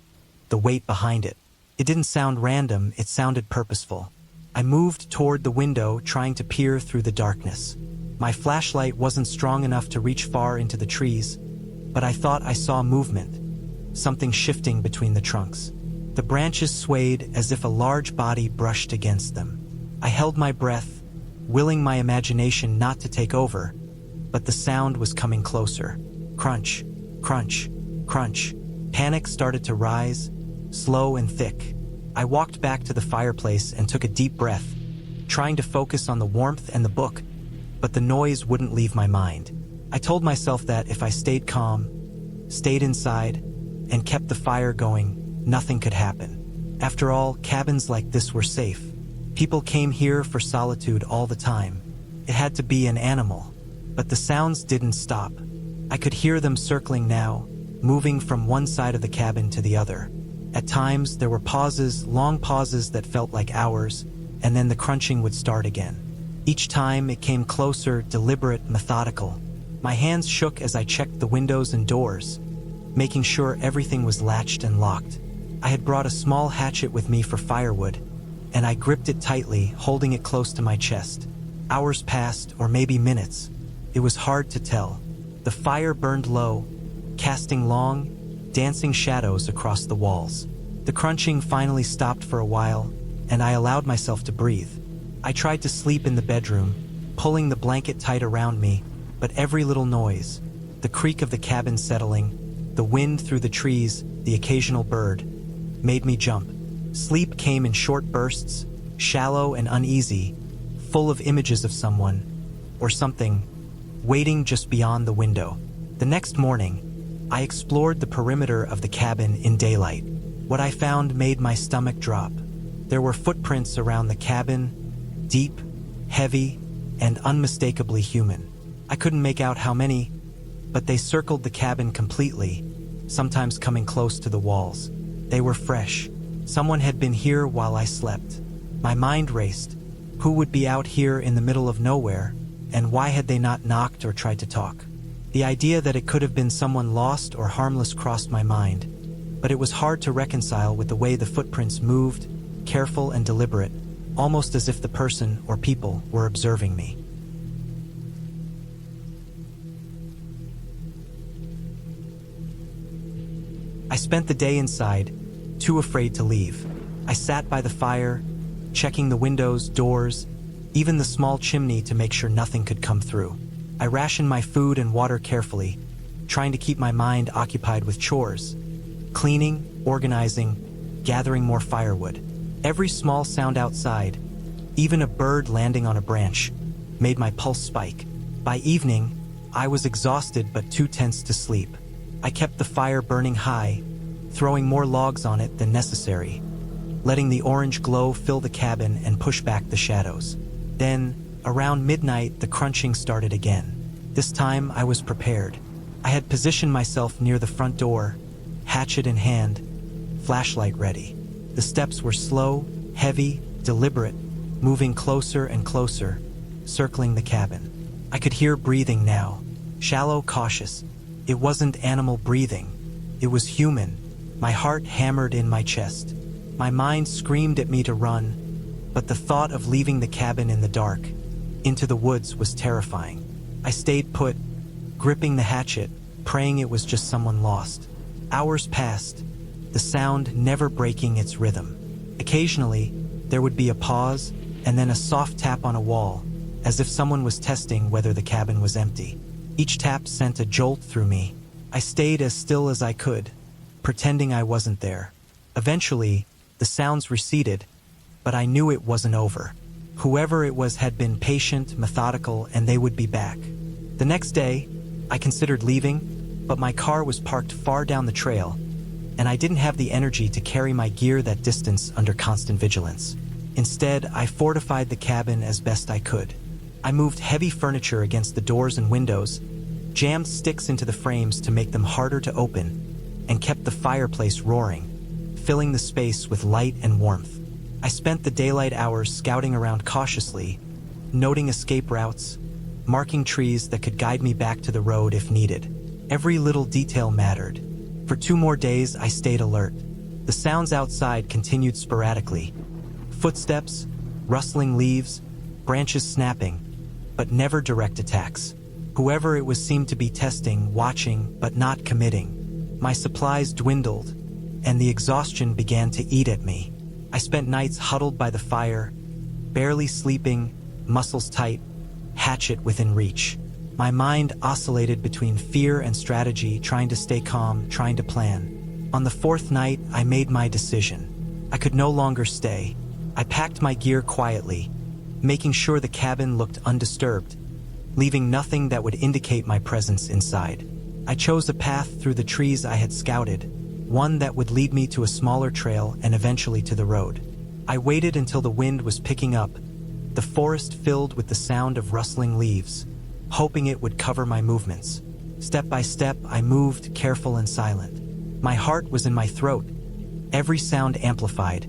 the weight behind it. It didn't sound random, it sounded purposeful. I moved toward the window, trying to peer through the darkness. My flashlight wasn't strong enough to reach far into the trees, but I thought I saw movement, something shifting between the trunks. The branches swayed as if a large body brushed against them. I held my breath, willing my imagination not to take over, but the sound was coming closer. Crunch, crunch, crunch. Panic started to rise, slow and thick. I walked back to the fireplace and took a deep breath, trying to focus on the warmth and the book, but the noise wouldn't leave my mind. I told myself that if I stayed calm, stayed inside, and kept the fire going, nothing could happen. After all, cabins like this were safe. People came here for solitude all the time. It had to be an animal. But the sounds didn't stop. I could hear them circling now, moving from one side of the cabin to the other. At times, there were pauses, long pauses that felt like hours, and then the crunching would start again. Each time, it came closer, deliberate, methodical. My hands shook as I checked the windows and doors, making sure everything was latched and locked. I had brought a small hatchet with me for firewood, and I gripped it tightly, holding it close to my chest. Hours passed, or maybe minutes. It was hard to tell. The fire burned low, casting long, dancing shadows across the walls. The crunching finally stopped for a while, and I allowed myself to breathe. I tried to sleep in the bedroom, pulling the blanket tight around me, but every little noise, the creak of the cabin settling, the wind through the trees, the occasional bird, made me jump. Sleep came in short bursts, shallow and uneasy, full of images of someone, or something, waiting just beyond the window. The next morning, I explored the perimeter of the cabin in daylight. What I found made my stomach drop. There were footprints around the cabin, deep, heavy, and unmistakably human. I couldn't make out how many, but they circled the cabin completely, sometimes coming close to the walls. They were fresh. Someone had been here while I slept. My mind raced. Who would be out here in the middle of nowhere, and why had they not knocked or tried to talk? The idea that it could have been someone lost or harmless crossed my mind, but it was hard to reconcile with the way the footprints moved, careful and deliberate, almost as if the person or people were observing me. I spent the day inside, too afraid to leave. I sat by the fire, checking the windows, doors, even the small chimney to make sure nothing could come through. I rationed my food and water carefully, trying to keep my mind occupied with chores, cleaning, organizing, gathering more firewood. Every small sound outside, even a bird landing on a branch, made my pulse spike. By evening, I was exhausted but too tense to sleep. I kept the fire burning high, throwing more logs on it than necessary, letting the orange glow fill the cabin and push back the shadows. Then, around midnight, the crunching started again. This time, I was prepared. I had positioned myself near the front door, hatchet in hand, flashlight ready. The steps were slow, heavy, deliberate, moving closer and closer, circling the cabin. I could hear breathing now, shallow, cautious. It wasn't animal breathing. It was human. My heart hammered in my chest. My mind screamed at me to run, but the thought of leaving the cabin in the dark, into the woods, was terrifying. I stayed put, gripping the hatchet, praying it was just someone lost. Hours passed, the sound never breaking its rhythm. Occasionally, there would be a pause, and then a soft tap on a wall, as if someone was testing whether the cabin was empty. Each tap sent a jolt through me. I stayed as still as I could, pretending I wasn't there. Eventually, the sounds receded, but I knew it wasn't over. Whoever it was had been patient, methodical, and they would be back. The next day, I considered leaving, but my car was parked far down the trail, and I didn't have the energy to carry my gear that distance under constant vigilance. Instead, I fortified the cabin as best I could. I moved heavy furniture against the doors and windows, jammed sticks into the frames to make them harder to open, and kept the fireplace roaring, filling the space with light and warmth. I spent the daylight hours scouting around cautiously, noting escape routes, marking trees that could guide me back to the road if needed. Every little detail mattered. For 2 more days, I stayed alert. The sounds outside continued sporadically. Footsteps, rustling leaves, branches snapping, but never direct attacks. Whoever it was seemed to be testing, watching, but not committing. My supplies dwindled, and the exhaustion began to eat at me. I spent nights huddled by the fire, barely sleeping, muscles tight, hatchet within reach. My mind oscillated between fear and strategy, trying to stay calm, trying to plan. On the 4th night, I made my decision. I could no longer stay. I packed my gear quietly, making sure the cabin looked undisturbed, leaving nothing that would indicate my presence inside. I chose a path through the trees I had scouted, one that would lead me to a smaller trail and eventually to the road. I waited until the wind was picking up, the forest filled with the sound of rustling leaves, hoping it would cover my movements. Step by step, I moved, careful and silent. My heart was in my throat, every sound amplified,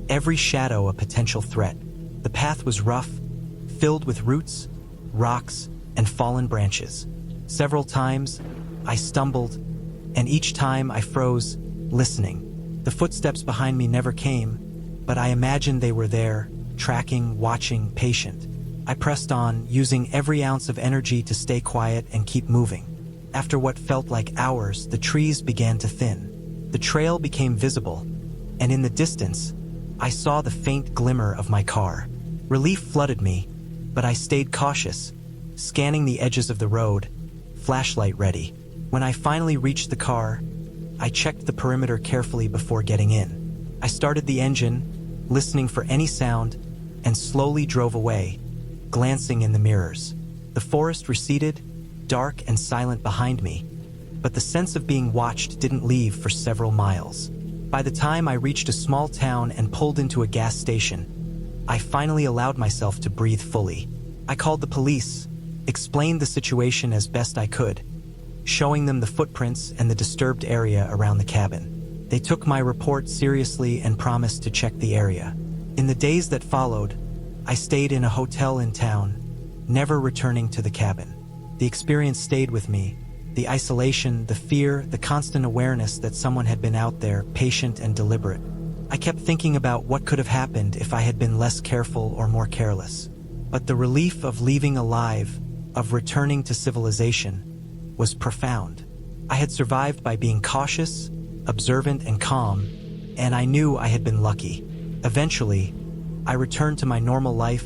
every shadow a potential threat. The path was rough, filled with roots, rocks, and fallen branches. Several times, I stumbled, and each time I froze, listening. The footsteps behind me never came, but I imagined they were there, tracking, watching, patient. I pressed on, using every ounce of energy to stay quiet and keep moving. After what felt like hours, the trees began to thin. The trail became visible, and in the distance, I saw the faint glimmer of my car. Relief flooded me, but I stayed cautious, scanning the edges of the road, flashlight ready. When I finally reached the car, I checked the perimeter carefully before getting in. I started the engine, listening for any sound, and slowly drove away, glancing in the mirrors. The forest receded, dark and silent behind me, but the sense of being watched didn't leave for several miles. By the time I reached a small town and pulled into a gas station, I finally allowed myself to breathe fully. I called the police, explained the situation as best I could, showing them the footprints and the disturbed area around the cabin. They took my report seriously and promised to check the area. In the days that followed, I stayed in a hotel in town, never returning to the cabin. The experience stayed with me, the isolation, the fear, the constant awareness that someone had been out there, patient and deliberate. I kept thinking about what could have happened if I had been less careful or more careless. But the relief of leaving alive, of returning to civilization, was profound. I had survived by being cautious, observant, and calm, and I knew I had been lucky. Eventually, I returned to my normal life,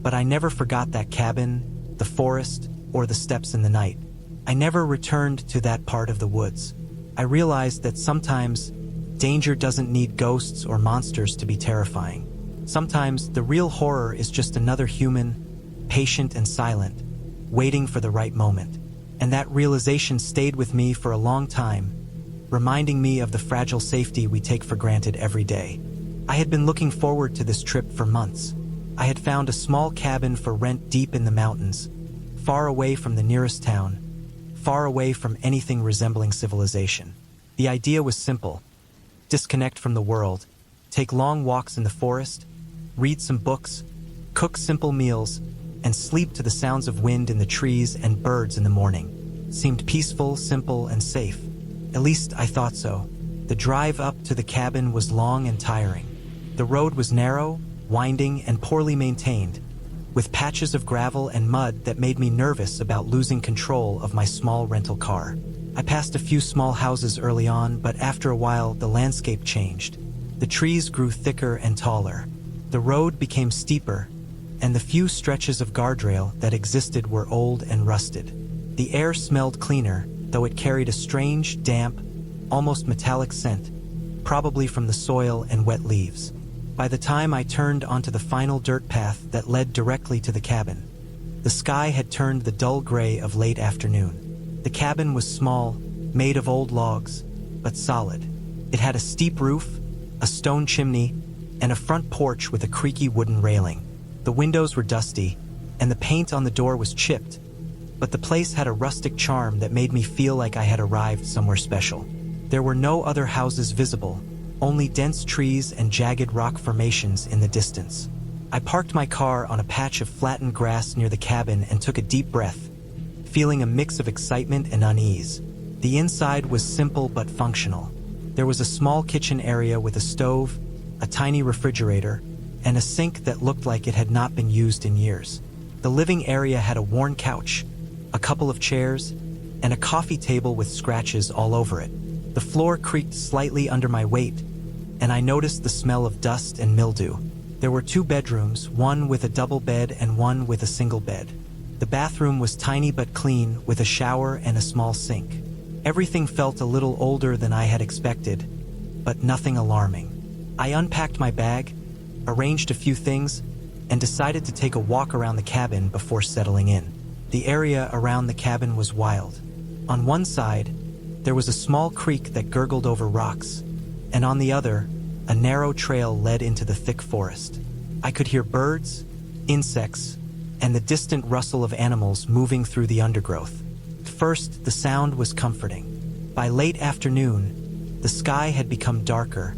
but I never forgot that cabin, the forest, or the steps in the night. I never returned to that part of the woods. I realized that sometimes danger doesn't need ghosts or monsters to be terrifying. Sometimes the real horror is just another human, patient and silent, waiting for the right moment. And that realization stayed with me for a long time, reminding me of the fragile safety we take for granted every day. I had been looking forward to this trip for months. I had found a small cabin for rent deep in the mountains, far away from the nearest town, far away from anything resembling civilization. The idea was simple: disconnect from the world, take long walks in the forest, read some books, cook simple meals, and sleep to the sounds of wind in the trees and birds in the morning. Seemed peaceful, simple, and safe. At least I thought so. The drive up to the cabin was long and tiring. The road was narrow, winding, and poorly maintained, with patches of gravel and mud that made me nervous about losing control of my small rental car. I passed a few small houses early on, but after a while the landscape changed. The trees grew thicker and taller. The road became steeper, and the few stretches of guardrail that existed were old and rusted. The air smelled cleaner, though it carried a strange, damp, almost metallic scent, probably from the soil and wet leaves. By the time I turned onto the final dirt path that led directly to the cabin, the sky had turned the dull gray of late afternoon. The cabin was small, made of old logs, but solid. It had a steep roof, a stone chimney, and a front porch with a creaky wooden railing. The windows were dusty, and the paint on the door was chipped, but the place had a rustic charm that made me feel like I had arrived somewhere special. There were no other houses visible, only dense trees and jagged rock formations in the distance. I parked my car on a patch of flattened grass near the cabin and took a deep breath, feeling a mix of excitement and unease. The inside was simple but functional. There was a small kitchen area with a stove, a tiny refrigerator, and a sink that looked like it had not been used in years. The living area had a worn couch, a couple of chairs, and a coffee table with scratches all over it. The floor creaked slightly under my weight, and I noticed the smell of dust and mildew. There were 2 bedrooms, one with a double bed and one with a single bed. The bathroom was tiny but clean, with a shower and a small sink. Everything felt a little older than I had expected, but nothing alarming. I unpacked my bag, arranged a few things, and decided to take a walk around the cabin before settling in. The area around the cabin was wild. On one side, there was a small creek that gurgled over rocks, and on the other, a narrow trail led into the thick forest. I could hear birds, insects, and the distant rustle of animals moving through the undergrowth. At first, the sound was comforting. By late afternoon, the sky had become darker,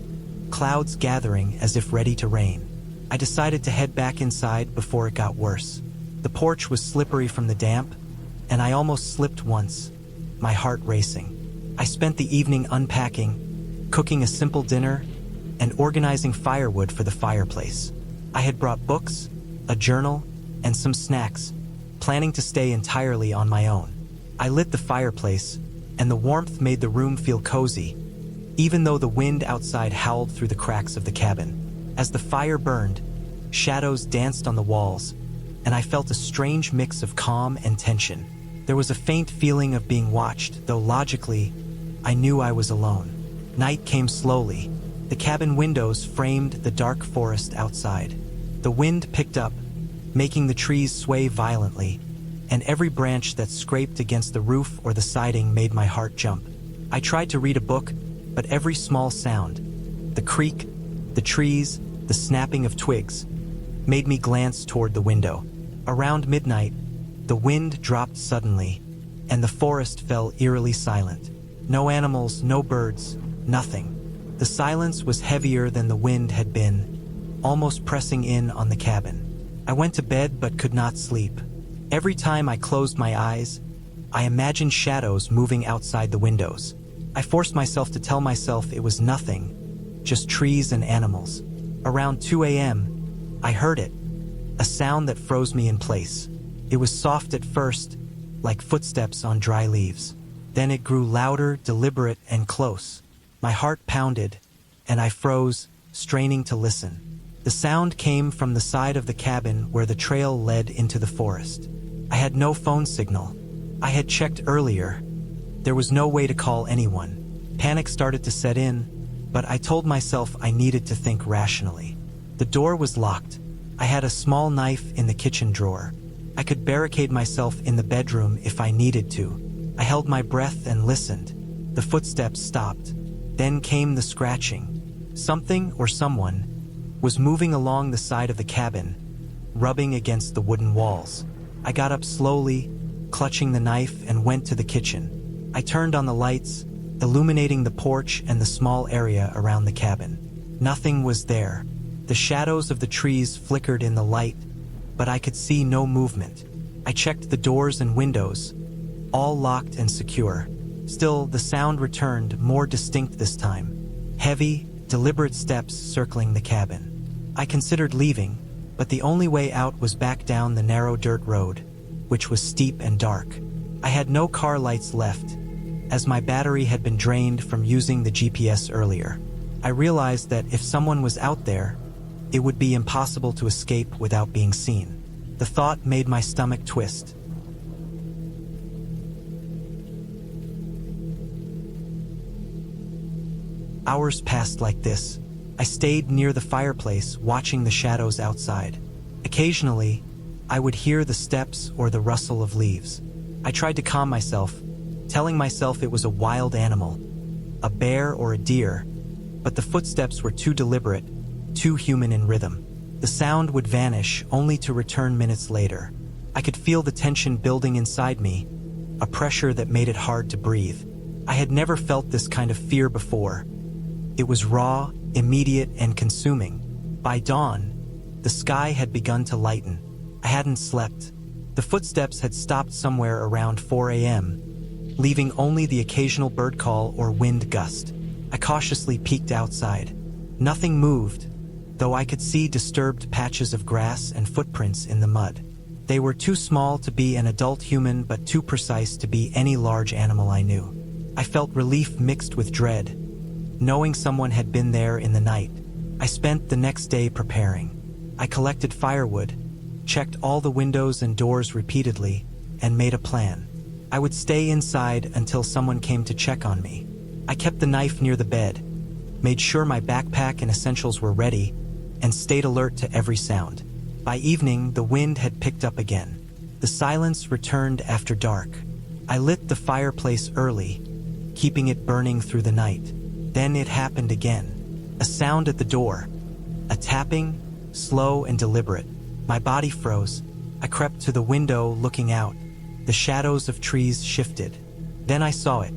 clouds gathering as if ready to rain. I decided to head back inside before it got worse. The porch was slippery from the damp, and I almost slipped once, my heart racing. I spent the evening unpacking, cooking a simple dinner, and organizing firewood for the fireplace. I had brought books, a journal, and some snacks, planning to stay entirely on my own. I lit the fireplace, and the warmth made the room feel cozy, even though the wind outside howled through the cracks of the cabin. As the fire burned, shadows danced on the walls, and I felt a strange mix of calm and tension. There was a faint feeling of being watched, though logically, I knew I was alone. Night came slowly. The cabin windows framed the dark forest outside. The wind picked up, making the trees sway violently, and every branch that scraped against the roof or the siding made my heart jump. I tried to read a book, but every small sound, the creak, the trees, the snapping of twigs, made me glance toward the window. Around midnight, the wind dropped suddenly, and the forest fell eerily silent. No animals, no birds, nothing. The silence was heavier than the wind had been, almost pressing in on the cabin. I went to bed but could not sleep. Every time I closed my eyes, I imagined shadows moving outside the windows. I forced myself to tell myself it was nothing, just trees and animals. Around 2 a.m., I heard it, a sound that froze me in place. It was soft at first, like footsteps on dry leaves. Then it grew louder, deliberate, and close. My heart pounded, and I froze, straining to listen. The sound came from the side of the cabin where the trail led into the forest. I had no phone signal. I had checked earlier. There was no way to call anyone. Panic started to set in, but I told myself I needed to think rationally. The door was locked. I had a small knife in the kitchen drawer. I could barricade myself in the bedroom if I needed to. I held my breath and listened. The footsteps stopped. Then came the scratching. Something or someone was moving along the side of the cabin, rubbing against the wooden walls. I got up slowly, clutching the knife, and went to the kitchen. I turned on the lights, illuminating the porch and the small area around the cabin. Nothing was there. The shadows of the trees flickered in the light, but I could see no movement. I checked the doors and windows, all locked and secure. Still, the sound returned, more distinct this time. Heavy, deliberate steps circling the cabin. I considered leaving, but the only way out was back down the narrow dirt road, which was steep and dark. I had no car lights left, as my battery had been drained from using the GPS earlier. I realized that if someone was out there, it would be impossible to escape without being seen. The thought made my stomach twist. Hours passed like this. I stayed near the fireplace, watching the shadows outside. Occasionally, I would hear the steps or the rustle of leaves. I tried to calm myself, telling myself it was a wild animal, a bear or a deer, but the footsteps were too deliberate, too human in rhythm. The sound would vanish, only to return minutes later. I could feel the tension building inside me, a pressure that made it hard to breathe. I had never felt this kind of fear before. It was raw, immediate, and consuming. By dawn, the sky had begun to lighten. I hadn't slept. The footsteps had stopped somewhere around 4 a.m., leaving only the occasional bird call or wind gust. I cautiously peeked outside. Nothing moved, though I could see disturbed patches of grass and footprints in the mud. They were too small to be an adult human, but too precise to be any large animal I knew. I felt relief mixed with dread, knowing someone had been there in the night. I spent the next day preparing. I collected firewood, checked all the windows and doors repeatedly, and made a plan. I would stay inside until someone came to check on me. I kept the knife near the bed, made sure my backpack and essentials were ready, and stayed alert to every sound. By evening, the wind had picked up again. The silence returned after dark. I lit the fireplace early, keeping it burning through the night. Then it happened again. A sound at the door. A tapping, slow and deliberate. My body froze. I crept to the window, looking out. The shadows of trees shifted. Then I saw it.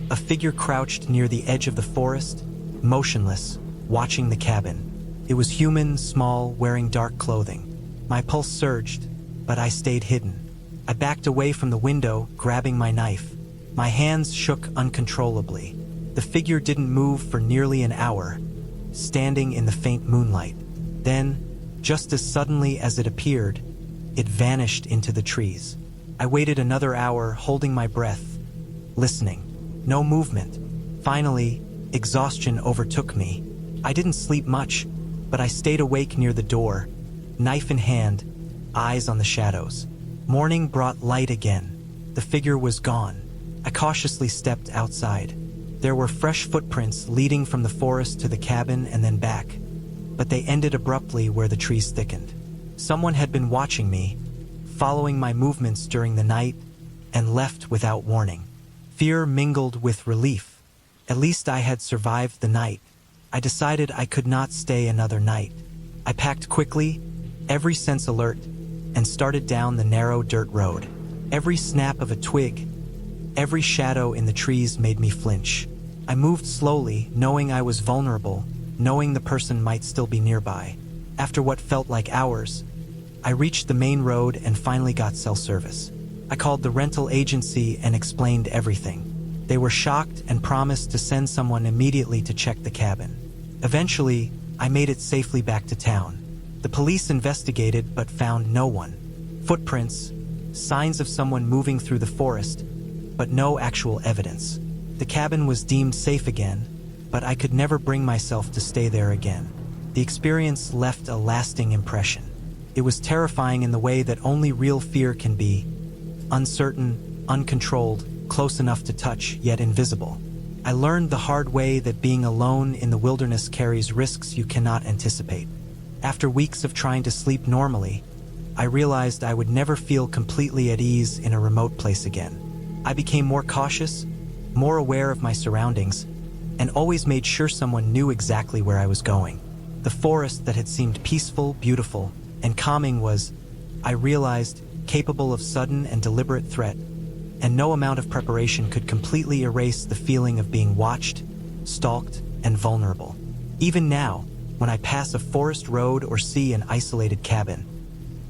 A figure crouched near the edge of the forest, motionless, watching the cabin. It was human, small, wearing dark clothing. My pulse surged, but I stayed hidden. I backed away from the window, grabbing my knife. My hands shook uncontrollably. The figure didn't move for nearly an hour, standing in the faint moonlight. Then, just as suddenly as it appeared, it vanished into the trees. I waited another hour, holding my breath, listening. No movement. Finally, exhaustion overtook me. I didn't sleep much, but I stayed awake near the door, knife in hand, eyes on the shadows. Morning brought light again. The figure was gone. I cautiously stepped outside. There were fresh footprints leading from the forest to the cabin and then back, but they ended abruptly where the trees thickened. Someone had been watching me, following my movements during the night, and left without warning. Fear mingled with relief. At least I had survived the night. I decided I could not stay another night. I packed quickly, every sense alert, and started down the narrow dirt road. Every snap of a twig, every shadow in the trees made me flinch. I moved slowly, knowing I was vulnerable, knowing the person might still be nearby. After what felt like hours, I reached the main road and finally got cell service. I called the rental agency and explained everything. They were shocked and promised to send someone immediately to check the cabin. Eventually, I made it safely back to town. The police investigated but found no one. Footprints, signs of someone moving through the forest, but no actual evidence. The cabin was deemed safe again, but I could never bring myself to stay there again. The experience left a lasting impression. It was terrifying in the way that only real fear can be. Uncertain, uncontrolled, close enough to touch, yet invisible. I learned the hard way that being alone in the wilderness carries risks you cannot anticipate. After weeks of trying to sleep normally, I realized I would never feel completely at ease in a remote place again. I became more cautious, more aware of my surroundings, and always made sure someone knew exactly where I was going. The forest that had seemed peaceful, beautiful, and calming was, I realized, capable of sudden and deliberate threat, and no amount of preparation could completely erase the feeling of being watched, stalked, and vulnerable. Even now, when I pass a forest road or see an isolated cabin,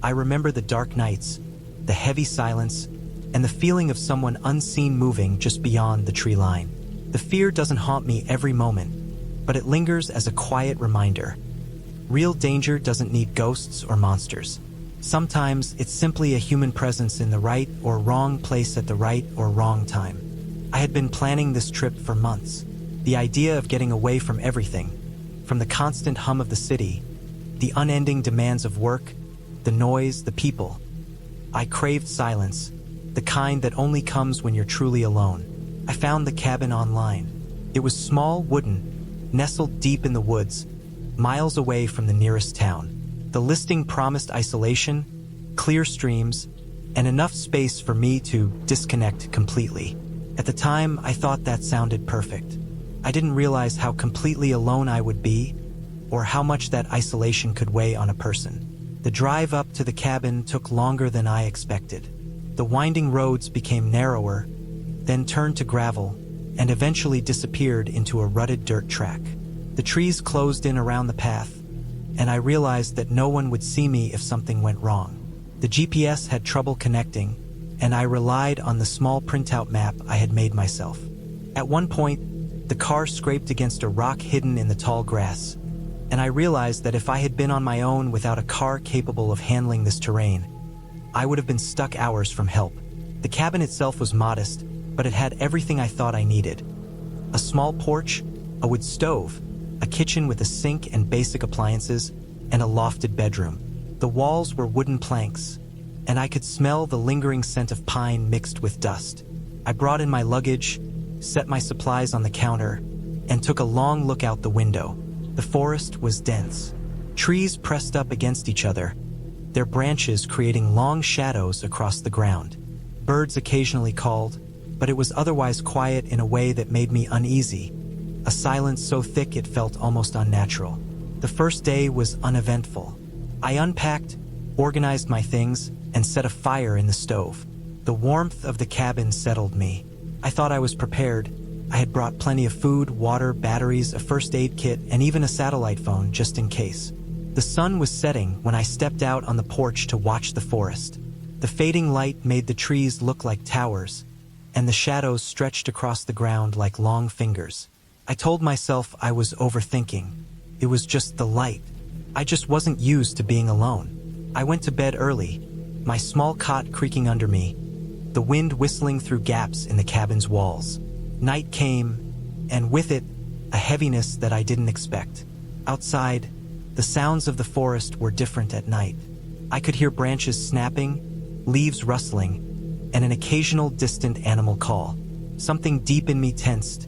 I remember the dark nights, the heavy silence, and the feeling of someone unseen moving just beyond the tree line. The fear doesn't haunt me every moment, but it lingers as a quiet reminder. Real danger doesn't need ghosts or monsters. Sometimes it's simply a human presence in the right or wrong place at the right or wrong time. I had been planning this trip for months. The idea of getting away from everything, from the constant hum of the city, the unending demands of work, the noise, the people. I craved silence, the kind that only comes when you're truly alone. I found the cabin online. It was small, wooden, nestled deep in the woods, miles away from the nearest town. The listing promised isolation, clear streams, and enough space for me to disconnect completely. At the time, I thought that sounded perfect. I didn't realize how completely alone I would be, or how much that isolation could weigh on a person. The drive up to the cabin took longer than I expected. The winding roads became narrower, then turned to gravel, and eventually disappeared into a rutted dirt track. The trees closed in around the path, and I realized that no one would see me if something went wrong. The GPS had trouble connecting, and I relied on the small printout map I had made myself. At one point, the car scraped against a rock hidden in the tall grass, and I realized that if I had been on my own without a car capable of handling this terrain, I would have been stuck hours from help. The cabin itself was modest, but it had everything I thought I needed. A small porch, a wood stove, a kitchen with a sink and basic appliances, and a lofted bedroom. The walls were wooden planks, and I could smell the lingering scent of pine mixed with dust. I brought in my luggage, set my supplies on the counter, and took a long look out the window. The forest was dense. Trees pressed up against each other, their branches creating long shadows across the ground. Birds occasionally called, but it was otherwise quiet in a way that made me uneasy, a silence so thick it felt almost unnatural. The first day was uneventful. I unpacked, organized my things, and set a fire in the stove. The warmth of the cabin settled me. I thought I was prepared. I had brought plenty of food, water, batteries, a first aid kit, and even a satellite phone just in case. The sun was setting when I stepped out on the porch to watch the forest. The fading light made the trees look like towers, and the shadows stretched across the ground like long fingers. I told myself I was overthinking. It was just the light. I just wasn't used to being alone. I went to bed early, my small cot creaking under me, the wind whistling through gaps in the cabin's walls. Night came, and with it, a heaviness that I didn't expect. Outside, the sounds of the forest were different at night. I could hear branches snapping, leaves rustling, and an occasional distant animal call. Something deep in me tensed,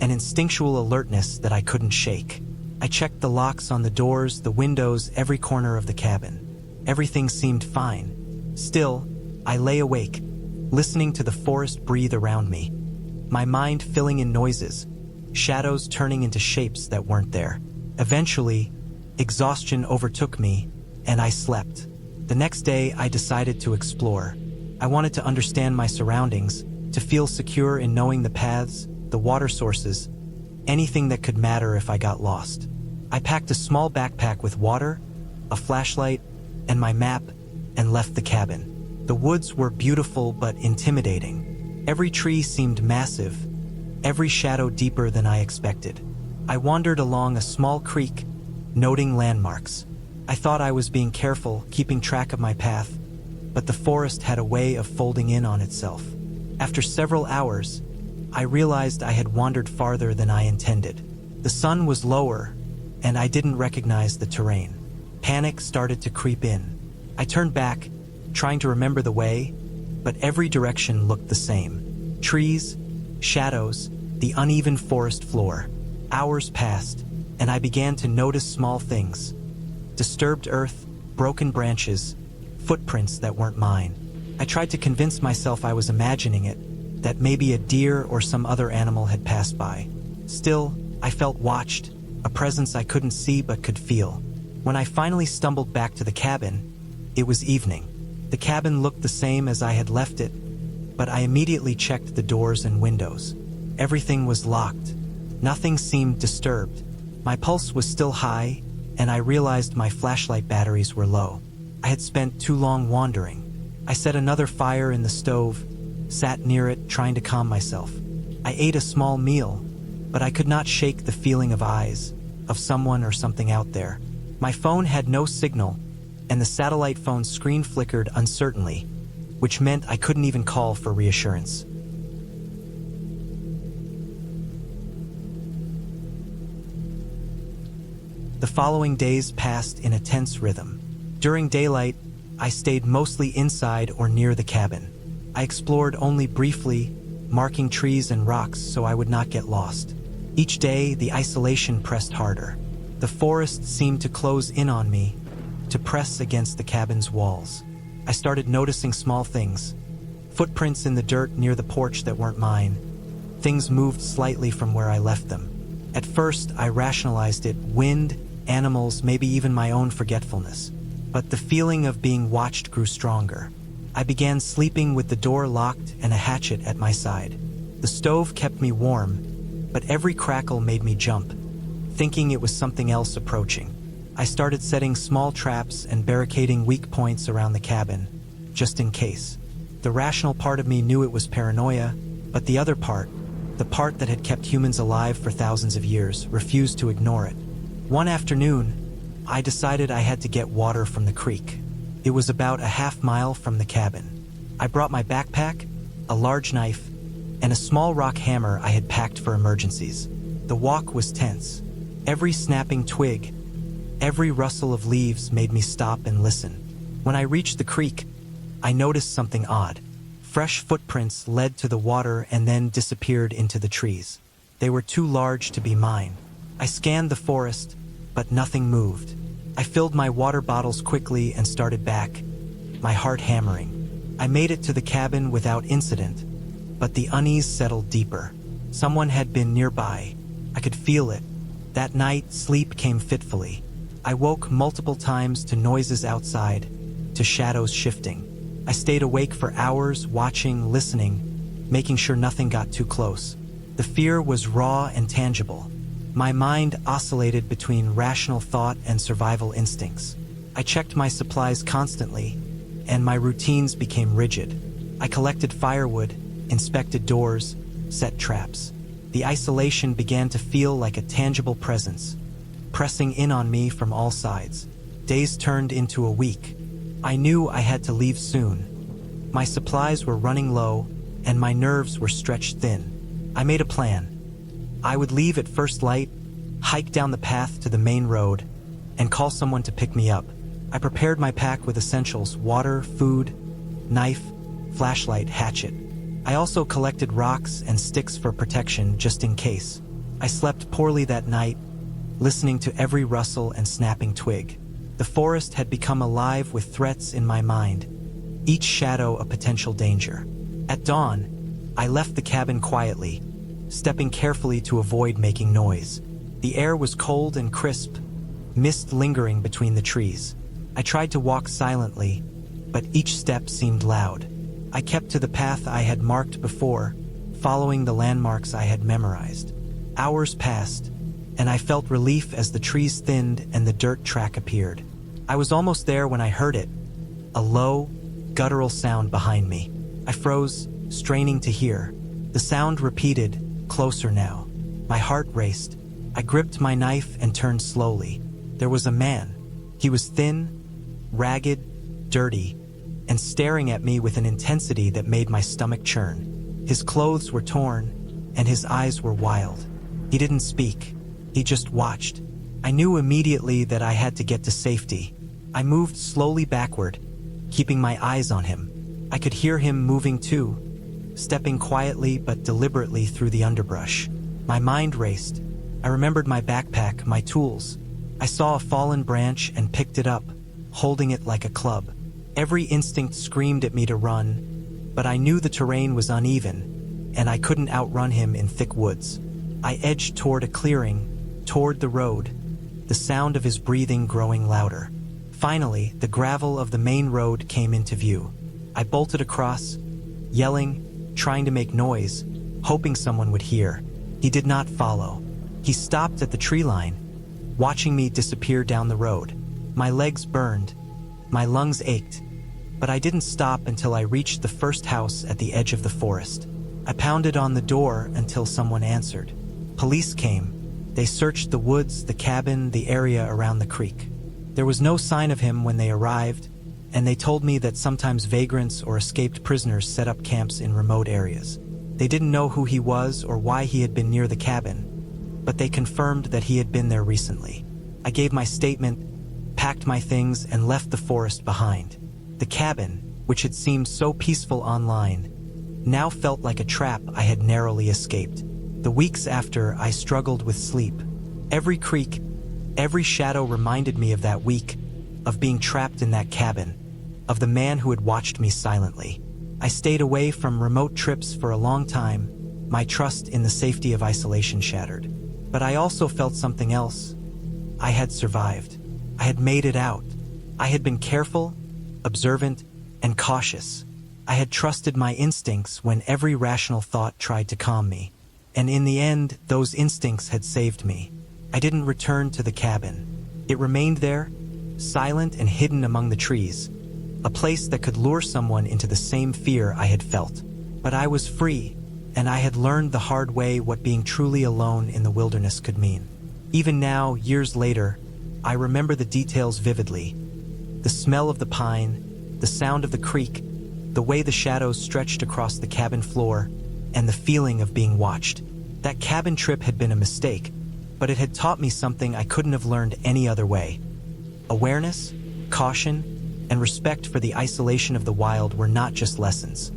an instinctual alertness that I couldn't shake. I checked the locks on the doors, the windows, every corner of the cabin. Everything seemed fine. Still, I lay awake, listening to the forest breathe around me, my mind filling in noises, shadows turning into shapes that weren't there. Eventually, exhaustion overtook me, and I slept. The next day, I decided to explore. I wanted to understand my surroundings, to feel secure in knowing the paths, the water sources, anything that could matter if I got lost. I packed a small backpack with water, a flashlight, and my map, and left the cabin. The woods were beautiful but intimidating. Every tree seemed massive, every shadow deeper than I expected. I wandered along a small creek, noting landmarks. I thought I was being careful, keeping track of my path, but the forest had a way of folding in on itself. After several hours, I realized I had wandered farther than I intended. The sun was lower, and I didn't recognize the terrain. Panic started to creep in. I turned back, trying to remember the way, but every direction looked the same. Trees, shadows, the uneven forest floor. Hours passed, and I began to notice small things. Disturbed earth, broken branches, footprints that weren't mine. I tried to convince myself I was imagining it, that maybe a deer or some other animal had passed by. Still, I felt watched, a presence I couldn't see but could feel. When I finally stumbled back to the cabin, it was evening. The cabin looked the same as I had left it, but I immediately checked the doors and windows. Everything was locked. Nothing seemed disturbed. My pulse was still high, and I realized my flashlight batteries were low. I had spent too long wandering. I set another fire in the stove, sat near it, trying to calm myself. I ate a small meal, but I could not shake the feeling of eyes, of someone or something out there. My phone had no signal, and the satellite phone screen flickered uncertainly, which meant I couldn't even call for reassurance. The following days passed in a tense rhythm. During daylight, I stayed mostly inside or near the cabin. I explored only briefly, marking trees and rocks so I would not get lost. Each day, the isolation pressed harder. The forest seemed to close in on me, to press against the cabin's walls. I started noticing small things. Footprints in the dirt near the porch that weren't mine. Things moved slightly from where I left them. At first, I rationalized it: wind, animals, maybe even my own forgetfulness. But the feeling of being watched grew stronger. I began sleeping with the door locked and a hatchet at my side. The stove kept me warm, but every crackle made me jump, thinking it was something else approaching. I started setting small traps and barricading weak points around the cabin, just in case. The rational part of me knew it was paranoia, but the other part, the part that had kept humans alive for thousands of years, refused to ignore it. One afternoon, I decided I had to get water from the creek. It was about a half-mile from the cabin. I brought my backpack, a large knife, and a small rock hammer I had packed for emergencies. The walk was tense. Every snapping twig, every rustle of leaves made me stop and listen. When I reached the creek, I noticed something odd. Fresh footprints led to the water and then disappeared into the trees. They were too large to be mine. I scanned the forest, but nothing moved. I filled my water bottles quickly and started back, my heart hammering. I made it to the cabin without incident, but the unease settled deeper. Someone had been nearby. I could feel it. That night, sleep came fitfully. I woke multiple times to noises outside, to shadows shifting. I stayed awake for hours, watching, listening, making sure nothing got too close. The fear was raw and tangible. My mind oscillated between rational thought and survival instincts. I checked my supplies constantly, and my routines became rigid. I collected firewood, inspected doors, set traps. The isolation began to feel like a tangible presence, pressing in on me from all sides. Days turned into a week. I knew I had to leave soon. My supplies were running low, and my nerves were stretched thin. I made a plan. I would leave at first light, hike down the path to the main road, and call someone to pick me up. I prepared my pack with essentials: water, food, knife, flashlight, hatchet. I also collected rocks and sticks for protection just in case. I slept poorly that night, listening to every rustle and snapping twig. The forest had become alive with threats in my mind, each shadow a potential danger. At dawn, I left the cabin quietly, stepping carefully to avoid making noise. The air was cold and crisp, mist lingering between the trees. I tried to walk silently, but each step seemed loud. I kept to the path I had marked before, following the landmarks I had memorized. Hours passed, and I felt relief as the trees thinned and the dirt track appeared. I was almost there when I heard it, a low, guttural sound behind me. I froze, straining to hear. The sound repeated, closer now. My heart raced. I gripped my knife and turned slowly. There was a man. He was thin, ragged, dirty, and staring at me with an intensity that made my stomach churn. His clothes were torn, and his eyes were wild. He didn't speak. He just watched. I knew immediately that I had to get to safety. I moved slowly backward, keeping my eyes on him. I could hear him moving too, stepping quietly but deliberately through the underbrush. My mind raced. I remembered my backpack, my tools. I saw a fallen branch and picked it up, holding it like a club. Every instinct screamed at me to run, but I knew the terrain was uneven, and I couldn't outrun him in thick woods. I edged toward a clearing, toward the road, the sound of his breathing growing louder. Finally, the gravel of the main road came into view. I bolted across, yelling, trying to make noise, hoping someone would hear. He did not follow. He stopped at the tree line, watching me disappear down the road. My legs burned, my lungs ached, but I didn't stop until I reached the first house at the edge of the forest. I pounded on the door until someone answered. Police came. They searched the woods, the cabin, the area around the creek. There was no sign of him when they arrived, and they told me that sometimes vagrants or escaped prisoners set up camps in remote areas. They didn't know who he was or why he had been near the cabin, but they confirmed that he had been there recently. I gave my statement, packed my things, and left the forest behind. The cabin, which had seemed so peaceful online, now felt like a trap I had narrowly escaped. The weeks after, I struggled with sleep. Every creak, every shadow reminded me of that week, of being trapped in that cabin, of the man who had watched me silently. I stayed away from remote trips for a long time, my trust in the safety of isolation shattered. But I also felt something else. I had survived. I had made it out. I had been careful, observant, and cautious. I had trusted my instincts when every rational thought tried to calm me. And in the end, those instincts had saved me. I didn't return to the cabin. It remained there, silent and hidden among the trees, a place that could lure someone into the same fear I had felt. But I was free, and I had learned the hard way what being truly alone in the wilderness could mean. Even now, years later, I remember the details vividly. The smell of the pine, the sound of the creek, the way the shadows stretched across the cabin floor, and the feeling of being watched. That cabin trip had been a mistake, but it had taught me something I couldn't have learned any other way. Awareness, caution, and respect for the isolation of the wild were not just lessons.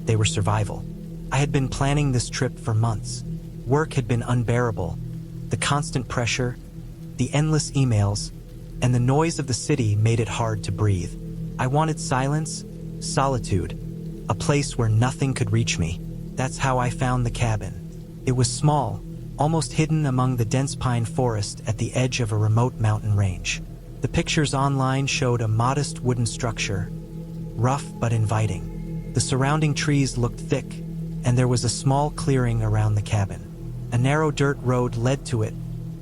They were survival. I had been planning this trip for months. Work had been unbearable. The constant pressure, the endless emails, and the noise of the city made it hard to breathe. I wanted silence, solitude, a place where nothing could reach me. That's how I found the cabin. It was small, almost hidden among the dense pine forest at the edge of a remote mountain range. The pictures online showed a modest wooden structure, rough but inviting. The surrounding trees looked thick, and there was a small clearing around the cabin. A narrow dirt road led to it,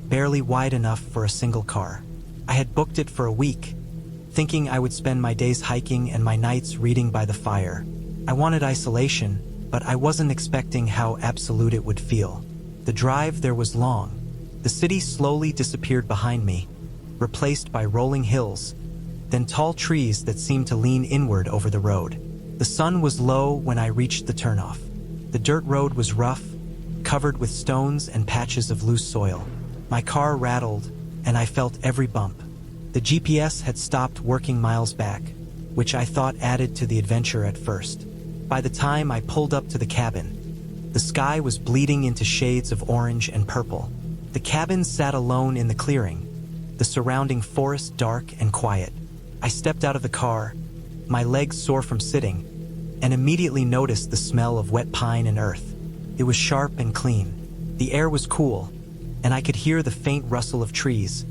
barely wide enough for a single car. I had booked it for a week, thinking I would spend my days hiking and my nights reading by the fire. I wanted isolation, but I wasn't expecting how absolute it would feel. The drive there was long. The city slowly disappeared behind me, replaced by rolling hills, then tall trees that seemed to lean inward over the road. The sun was low when I reached the turnoff. The dirt road was rough, covered with stones and patches of loose soil. My car rattled, and I felt every bump. The GPS had stopped working miles back, which I thought added to the adventure at first. By the time I pulled up to the cabin, the sky was bleeding into shades of orange and purple. The cabin sat alone in the clearing, the surrounding forest dark and quiet. I stepped out of the car, my legs sore from sitting, and immediately noticed the smell of wet pine and earth. It was sharp and clean. The air was cool, and I could hear the faint rustle of trees,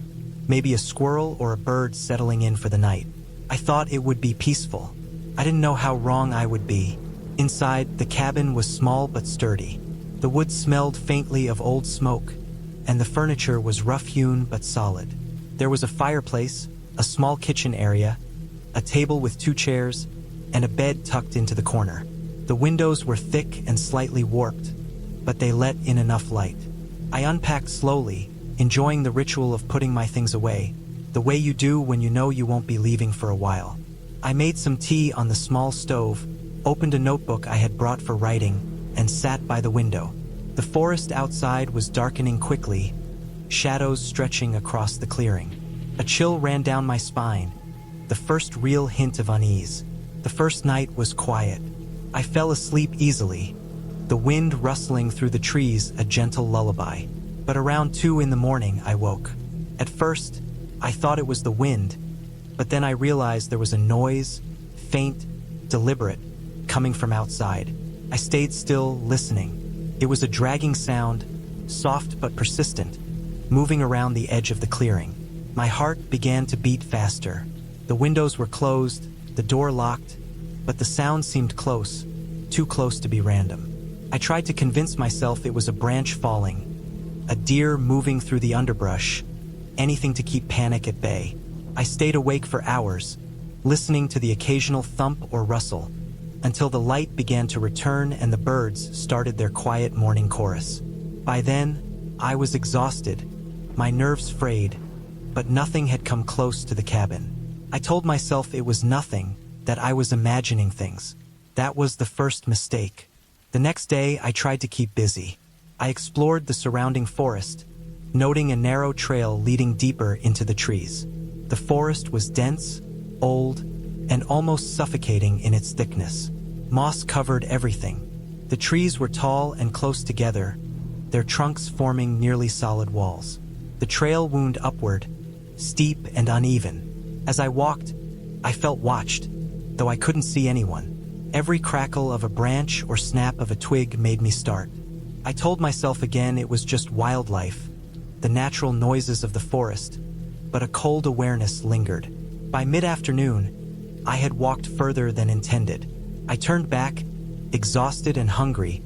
maybe a squirrel or a bird settling in for the night. I thought it would be peaceful. I didn't know how wrong I would be. Inside, the cabin was small but sturdy. The wood smelled faintly of old smoke, and the furniture was rough-hewn but solid. There was a fireplace, a small kitchen area, a table with 2 chairs, and a bed tucked into the corner. The windows were thick and slightly warped, but they let in enough light. I unpacked slowly, enjoying the ritual of putting my things away, the way you do when you know you won't be leaving for a while. I made some tea on the small stove, opened a notebook I had brought for writing, and sat by the window. The forest outside was darkening quickly, shadows stretching across the clearing. A chill ran down my spine, the first real hint of unease. The first night was quiet. I fell asleep easily, the wind rustling through the trees a gentle lullaby. But around 2 in the morning, I woke. At first, I thought it was the wind, but then I realized there was a noise, faint, deliberate, coming from outside. I stayed still, listening. It was a dragging sound, soft but persistent, moving around the edge of the clearing. My heart began to beat faster. The windows were closed, the door locked, but the sound seemed close, too close to be random. I tried to convince myself it was a branch falling, a deer moving through the underbrush, anything to keep panic at bay. I stayed awake for hours, listening to the occasional thump or rustle, until the light began to return and the birds started their quiet morning chorus. By then, I was exhausted, my nerves frayed, but nothing had come close to the cabin. I told myself it was nothing, that I was imagining things. That was the first mistake. The next day, I tried to keep busy. I explored the surrounding forest, noting a narrow trail leading deeper into the trees. The forest was dense, old, and almost suffocating in its thickness. Moss covered everything. The trees were tall and close together, their trunks forming nearly solid walls. The trail wound upward, steep and uneven. As I walked, I felt watched, though I couldn't see anyone. Every crackle of a branch or snap of a twig made me start. I told myself again it was just wildlife, the natural noises of the forest, but a cold awareness lingered. By mid-afternoon, I had walked further than intended. I turned back, exhausted and hungry,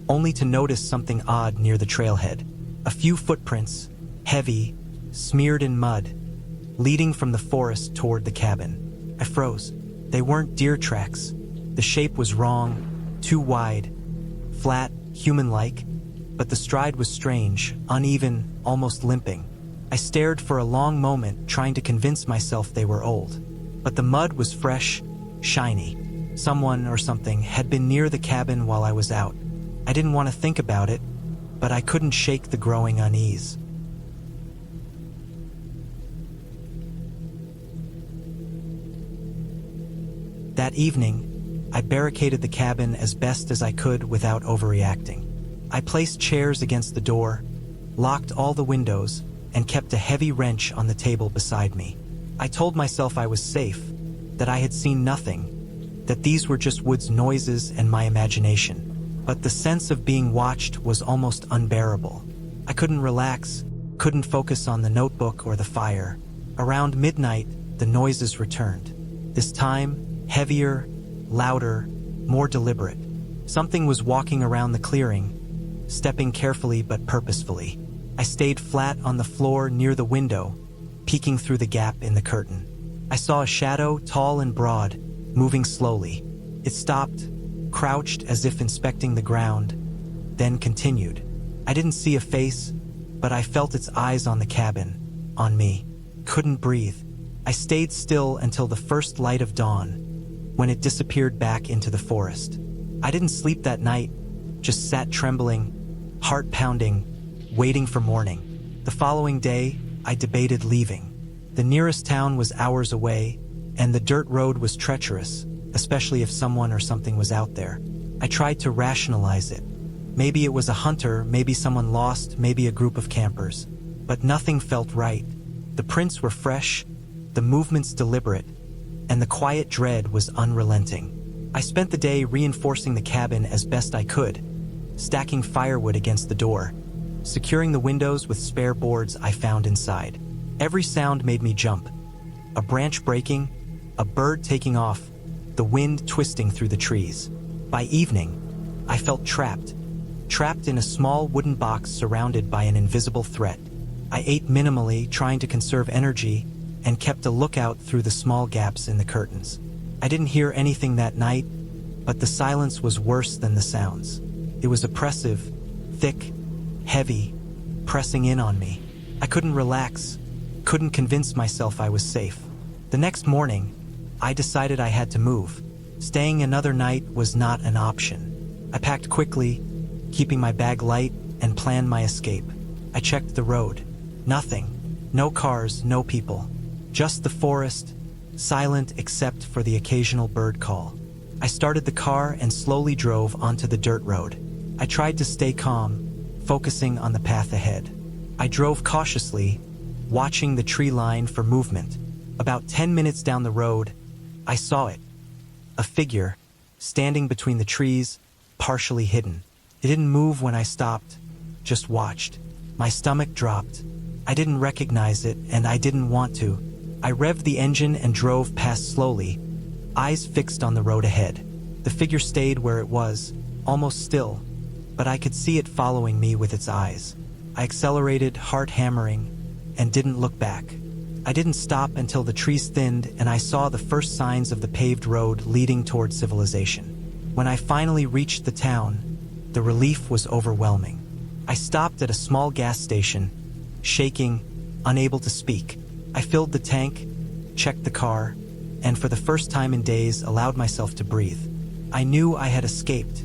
only to notice something odd near the trailhead. A few footprints, heavy, smeared in mud, leading from the forest toward the cabin. I froze. They weren't deer tracks. The shape was wrong, too wide, flat, human-like, but the stride was strange, uneven, almost limping. I stared for a long moment, trying to convince myself they were old. But the mud was fresh, shiny. Someone or something had been near the cabin while I was out. I didn't want to think about it, but I couldn't shake the growing unease. That evening, I barricaded the cabin as best as I could without overreacting. I placed chairs against the door, locked all the windows, and kept a heavy wrench on the table beside me. I told myself I was safe, that I had seen nothing, that these were just woods noises and my imagination. But the sense of being watched was almost unbearable. I couldn't relax, couldn't focus on the notebook or the fire. Around midnight, the noises returned. This time, heavier, louder, more deliberate. Something was walking around the clearing, stepping carefully but purposefully. I stayed flat on the floor near the window, peeking through the gap in the curtain. I saw a shadow, tall and broad, moving slowly. It stopped, crouched as if inspecting the ground, then continued. I didn't see a face, but I felt its eyes on the cabin, on me. Couldn't breathe. I stayed still until the first light of dawn, when it disappeared back into the forest. I didn't sleep that night, just sat trembling, heart pounding, waiting for morning. The following day, I debated leaving. The nearest town was hours away, and the dirt road was treacherous, especially if someone or something was out there. I tried to rationalize it. Maybe it was a hunter, maybe someone lost, maybe a group of campers. But nothing felt right. The prints were fresh, the movements deliberate, and the quiet dread was unrelenting. I spent the day reinforcing the cabin as best I could, stacking firewood against the door, securing the windows with spare boards I found inside. Every sound made me jump. A branch breaking, a bird taking off, the wind twisting through the trees. By evening, I felt trapped in a small wooden box surrounded by an invisible threat. I ate minimally, trying to conserve energy, and kept a lookout through the small gaps in the curtains. I didn't hear anything that night, but the silence was worse than the sounds. It was oppressive, thick, heavy, pressing in on me. I couldn't relax, couldn't convince myself I was safe. The next morning, I decided I had to move. Staying another night was not an option. I packed quickly, keeping my bag light, and planned my escape. I checked the road. Nothing. No cars, no people. Just the forest, silent except for the occasional bird call. I started the car and slowly drove onto the dirt road. I tried to stay calm, focusing on the path ahead. I drove cautiously, watching the tree line for movement. About 10 minutes down the road, I saw it. A figure, standing between the trees, partially hidden. It didn't move when I stopped, just watched. My stomach dropped. I didn't recognize it, and I didn't want to. I revved the engine and drove past slowly, eyes fixed on the road ahead. The figure stayed where it was, almost still, but I could see it following me with its eyes. I accelerated, heart hammering, and didn't look back. I didn't stop until the trees thinned and I saw the first signs of the paved road leading toward civilization. When I finally reached the town, the relief was overwhelming. I stopped at a small gas station, shaking, unable to speak. I filled the tank, checked the car, and for the first time in days allowed myself to breathe. I knew I had escaped,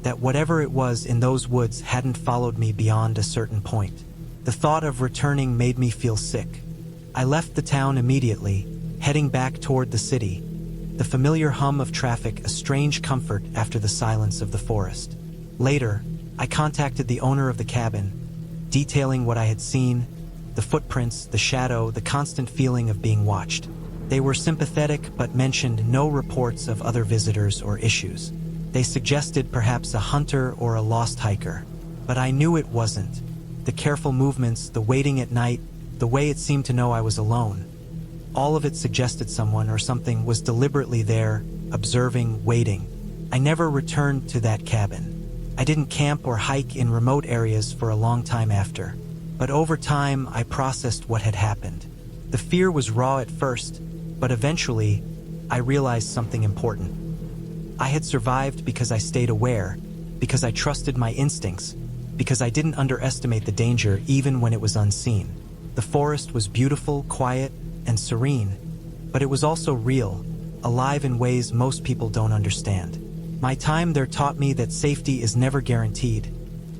that whatever it was in those woods hadn't followed me beyond a certain point. The thought of returning made me feel sick. I left the town immediately, heading back toward the city, the familiar hum of traffic a strange comfort after the silence of the forest. Later, I contacted the owner of the cabin, detailing what I had seen, the footprints, the shadow, the constant feeling of being watched. They were sympathetic but mentioned no reports of other visitors or issues. They suggested perhaps a hunter or a lost hiker, but I knew it wasn't. The careful movements, the waiting at night, the way it seemed to know I was alone. All of it suggested someone or something was deliberately there, observing, waiting. I never returned to that cabin. I didn't camp or hike in remote areas for a long time after. But over time, I processed what had happened. The fear was raw at first, but eventually, I realized something important. I had survived because I stayed aware, because I trusted my instincts, because I didn't underestimate the danger even when it was unseen. The forest was beautiful, quiet, and serene, but it was also real, alive in ways most people don't understand. My time there taught me that safety is never guaranteed,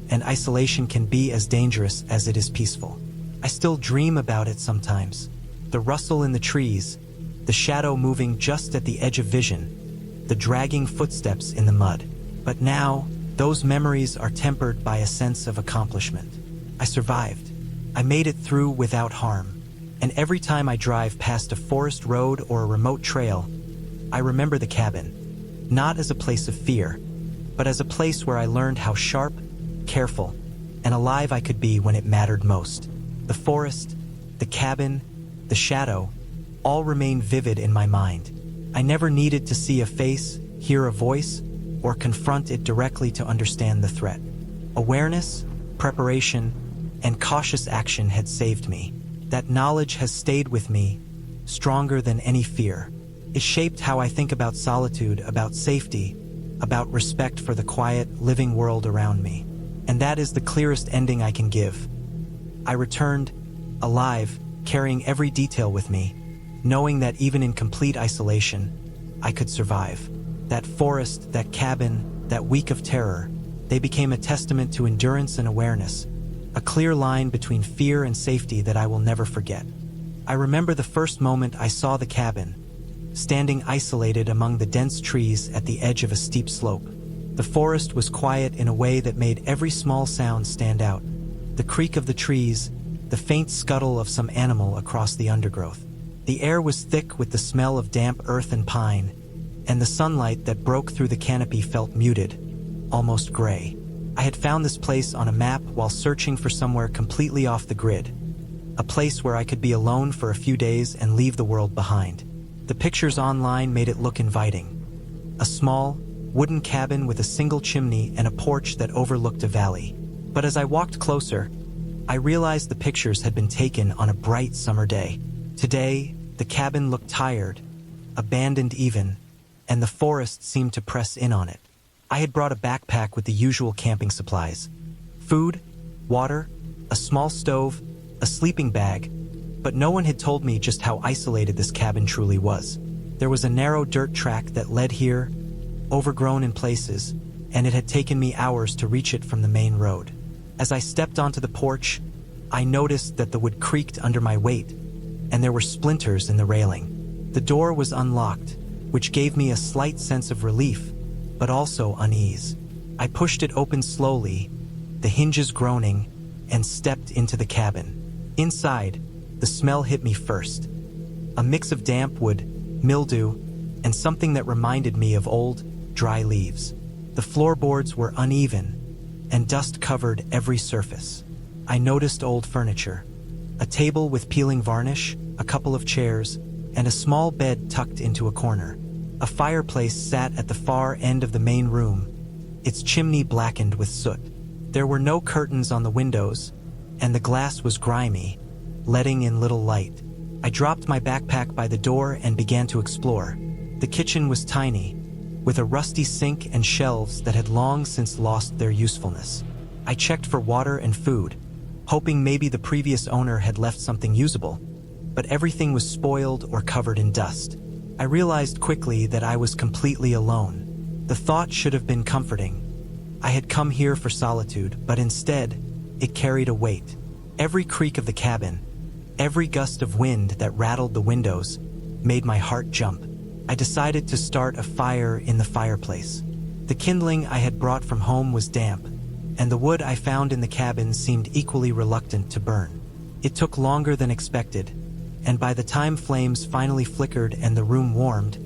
and isolation can be as dangerous as it is peaceful. I still dream about it sometimes. The rustle in the trees, the shadow moving just at the edge of vision, the dragging footsteps in the mud. But now, those memories are tempered by a sense of accomplishment. I survived. I made it through without harm. And every time I drive past a forest road or a remote trail, I remember the cabin, not as a place of fear, but as a place where I learned how sharp, careful, and alive I could be when it mattered most. The forest, the cabin, the shadow, all remain vivid in my mind. I never needed to see a face, hear a voice, or confront it directly to understand the threat. Awareness, preparation, and cautious action had saved me. That knowledge has stayed with me, stronger than any fear. It shaped how I think about solitude, about safety, about respect for the quiet, living world around me. And that is the clearest ending I can give. I returned, alive, carrying every detail with me, knowing that even in complete isolation, I could survive. That forest, that cabin, that week of terror, they became a testament to endurance and awareness, a clear line between fear and safety that I will never forget. I remember the first moment I saw the cabin, standing isolated among the dense trees at the edge of a steep slope. The forest was quiet in a way that made every small sound stand out. The creak of the trees, the faint scuttle of some animal across the undergrowth. The air was thick with the smell of damp earth and pine, and the sunlight that broke through the canopy felt muted, almost gray. I had found this place on a map while searching for somewhere completely off the grid, a place where I could be alone for a few days and leave the world behind. The pictures online made it look inviting. A small, wooden cabin with a single chimney and a porch that overlooked a valley. But as I walked closer, I realized the pictures had been taken on a bright summer day. Today, the cabin looked tired, abandoned even, and the forest seemed to press in on it. I had brought a backpack with the usual camping supplies: food, water, a small stove, a sleeping bag, but no one had told me just how isolated this cabin truly was. There was a narrow dirt track that led here, overgrown in places, and it had taken me hours to reach it from the main road. As I stepped onto the porch, I noticed that the wood creaked under my weight, and there were splinters in the railing. The door was unlocked, which gave me a slight sense of relief, but also unease. I pushed it open slowly, the hinges groaning, and stepped into the cabin. Inside, the smell hit me first. A mix of damp wood, mildew, and something that reminded me of old, dry leaves. The floorboards were uneven, and dust covered every surface. I noticed old furniture. A table with peeling varnish, a couple of chairs, and a small bed tucked into a corner. A fireplace sat at the far end of the main room, its chimney blackened with soot. There were no curtains on the windows, and the glass was grimy, letting in little light. I dropped my backpack by the door and began to explore. The kitchen was tiny, with a rusty sink and shelves that had long since lost their usefulness. I checked for water and food, hoping maybe the previous owner had left something usable, but everything was spoiled or covered in dust. I realized quickly that I was completely alone. The thought should have been comforting. I had come here for solitude, but instead, it carried a weight. Every creak of the cabin, every gust of wind that rattled the windows, made my heart jump. I decided to start a fire in the fireplace. The kindling I had brought from home was damp, and the wood I found in the cabin seemed equally reluctant to burn. It took longer than expected, and by the time flames finally flickered and the room warmed,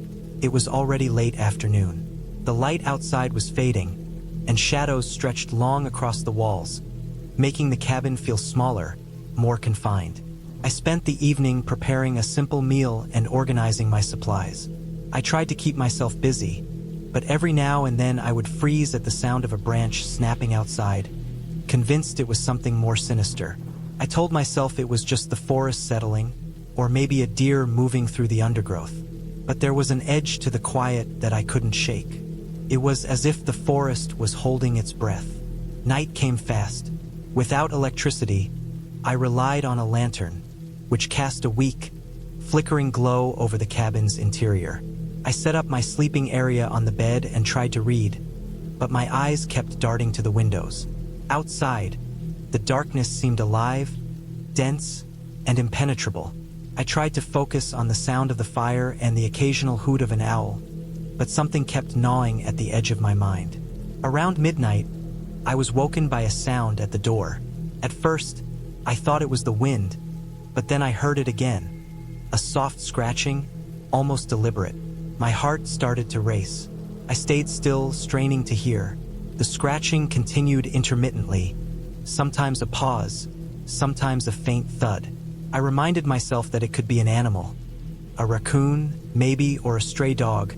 it was already late afternoon. The light outside was fading, and shadows stretched long across the walls, making the cabin feel smaller, more confined. I spent the evening preparing a simple meal and organizing my supplies. I tried to keep myself busy, but every now and then I would freeze at the sound of a branch snapping outside, convinced it was something more sinister. I told myself it was just the forest settling, or maybe a deer moving through the undergrowth. But there was an edge to the quiet that I couldn't shake. It was as if the forest was holding its breath. Night came fast. Without electricity, I relied on a lantern, which cast a weak, flickering glow over the cabin's interior. I set up my sleeping area on the bed and tried to read, but my eyes kept darting to the windows. Outside, the darkness seemed alive, dense, and impenetrable. I tried to focus on the sound of the fire and the occasional hoot of an owl, but something kept gnawing at the edge of my mind. Around midnight, I was woken by a sound at the door. At first, I thought it was the wind, but then I heard it again. A soft scratching, almost deliberate. My heart started to race. I stayed still, straining to hear. The scratching continued intermittently, sometimes a pause, sometimes a faint thud. I reminded myself that it could be an animal, a raccoon, maybe, or a stray dog,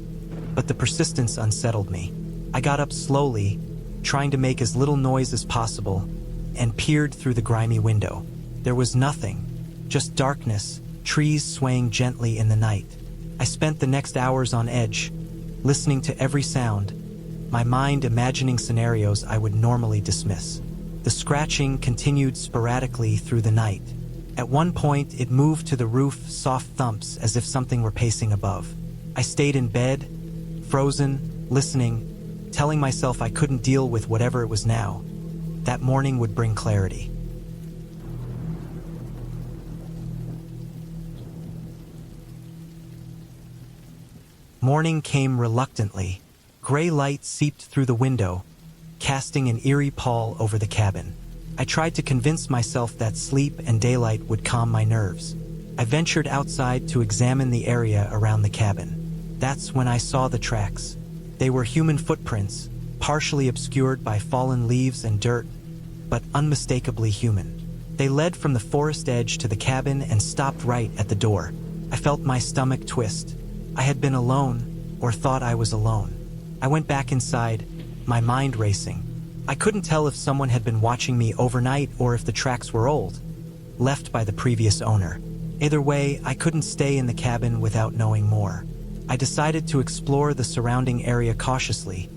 but the persistence unsettled me. I got up slowly, trying to make as little noise as possible, and peered through the grimy window. There was nothing, just darkness, trees swaying gently in the night. I spent the next hours on edge, listening to every sound, my mind imagining scenarios I would normally dismiss. The scratching continued sporadically through the night. At one point, it moved to the roof, soft thumps as if something were pacing above. I stayed in bed, frozen, listening, telling myself I couldn't deal with whatever it was now. That morning would bring clarity. Morning came reluctantly. Gray light seeped through the window, casting an eerie pall over the cabin. I tried to convince myself that sleep and daylight would calm my nerves. I ventured outside to examine the area around the cabin. That's when I saw the tracks. They were human footprints, partially obscured by fallen leaves and dirt, but unmistakably human. They led from the forest edge to the cabin and stopped right at the door. I felt my stomach twist. I had been alone, or thought I was alone. I went back inside, my mind racing. I couldn't tell if someone had been watching me overnight or if the tracks were old, left by the previous owner. Either way, I couldn't stay in the cabin without knowing more. I decided to explore the surrounding area cautiously,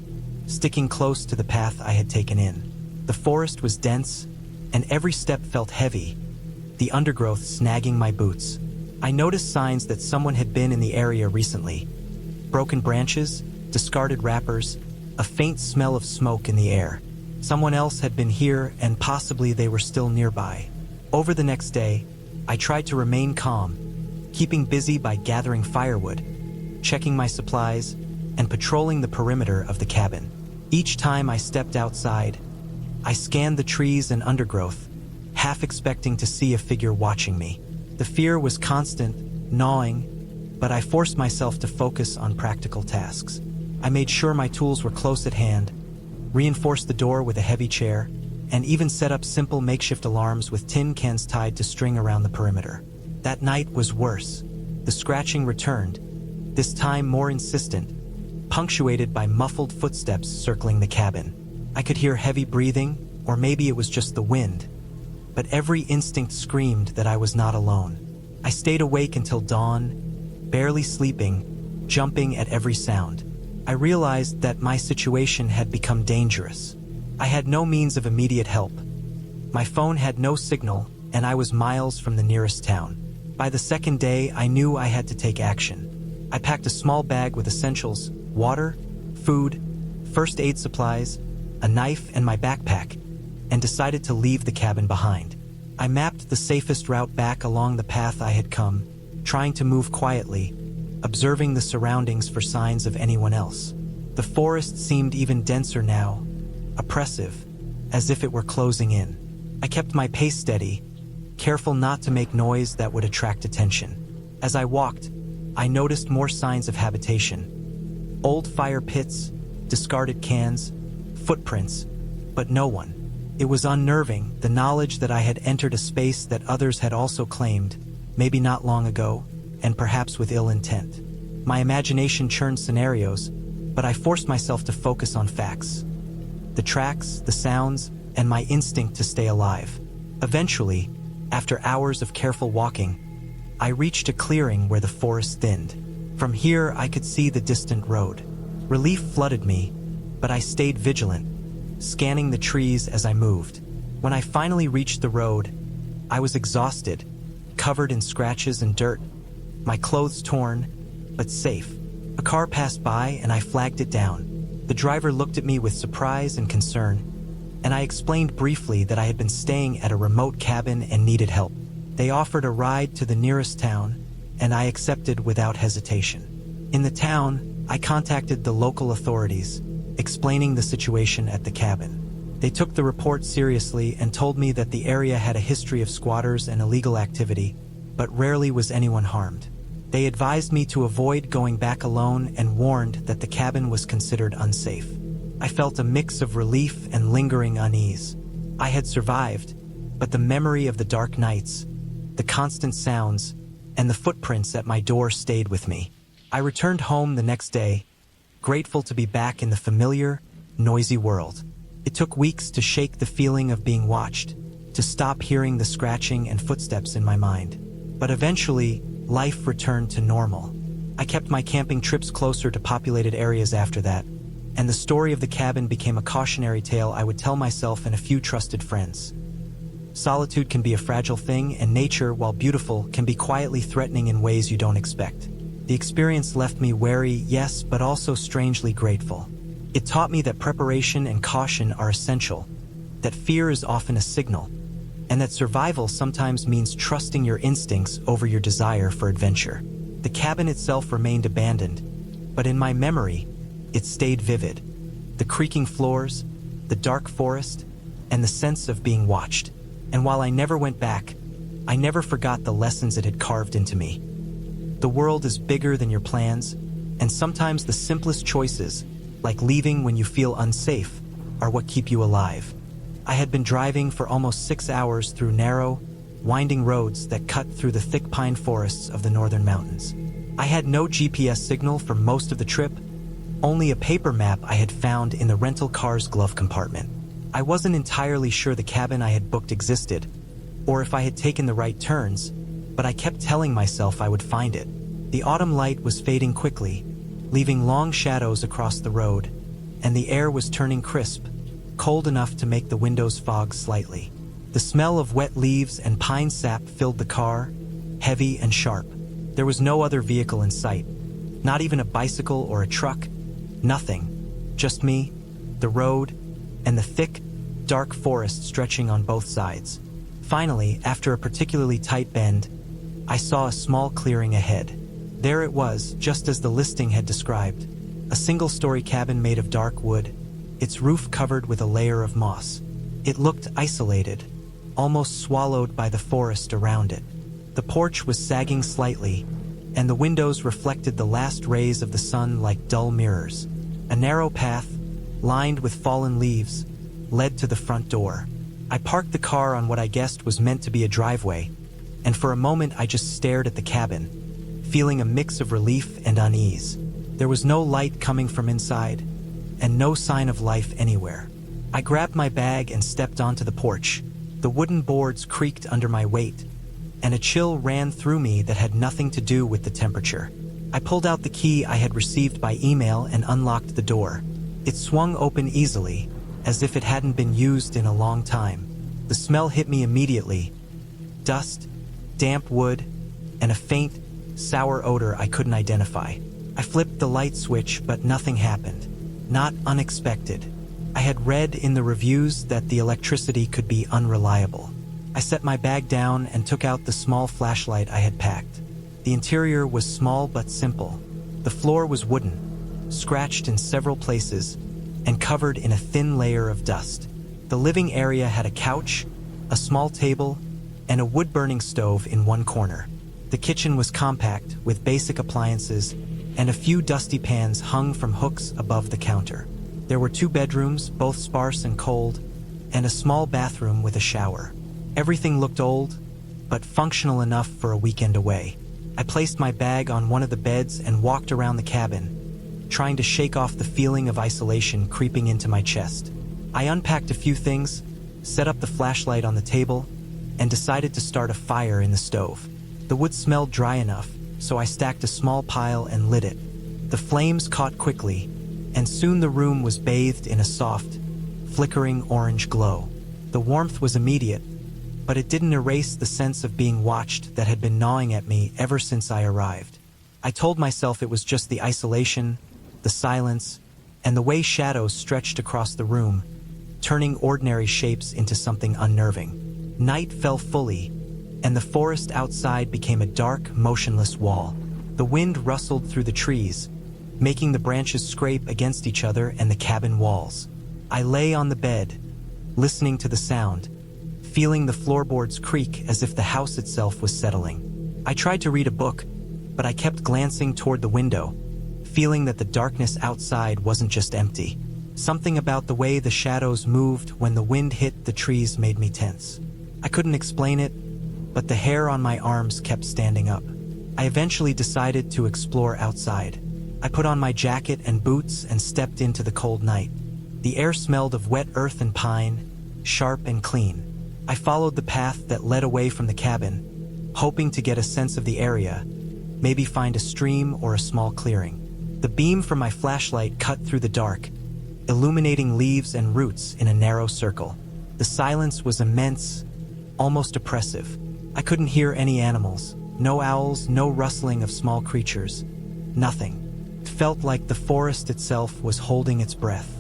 sticking close to the path I had taken in. The forest was dense, and every step felt heavy, the undergrowth snagging my boots. I noticed signs that someone had been in the area recently. Broken branches, discarded wrappers, a faint smell of smoke in the air. Someone else had been here, and possibly they were still nearby. Over the next day, I tried to remain calm, keeping busy by gathering firewood, checking my supplies, and patrolling the perimeter of the cabin. Each time I stepped outside, I scanned the trees and undergrowth, half expecting to see a figure watching me. The fear was constant, gnawing, but I forced myself to focus on practical tasks. I made sure my tools were close at hand, reinforced the door with a heavy chair, and even set up simple makeshift alarms with tin cans tied to string around the perimeter. That night was worse. The scratching returned, this time more insistent, punctuated by muffled footsteps circling the cabin. I could hear heavy breathing, or maybe it was just the wind, but every instinct screamed that I was not alone. I stayed awake until dawn, barely sleeping, jumping at every sound. I realized that my situation had become dangerous. I had no means of immediate help. My phone had no signal, and I was miles from the nearest town. By the second day, I knew I had to take action. I packed a small bag with essentials, water, food, first aid supplies, a knife, and my backpack, and decided to leave the cabin behind. I mapped the safest route back along the path I had come, trying to move quietly, observing the surroundings for signs of anyone else. The forest seemed even denser now, oppressive, as if it were closing in. I kept my pace steady, careful not to make noise that would attract attention. As I walked, I noticed more signs of habitation. Old fire pits, discarded cans, footprints, but no one. It was unnerving, the knowledge that I had entered a space that others had also claimed, maybe not long ago, and perhaps with ill intent. My imagination churned scenarios, but I forced myself to focus on facts. The tracks, the sounds, and my instinct to stay alive. Eventually, after hours of careful walking, I reached a clearing where the forest thinned. From here, I could see the distant road. Relief flooded me, but I stayed vigilant, scanning the trees as I moved. When I finally reached the road, I was exhausted, covered in scratches and dirt, my clothes torn, but safe. A car passed by and I flagged it down. The driver looked at me with surprise and concern, and I explained briefly that I had been staying at a remote cabin and needed help. They offered a ride to the nearest town, and I accepted without hesitation. In the town, I contacted the local authorities, explaining the situation at the cabin. They took the report seriously and told me that the area had a history of squatters and illegal activity, but rarely was anyone harmed. They advised me to avoid going back alone and warned that the cabin was considered unsafe. I felt a mix of relief and lingering unease. I had survived, but the memory of the dark nights, the constant sounds, and the footprints at my door stayed with me. I returned home the next day, grateful to be back in the familiar, noisy world. It took weeks to shake the feeling of being watched, to stop hearing the scratching and footsteps in my mind. But eventually, life returned to normal. I kept my camping trips closer to populated areas after that, and the story of the cabin became a cautionary tale I would tell myself and a few trusted friends. Solitude can be a fragile thing, and nature, while beautiful, can be quietly threatening in ways you don't expect. The experience left me wary, yes, but also strangely grateful. It taught me that preparation and caution are essential, that fear is often a signal, and that survival sometimes means trusting your instincts over your desire for adventure. The cabin itself remained abandoned, but in my memory, it stayed vivid. The creaking floors, the dark forest, and the sense of being watched. And while I never went back, I never forgot the lessons it had carved into me. The world is bigger than your plans, and sometimes the simplest choices, like leaving when you feel unsafe, are what keep you alive. I had been driving for almost 6 hours through narrow, winding roads that cut through the thick pine forests of the northern mountains. I had no GPS signal for most of the trip, only a paper map I had found in the rental car's glove compartment. I wasn't entirely sure the cabin I had booked existed, or if I had taken the right turns, but I kept telling myself I would find it. The autumn light was fading quickly, leaving long shadows across the road, and the air was turning crisp, cold enough to make the windows fog slightly. The smell of wet leaves and pine sap filled the car, heavy and sharp. There was no other vehicle in sight, not even a bicycle or a truck, nothing. Just me, the road, and the thick, dark forest stretching on both sides. Finally, after a particularly tight bend, I saw a small clearing ahead. There it was, just as the listing had described. A single-story cabin made of dark wood, its roof covered with a layer of moss. It looked isolated, almost swallowed by the forest around it. The porch was sagging slightly, and the windows reflected the last rays of the sun like dull mirrors. A narrow path, lined with fallen leaves, led to the front door. I parked the car on what I guessed was meant to be a driveway, and for a moment I just stared at the cabin, feeling a mix of relief and unease. There was no light coming from inside, and no sign of life anywhere. I grabbed my bag and stepped onto the porch. The wooden boards creaked under my weight, and a chill ran through me that had nothing to do with the temperature. I pulled out the key I had received by email and unlocked the door. It swung open easily, as if it hadn't been used in a long time. The smell hit me immediately. Dust, damp wood, and a faint, sour odor I couldn't identify. I flipped the light switch, but nothing happened. Not unexpected. I had read in the reviews that the electricity could be unreliable. I set my bag down and took out the small flashlight I had packed. The interior was small but simple. The floor was wooden, scratched in several places, and covered in a thin layer of dust. The living area had a couch, a small table, and a wood-burning stove in one corner. The kitchen was compact, with basic appliances, and a few dusty pans hung from hooks above the counter. There were 2 bedrooms, both sparse and cold, and a small bathroom with a shower. Everything looked old, but functional enough for a weekend away. I placed my bag on one of the beds and walked around the cabin, trying to shake off the feeling of isolation creeping into my chest. I unpacked a few things, set up the flashlight on the table, and decided to start a fire in the stove. The wood smelled dry enough, so I stacked a small pile and lit it. The flames caught quickly, and soon the room was bathed in a soft, flickering orange glow. The warmth was immediate, but it didn't erase the sense of being watched that had been gnawing at me ever since I arrived. I told myself it was just the isolation, the silence, and the way shadows stretched across the room, turning ordinary shapes into something unnerving. Night fell fully, and the forest outside became a dark, motionless wall. The wind rustled through the trees, making the branches scrape against each other and the cabin walls. I lay on the bed, listening to the sound, feeling the floorboards creak as if the house itself was settling. I tried to read a book, but I kept glancing toward the window, feeling that the darkness outside wasn't just empty. Something about the way the shadows moved when the wind hit the trees made me tense. I couldn't explain it, but the hair on my arms kept standing up. I eventually decided to explore outside. I put on my jacket and boots and stepped into the cold night. The air smelled of wet earth and pine, sharp and clean. I followed the path that led away from the cabin, hoping to get a sense of the area, maybe find a stream or a small clearing. The beam from my flashlight cut through the dark, illuminating leaves and roots in a narrow circle. The silence was immense, almost oppressive. I couldn't hear any animals, no owls, no rustling of small creatures, nothing. It felt like the forest itself was holding its breath.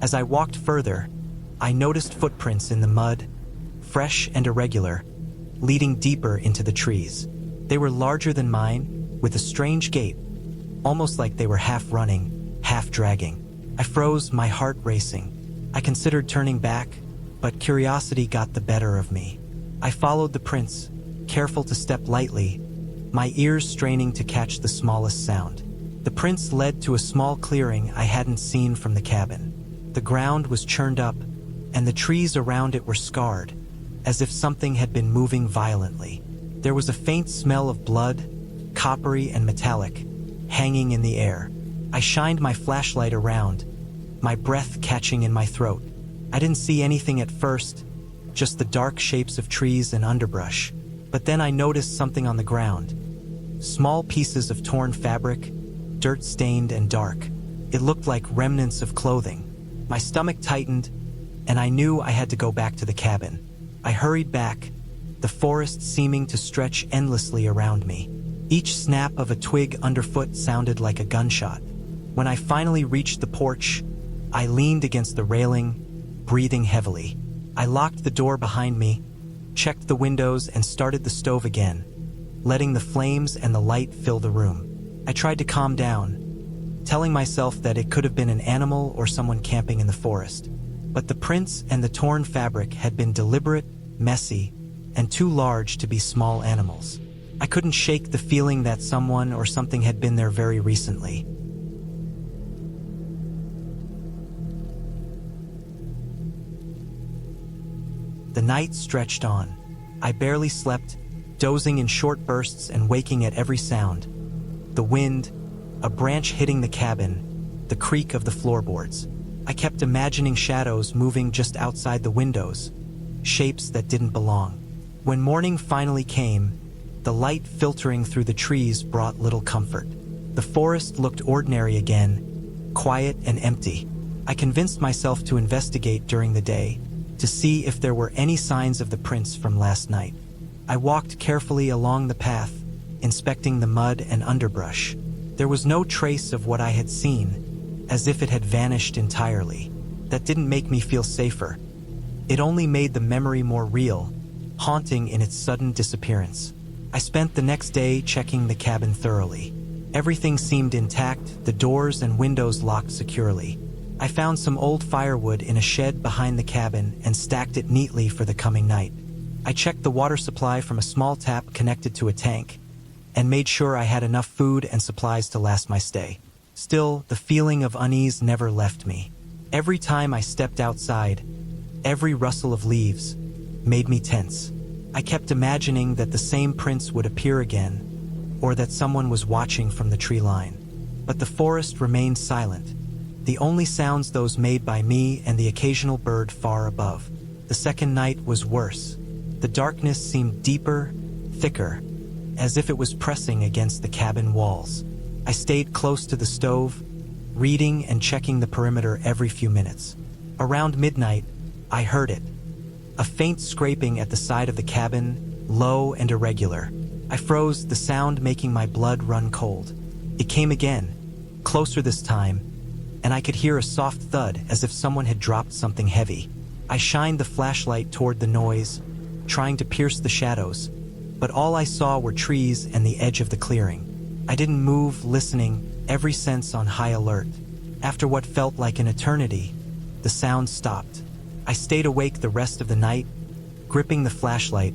As I walked further, I noticed footprints in the mud, fresh and irregular, leading deeper into the trees. They were larger than mine, with a strange gait, almost like they were half running, half dragging. I froze, my heart racing. I considered turning back, but curiosity got the better of me. I followed the prints, careful to step lightly, my ears straining to catch the smallest sound. The prints led to a small clearing I hadn't seen from the cabin. The ground was churned up, and the trees around it were scarred, as if something had been moving violently. There was a faint smell of blood, coppery and metallic, hanging in the air. I shined my flashlight around, my breath catching in my throat. I didn't see anything at first, just the dark shapes of trees and underbrush. But then I noticed something on the ground. Small pieces of torn fabric, dirt-stained and dark. It looked like remnants of clothing. My stomach tightened, and I knew I had to go back to the cabin. I hurried back, the forest seeming to stretch endlessly around me. Each snap of a twig underfoot sounded like a gunshot. When I finally reached the porch, I leaned against the railing, breathing heavily. I locked the door behind me, checked the windows, and started the stove again, letting the flames and the light fill the room. I tried to calm down, telling myself that it could have been an animal or someone camping in the forest. But the prints and the torn fabric had been deliberate, messy, and too large to be small animals. I couldn't shake the feeling that someone or something had been there very recently. The night stretched on. I barely slept, dozing in short bursts and waking at every sound. The wind, a branch hitting the cabin, the creak of the floorboards. I kept imagining shadows moving just outside the windows, shapes that didn't belong. When morning finally came, the light filtering through the trees brought little comfort. The forest looked ordinary again, quiet and empty. I convinced myself to investigate during the day, to see if there were any signs of the prints from last night. I walked carefully along the path, inspecting the mud and underbrush. There was no trace of what I had seen, as if it had vanished entirely. That didn't make me feel safer. It only made the memory more real, haunting in its sudden disappearance. I spent the next day checking the cabin thoroughly. Everything seemed intact, the doors and windows locked securely. I found some old firewood in a shed behind the cabin and stacked it neatly for the coming night. I checked the water supply from a small tap connected to a tank, and made sure I had enough food and supplies to last my stay. Still, the feeling of unease never left me. Every time I stepped outside, every rustle of leaves made me tense. I kept imagining that the same prints would appear again, or that someone was watching from the tree line. But the forest remained silent, the only sounds those made by me and the occasional bird far above. The second night was worse. The darkness seemed deeper, thicker, as if it was pressing against the cabin walls. I stayed close to the stove, reading and checking the perimeter every few minutes. Around midnight, I heard it. A faint scraping at the side of the cabin, low and irregular. I froze, the sound making my blood run cold. It came again, closer this time, and I could hear a soft thud as if someone had dropped something heavy. I shined the flashlight toward the noise, trying to pierce the shadows, but all I saw were trees and the edge of the clearing. I didn't move, listening, every sense on high alert. After what felt like an eternity, the sound stopped. I stayed awake the rest of the night, gripping the flashlight,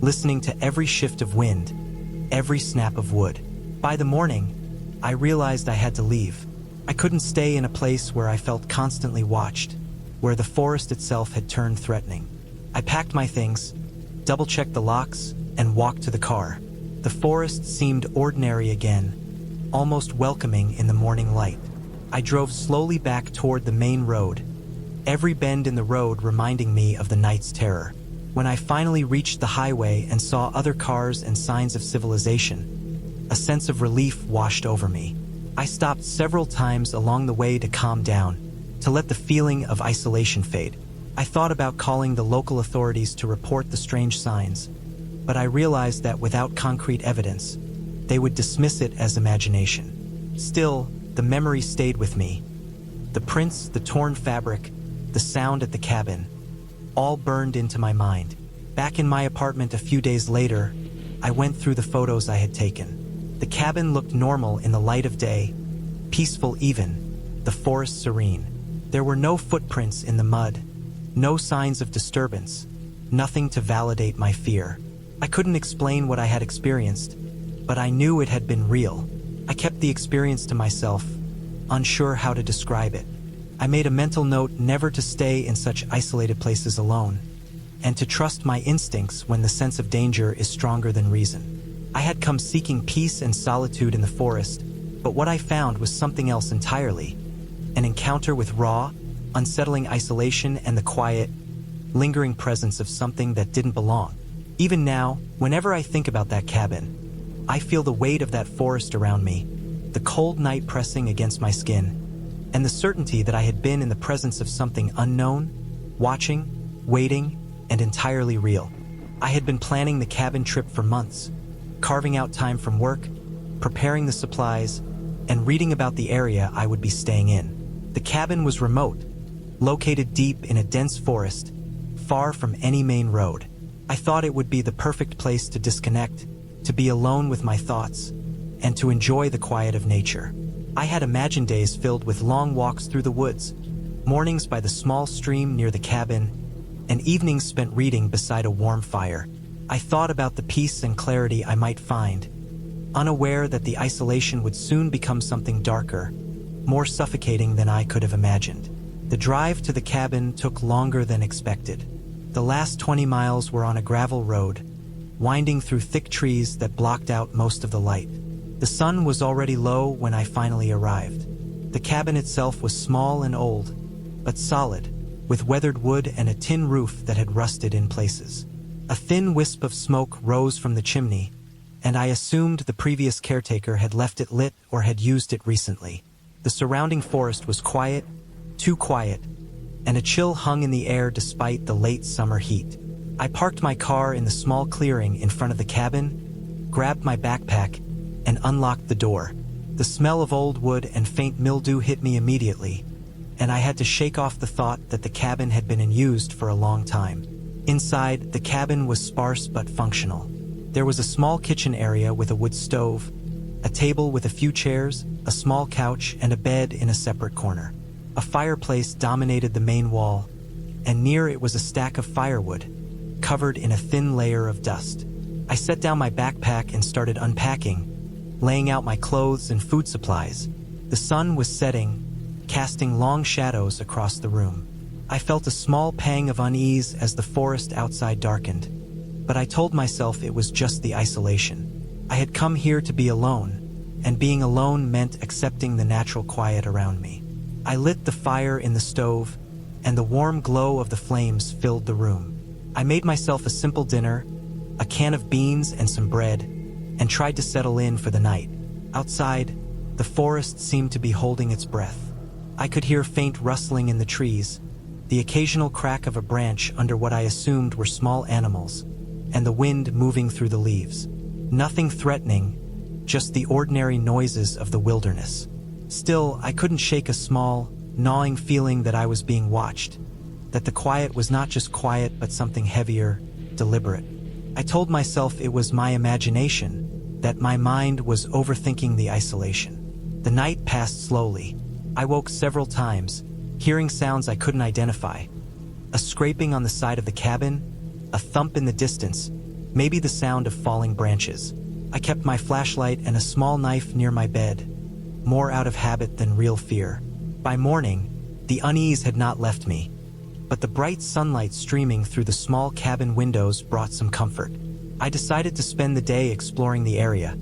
listening to every shift of wind, every snap of wood. By the morning, I realized I had to leave. I couldn't stay in a place where I felt constantly watched, where the forest itself had turned threatening. I packed my things, double-checked the locks, and walked to the car. The forest seemed ordinary again, almost welcoming in the morning light. I drove slowly back toward the main road, every bend in the road reminding me of the night's terror. When I finally reached the highway and saw other cars and signs of civilization, a sense of relief washed over me. I stopped several times along the way to calm down, to let the feeling of isolation fade. I thought about calling the local authorities to report the strange signs, but I realized that without concrete evidence, they would dismiss it as imagination. Still, the memory stayed with me. The prints, the torn fabric, the sound at the cabin, all burned into my mind. Back in my apartment a few days later, I went through the photos I had taken. The cabin looked normal in the light of day, peaceful even, the forest serene. There were no footprints in the mud, no signs of disturbance, nothing to validate my fear. I couldn't explain what I had experienced, but I knew it had been real. I kept the experience to myself, unsure how to describe it. I made a mental note never to stay in such isolated places alone, and to trust my instincts when the sense of danger is stronger than reason. I had come seeking peace and solitude in the forest, but what I found was something else entirely. An encounter with raw, unsettling isolation and the quiet, lingering presence of something that didn't belong. Even now, whenever I think about that cabin, I feel the weight of that forest around me, the cold night pressing against my skin, and the certainty that I had been in the presence of something unknown, watching, waiting, and entirely real. I had been planning the cabin trip for months, carving out time from work, preparing the supplies, and reading about the area I would be staying in. The cabin was remote, located deep in a dense forest, far from any main road. I thought it would be the perfect place to disconnect, to be alone with my thoughts, and to enjoy the quiet of nature. I had imagined days filled with long walks through the woods, mornings by the small stream near the cabin, and evenings spent reading beside a warm fire. I thought about the peace and clarity I might find, unaware that the isolation would soon become something darker, more suffocating than I could have imagined. The drive to the cabin took longer than expected. The last 20 miles were on a gravel road, winding through thick trees that blocked out most of the light. The sun was already low when I finally arrived. The cabin itself was small and old, but solid, with weathered wood and a tin roof that had rusted in places. A thin wisp of smoke rose from the chimney, and I assumed the previous caretaker had left it lit or had used it recently. The surrounding forest was quiet, too quiet, and a chill hung in the air despite the late summer heat. I parked my car in the small clearing in front of the cabin, grabbed my backpack, and unlocked the door. The smell of old wood and faint mildew hit me immediately, and I had to shake off the thought that the cabin had been unused for a long time. Inside, the cabin was sparse but functional. There was a small kitchen area with a wood stove, a table with a few chairs, a small couch, and a bed in a separate corner. A fireplace dominated the main wall, and near it was a stack of firewood, covered in a thin layer of dust. I set down my backpack and started unpacking, laying out my clothes and food supplies. The sun was setting, casting long shadows across the room. I felt a small pang of unease as the forest outside darkened, but I told myself it was just the isolation. I had come here to be alone, and being alone meant accepting the natural quiet around me. I lit the fire in the stove, and the warm glow of the flames filled the room. I made myself a simple dinner, a can of beans and some bread, and tried to settle in for the night. Outside, the forest seemed to be holding its breath. I could hear faint rustling in the trees, the occasional crack of a branch under what I assumed were small animals, and the wind moving through the leaves. Nothing threatening, just the ordinary noises of the wilderness. Still, I couldn't shake a small, gnawing feeling that I was being watched, that the quiet was not just quiet but something heavier, deliberate. I told myself it was my imagination, that my mind was overthinking the isolation. The night passed slowly. I woke several times, hearing sounds I couldn't identify. A scraping on the side of the cabin, a thump in the distance, maybe the sound of falling branches. I kept my flashlight and a small knife near my bed, more out of habit than real fear. By morning, the unease had not left me, but the bright sunlight streaming through the small cabin windows brought some comfort. I decided to spend the day exploring the area,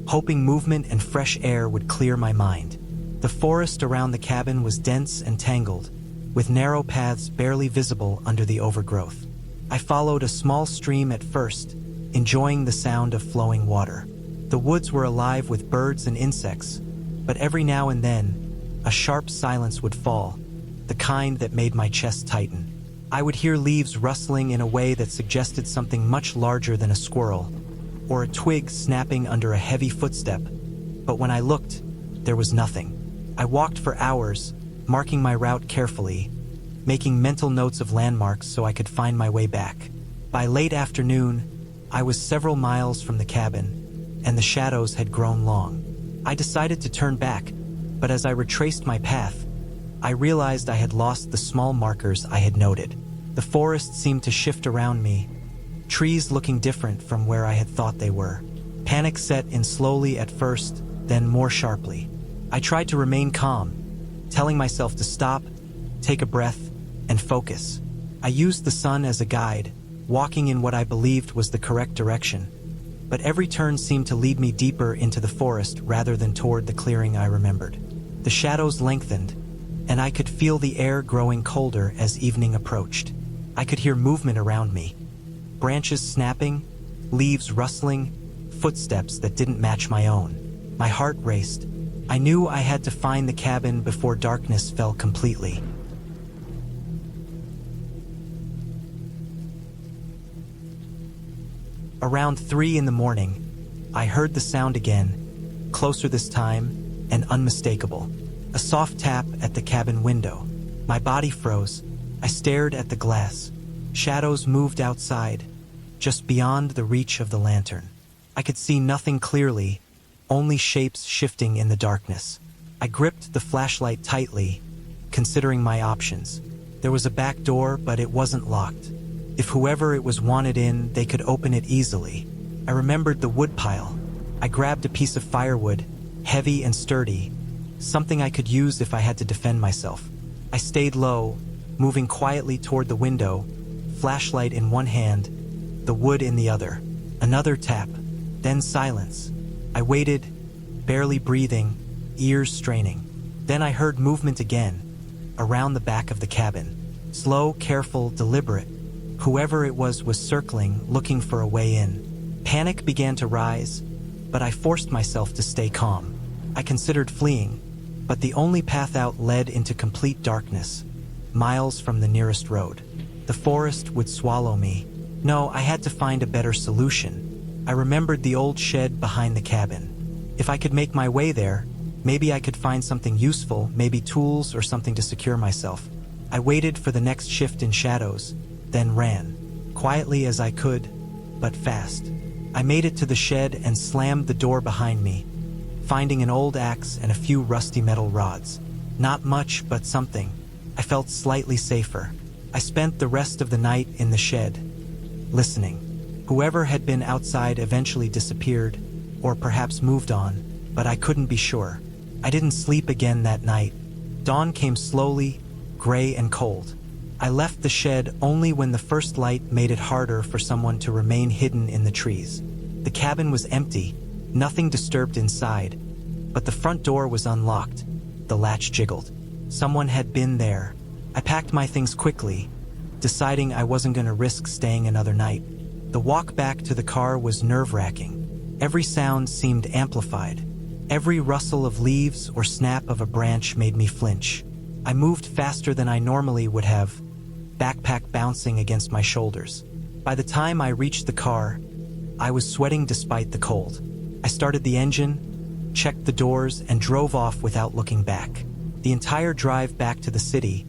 hoping movement and fresh air would clear my mind. The forest around the cabin was dense and tangled, with narrow paths barely visible under the overgrowth. I followed a small stream at first, enjoying the sound of flowing water. The woods were alive with birds and insects, but every now and then, a sharp silence would fall, the kind that made my chest tighten. I would hear leaves rustling in a way that suggested something much larger than a squirrel, or a twig snapping under a heavy footstep, but when I looked, there was nothing. I walked for hours, marking my route carefully, making mental notes of landmarks so I could find my way back. By late afternoon, I was several miles from the cabin, and the shadows had grown long. I decided to turn back, but as I retraced my path, I realized I had lost the small markers I had noted. The forest seemed to shift around me, trees looking different from where I had thought they were. Panic set in slowly at first, then more sharply. I tried to remain calm, telling myself to stop, take a breath, and focus. I used the sun as a guide, walking in what I believed was the correct direction, but every turn seemed to lead me deeper into the forest rather than toward the clearing I remembered. The shadows lengthened, and I could feel the air growing colder as evening approached. I could hear movement around me, branches snapping, leaves rustling, footsteps that didn't match my own. My heart raced. I knew I had to find the cabin before darkness fell completely. Around 3 in the morning, I heard the sound again, closer this time and unmistakable. A soft tap at the cabin window. My body froze. I stared at the glass. Shadows moved outside, just beyond the reach of the lantern. I could see nothing clearly, only shapes shifting in the darkness. I gripped the flashlight tightly, considering my options. There was a back door, but it wasn't locked. If whoever it was wanted in, they could open it easily. I remembered the wood pile. I grabbed a piece of firewood, heavy and sturdy, something I could use if I had to defend myself. I stayed low, moving quietly toward the window, flashlight in one hand, the wood in the other. Another tap, then silence. I waited, barely breathing, ears straining. Then I heard movement again, around the back of the cabin. Slow, careful, deliberate. Whoever it was circling, looking for a way in. Panic began to rise, but I forced myself to stay calm. I considered fleeing, but the only path out led into complete darkness, miles from the nearest road. The forest would swallow me. No, I had to find a better solution. I remembered the old shed behind the cabin. If I could make my way there, maybe I could find something useful, maybe tools or something to secure myself. I waited for the next shift in shadows, then ran, quietly as I could, but fast. I made it to the shed and slammed the door behind me, finding an old axe and a few rusty metal rods. Not much, but something. I felt slightly safer. I spent the rest of the night in the shed, listening. Whoever had been outside eventually disappeared, or perhaps moved on, but I couldn't be sure. I didn't sleep again that night. Dawn came slowly, gray and cold. I left the shed only when the first light made it harder for someone to remain hidden in the trees. The cabin was empty, nothing disturbed inside, but the front door was unlocked. The latch jiggled. Someone had been there. I packed my things quickly, deciding I wasn't going to risk staying another night. The walk back to the car was nerve-wracking. Every sound seemed amplified. Every rustle of leaves or snap of a branch made me flinch. I moved faster than I normally would have, backpack bouncing against my shoulders. By the time I reached the car, I was sweating despite the cold. I started the engine, checked the doors, and drove off without looking back. The entire drive back to the city,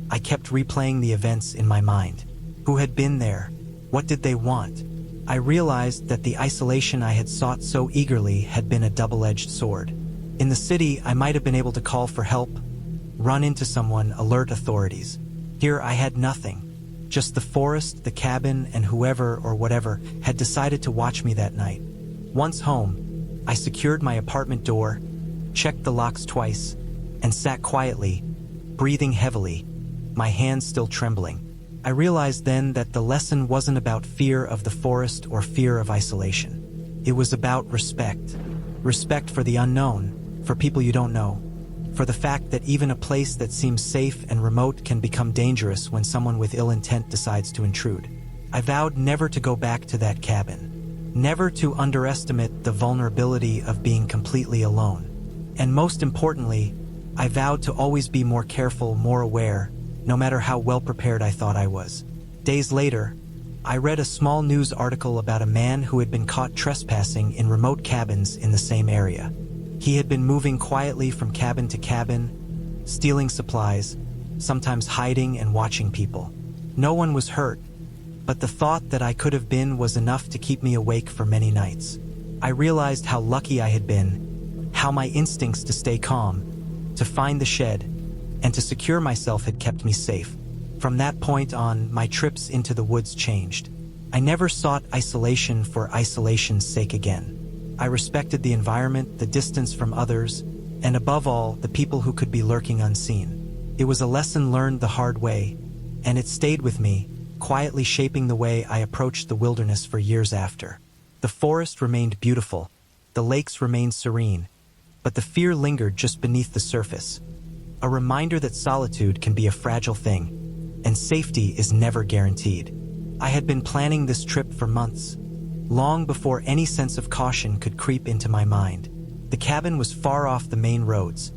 I kept replaying the events in my mind. Who had been there? What did they want? I realized that the isolation I had sought so eagerly had been a double-edged sword. In the city, I might have been able to call for help, run into someone, alert authorities. Here I had nothing. Just the forest, the cabin, and whoever or whatever had decided to watch me that night. Once home, I secured my apartment door, checked the locks twice, and sat quietly, breathing heavily, my hands still trembling. I realized then that the lesson wasn't about fear of the forest or fear of isolation. It was about respect. Respect for the unknown, for people you don't know, for the fact that even a place that seems safe and remote can become dangerous when someone with ill intent decides to intrude. I vowed never to go back to that cabin, never to underestimate the vulnerability of being completely alone. And most importantly, I vowed to always be more careful, more aware, no matter how well prepared I thought I was. Days later, I read a small news article about a man who had been caught trespassing in remote cabins in the same area. He had been moving quietly from cabin to cabin, stealing supplies, sometimes hiding and watching people. No one was hurt, but the thought that I could have been was enough to keep me awake for many nights. I realized how lucky I had been, how my instincts to stay calm, to find the shed, and to secure myself had kept me safe. From that point on, my trips into the woods changed. I never sought isolation for isolation's sake again. I respected the environment, the distance from others, and above all, the people who could be lurking unseen. It was a lesson learned the hard way, and it stayed with me, quietly shaping the way I approached the wilderness for years after. The forest remained beautiful, the lakes remained serene, but the fear lingered just beneath the surface. A reminder that solitude can be a fragile thing, and safety is never guaranteed. I had been planning this trip for months, long before any sense of caution could creep into my mind. The cabin was far off the main roads,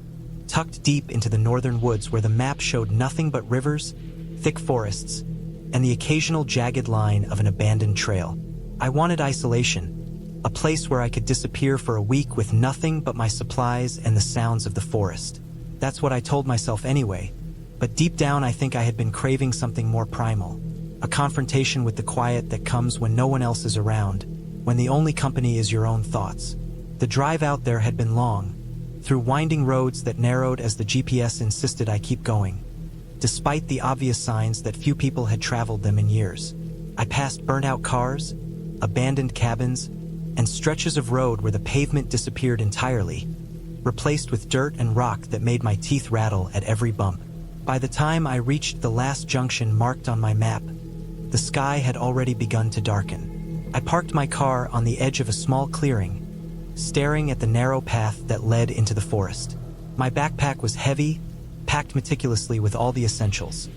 tucked deep into the northern woods where the map showed nothing but rivers, thick forests, and the occasional jagged line of an abandoned trail. I wanted isolation, a place where I could disappear for a week with nothing but my supplies and the sounds of the forest. That's what I told myself anyway, but deep down I think I had been craving something more primal, a confrontation with the quiet that comes when no one else is around, when the only company is your own thoughts. The drive out there had been long, through winding roads that narrowed as the GPS insisted I keep going, despite the obvious signs that few people had traveled them in years. I passed burnt-out cars, abandoned cabins, and stretches of road where the pavement disappeared entirely, replaced with dirt and rock that made my teeth rattle at every bump. By the time I reached the last junction marked on my map, the sky had already begun to darken. I parked my car on the edge of a small clearing, staring at the narrow path that led into the forest. My backpack was heavy, packed meticulously with all the essentials: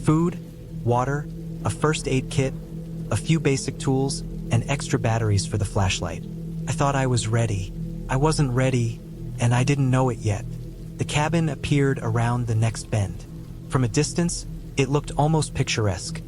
food, water, a first aid kit, a few basic tools, and extra batteries for the flashlight. I thought I was ready. I wasn't ready, and I didn't know it yet. The cabin appeared around the next bend. From a distance, it looked almost picturesque.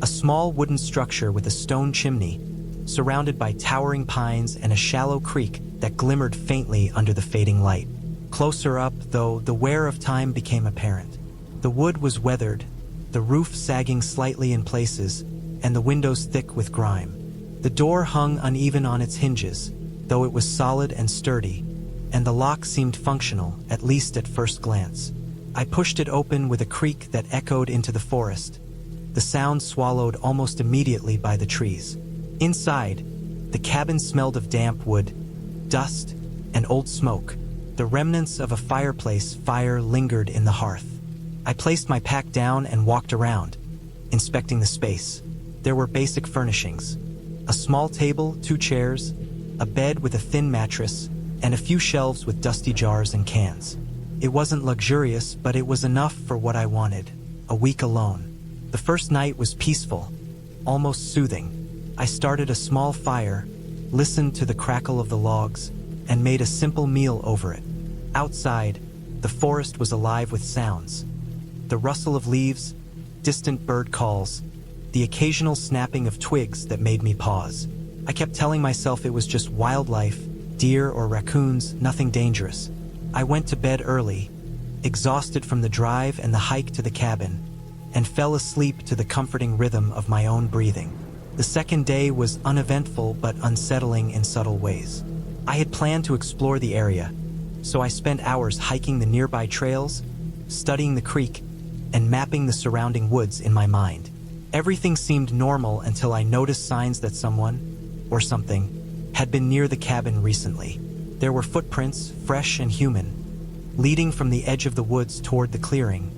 A small wooden structure with a stone chimney, surrounded by towering pines and a shallow creek that glimmered faintly under the fading light. Closer up, though, the wear of time became apparent. The wood was weathered, the roof sagging slightly in places, and the windows thick with grime. The door hung uneven on its hinges, though it was solid and sturdy, and the lock seemed functional, at least at first glance. I pushed it open with a creak that echoed into the forest, the sound swallowed almost immediately by the trees. Inside, the cabin smelled of damp wood, dust, and old smoke. The remnants of a fireplace fire lingered in the hearth. I placed my pack down and walked around, inspecting the space. There were basic furnishings: a small table, 2 chairs, a bed with a thin mattress, and a few shelves with dusty jars and cans. It wasn't luxurious, but it was enough for what I wanted. A week alone. The first night was peaceful, almost soothing. I started a small fire, listened to the crackle of the logs, and made a simple meal over it. Outside, the forest was alive with sounds: the rustle of leaves, distant bird calls, the occasional snapping of twigs that made me pause. I kept telling myself it was just wildlife, deer or raccoons, nothing dangerous. I went to bed early, exhausted from the drive and the hike to the cabin, and fell asleep to the comforting rhythm of my own breathing. The second day was uneventful but unsettling in subtle ways. I had planned to explore the area, so I spent hours hiking the nearby trails, studying the creek, and mapping the surrounding woods in my mind. Everything seemed normal until I noticed signs that someone, or something, had been near the cabin recently. There were footprints, fresh and human, leading from the edge of the woods toward the clearing,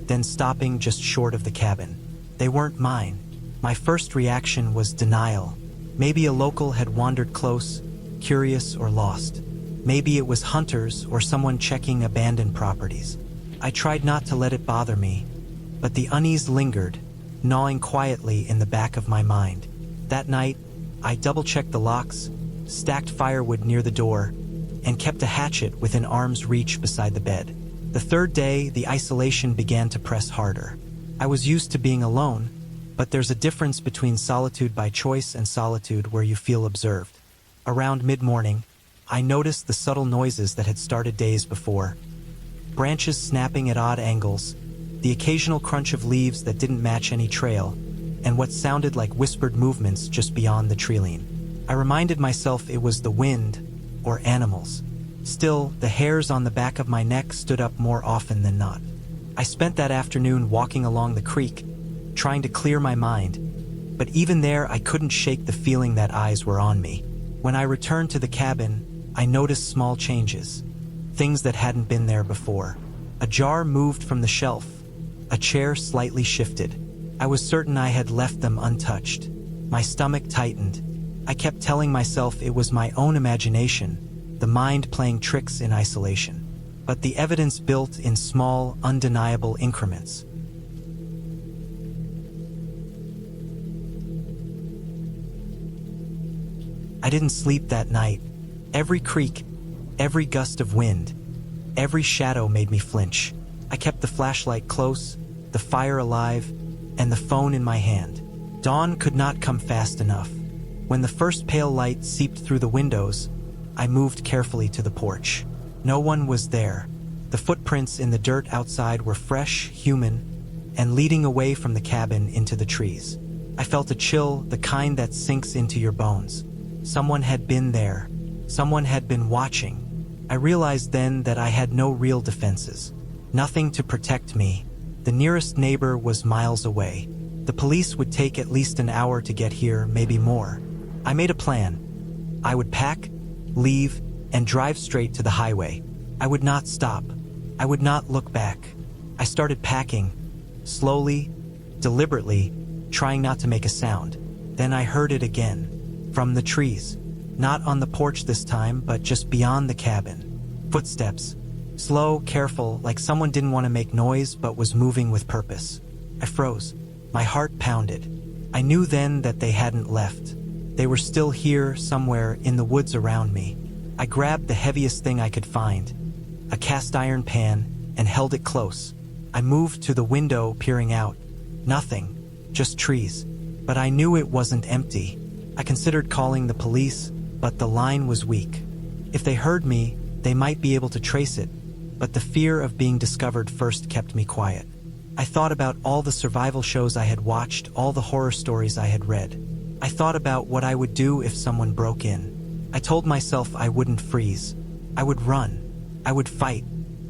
then stopping just short of the cabin. They weren't mine. My first reaction was denial. Maybe a local had wandered close, curious or lost. Maybe it was hunters or someone checking abandoned properties. I tried not to let it bother me, but the unease lingered, gnawing quietly in the back of my mind. That night, I double-checked the locks, stacked firewood near the door, and kept a hatchet within arm's reach beside the bed. The third day, the isolation began to press harder. I was used to being alone, but there's a difference between solitude by choice and solitude where you feel observed. Around mid-morning, I noticed the subtle noises that had started days before. Branches snapping at odd angles, the occasional crunch of leaves that didn't match any trail, and what sounded like whispered movements just beyond the treeline. I reminded myself it was the wind, or animals. Still, the hairs on the back of my neck stood up more often than not. I spent that afternoon walking along the creek, trying to clear my mind, but even there I couldn't shake the feeling that eyes were on me. When I returned to the cabin, I noticed small changes, things that hadn't been there before. A jar moved from the shelf, a chair slightly shifted. I was certain I had left them untouched. My stomach tightened. I kept telling myself it was my own imagination, the mind playing tricks in isolation. But the evidence built in small, undeniable increments. I didn't sleep that night. Every creak, every gust of wind, every shadow made me flinch. I kept the flashlight close, the fire alive, and the phone in my hand. Dawn could not come fast enough. When the first pale light seeped through the windows, I moved carefully to the porch. No one was there. The footprints in the dirt outside were fresh, human, and leading away from the cabin into the trees. I felt a chill, the kind that sinks into your bones. Someone had been there. Someone had been watching. I realized then that I had no real defenses. Nothing to protect me. The nearest neighbor was miles away. The police would take at least an hour to get here, maybe more. I made a plan. I would pack, leave, and drive straight to the highway. I would not stop. I would not look back. I started packing, slowly, deliberately, trying not to make a sound. Then I heard it again. From the trees. Not on the porch this time, but just beyond the cabin. Footsteps. Slow, careful, like someone didn't want to make noise but was moving with purpose. I froze. My heart pounded. I knew then that they hadn't left. They were still here, somewhere, in the woods around me. I grabbed the heaviest thing I could find, a cast iron pan, and held it close. I moved to the window, peering out. Nothing, just trees. But I knew it wasn't empty. I considered calling the police, but the line was weak. If they heard me, they might be able to trace it, but the fear of being discovered first kept me quiet. I thought about all the survival shows I had watched, all the horror stories I had read. I thought about what I would do if someone broke in. I told myself I wouldn't freeze. I would run. I would fight.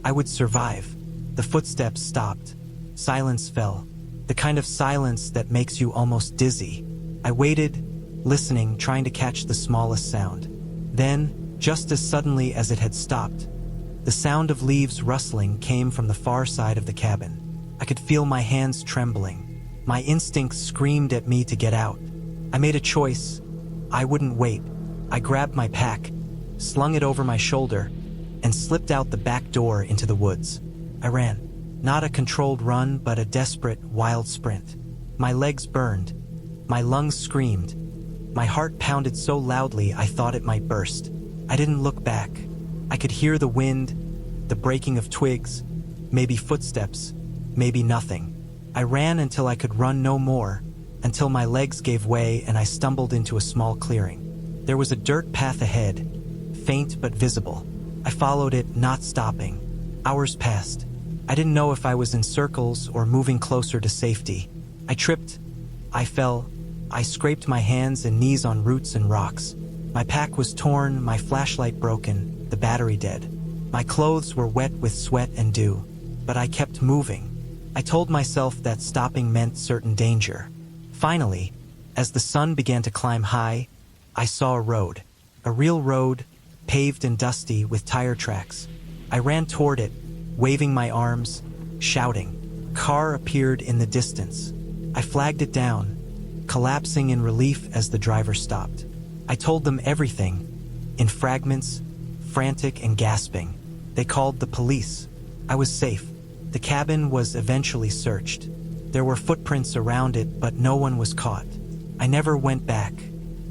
I would survive. The footsteps stopped. Silence fell. The kind of silence that makes you almost dizzy. I waited, listening, trying to catch the smallest sound. Then, just as suddenly as it had stopped, the sound of leaves rustling came from the far side of the cabin. I could feel my hands trembling. My instincts screamed at me to get out. I made a choice. I wouldn't wait. I grabbed my pack, slung it over my shoulder, and slipped out the back door into the woods. I ran. Not a controlled run, but a desperate, wild sprint. My legs burned. My lungs screamed. My heart pounded so loudly I thought it might burst. I didn't look back. I could hear the wind, the breaking of twigs, maybe footsteps, maybe nothing. I ran until I could run no more, until my legs gave way and I stumbled into a small clearing. There was a dirt path ahead, faint but visible. I followed it, not stopping. Hours passed. I didn't know if I was in circles or moving closer to safety. I tripped. I fell. I scraped my hands and knees on roots and rocks. My pack was torn, my flashlight broken, the battery dead. My clothes were wet with sweat and dew. But I kept moving. I told myself that stopping meant certain danger. Finally, as the sun began to climb high, I saw a road. A real road, paved and dusty with tire tracks. I ran toward it, waving my arms, shouting. A car appeared in the distance. I flagged it down, collapsing in relief as the driver stopped. I told them everything, in fragments, frantic and gasping. They called the police. I was safe. The cabin was eventually searched. There were footprints around it, but no one was caught. I never went back.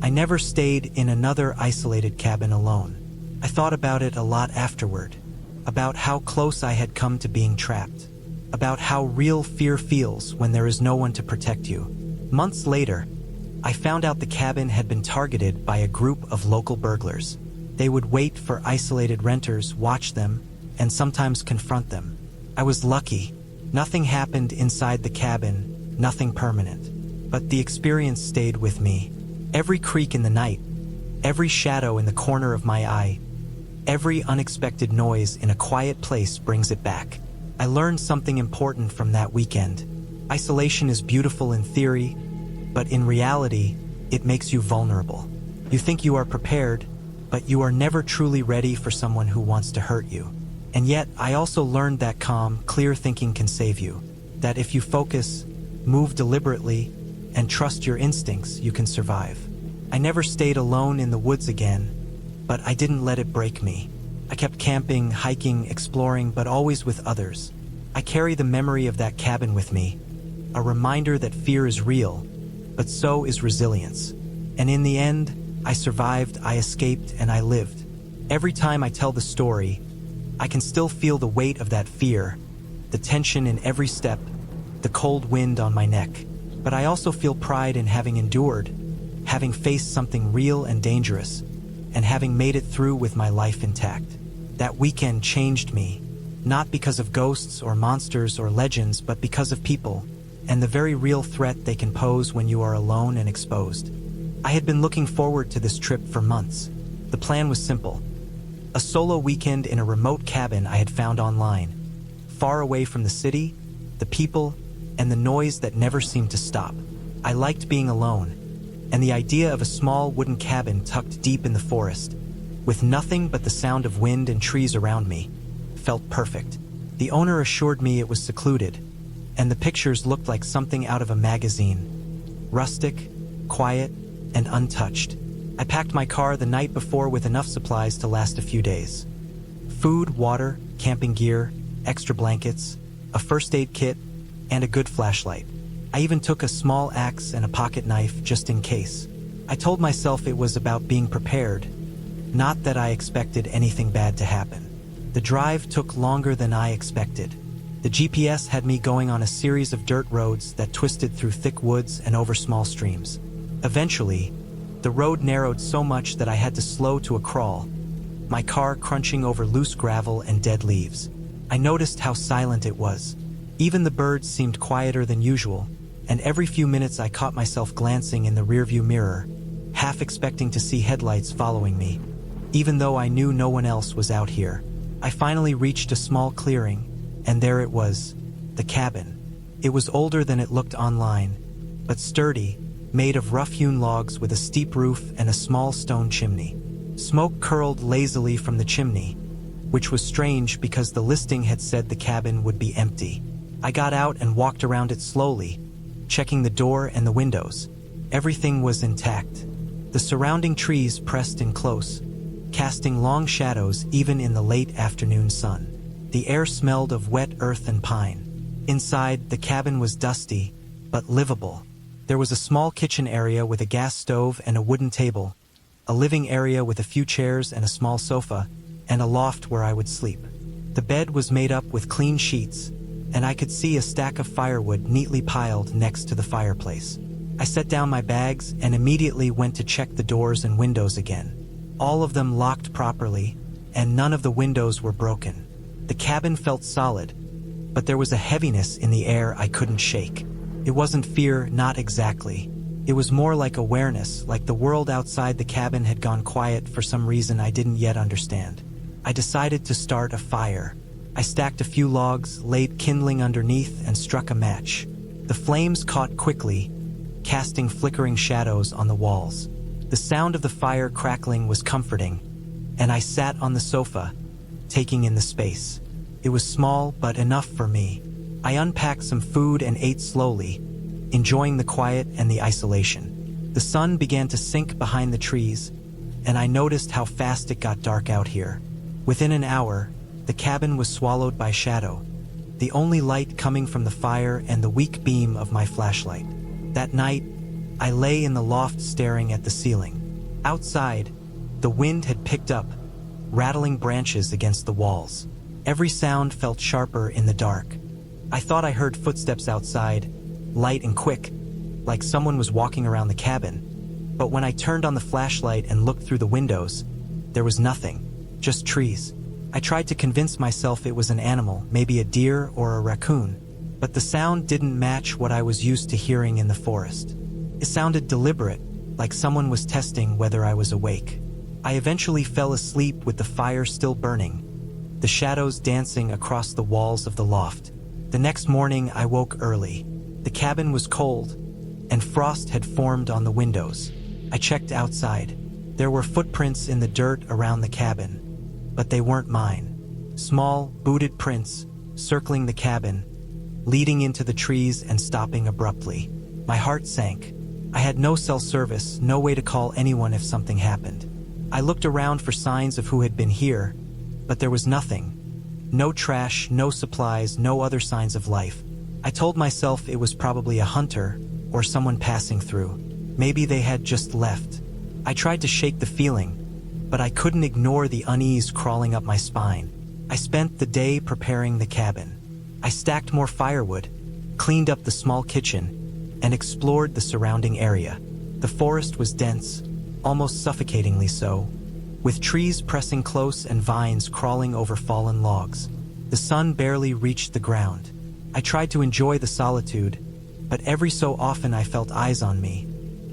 I never stayed in another isolated cabin alone. I thought about it a lot afterward, about how close I had come to being trapped, about how real fear feels when there is no one to protect you. Months later, I found out the cabin had been targeted by a group of local burglars. They would wait for isolated renters, watch them, and sometimes confront them. I was lucky. Nothing happened inside the cabin, nothing permanent. But the experience stayed with me. Every creak in the night, every shadow in the corner of my eye, every unexpected noise in a quiet place brings it back. I learned something important from that weekend. Isolation is beautiful in theory, but in reality, it makes you vulnerable. You think you are prepared, but you are never truly ready for someone who wants to hurt you. And yet, I also learned that calm, clear thinking can save you. That if you focus, move deliberately, and trust your instincts, you can survive. I never stayed alone in the woods again, but I didn't let it break me. I kept camping, hiking, exploring, but always with others. I carry the memory of that cabin with me, a reminder that fear is real, but so is resilience. And in the end, I survived, I escaped, and I lived. Every time I tell the story, I can still feel the weight of that fear, the tension in every step, the cold wind on my neck. But I also feel pride in having endured, having faced something real and dangerous, and having made it through with my life intact. That weekend changed me, not because of ghosts or monsters or legends, but because of people, and the very real threat they can pose when you are alone and exposed. I had been looking forward to this trip for months. The plan was simple. A solo weekend in a remote cabin I had found online, far away from the city, the people, and the noise that never seemed to stop. I liked being alone, and the idea of a small wooden cabin tucked deep in the forest, with nothing but the sound of wind and trees around me, felt perfect. The owner assured me it was secluded, and the pictures looked like something out of a magazine. Rustic, quiet, and untouched. I packed my car the night before with enough supplies to last a few days. Food, water, camping gear, extra blankets, a first aid kit, and a good flashlight. I even took a small axe and a pocket knife just in case. I told myself it was about being prepared, not that I expected anything bad to happen. The drive took longer than I expected. The GPS had me going on a series of dirt roads that twisted through thick woods and over small streams. Eventually, the road narrowed so much that I had to slow to a crawl, my car crunching over loose gravel and dead leaves. I noticed how silent it was. Even the birds seemed quieter than usual, and every few minutes I caught myself glancing in the rearview mirror, half expecting to see headlights following me. Even though I knew no one else was out here, I finally reached a small clearing, and there it was, the cabin. It was older than it looked online, but sturdy, made of rough-hewn logs with a steep roof and a small stone chimney. Smoke curled lazily from the chimney, which was strange because the listing had said the cabin would be empty. I got out and walked around it slowly, checking the door and the windows. Everything was intact. The surrounding trees pressed in close, casting long shadows even in the late afternoon sun. The air smelled of wet earth and pine. Inside, the cabin was dusty, but livable. There was a small kitchen area with a gas stove and a wooden table, a living area with a few chairs and a small sofa, and a loft where I would sleep. The bed was made up with clean sheets, and I could see a stack of firewood neatly piled next to the fireplace. I set down my bags and immediately went to check the doors and windows again. All of them locked properly, and none of the windows were broken. The cabin felt solid, but there was a heaviness in the air I couldn't shake. It wasn't fear, not exactly. It was more like awareness, like the world outside the cabin had gone quiet for some reason I didn't yet understand. I decided to start a fire. I stacked a few logs, laid kindling underneath, and struck a match. The flames caught quickly, casting flickering shadows on the walls. The sound of the fire crackling was comforting, and I sat on the sofa, taking in the space. It was small, but enough for me. I unpacked some food and ate slowly, enjoying the quiet and the isolation. The sun began to sink behind the trees, and I noticed how fast it got dark out here. Within an hour, the cabin was swallowed by shadow, the only light coming from the fire and the weak beam of my flashlight. That night, I lay in the loft staring at the ceiling. Outside, the wind had picked up, rattling branches against the walls. Every sound felt sharper in the dark. I thought I heard footsteps outside, light and quick, like someone was walking around the cabin. But when I turned on the flashlight and looked through the windows, there was nothing, just trees. I tried to convince myself it was an animal, maybe a deer or a raccoon, but the sound didn't match what I was used to hearing in the forest. It sounded deliberate, like someone was testing whether I was awake. I eventually fell asleep with the fire still burning, the shadows dancing across the walls of the loft. The next morning, I woke early. The cabin was cold, and frost had formed on the windows. I checked outside. There were footprints in the dirt around the cabin, but they weren't mine. Small, booted prints, circling the cabin, leading into the trees and stopping abruptly. My heart sank. I had no cell service, no way to call anyone if something happened. I looked around for signs of who had been here, but there was nothing. No trash, no supplies, no other signs of life. I told myself it was probably a hunter or someone passing through. Maybe they had just left. I tried to shake the feeling, but I couldn't ignore the unease crawling up my spine. I spent the day preparing the cabin. I stacked more firewood, cleaned up the small kitchen, and explored the surrounding area. The forest was dense, almost suffocatingly so, with trees pressing close and vines crawling over fallen logs. The sun barely reached the ground. I tried to enjoy the solitude, but every so often I felt eyes on me,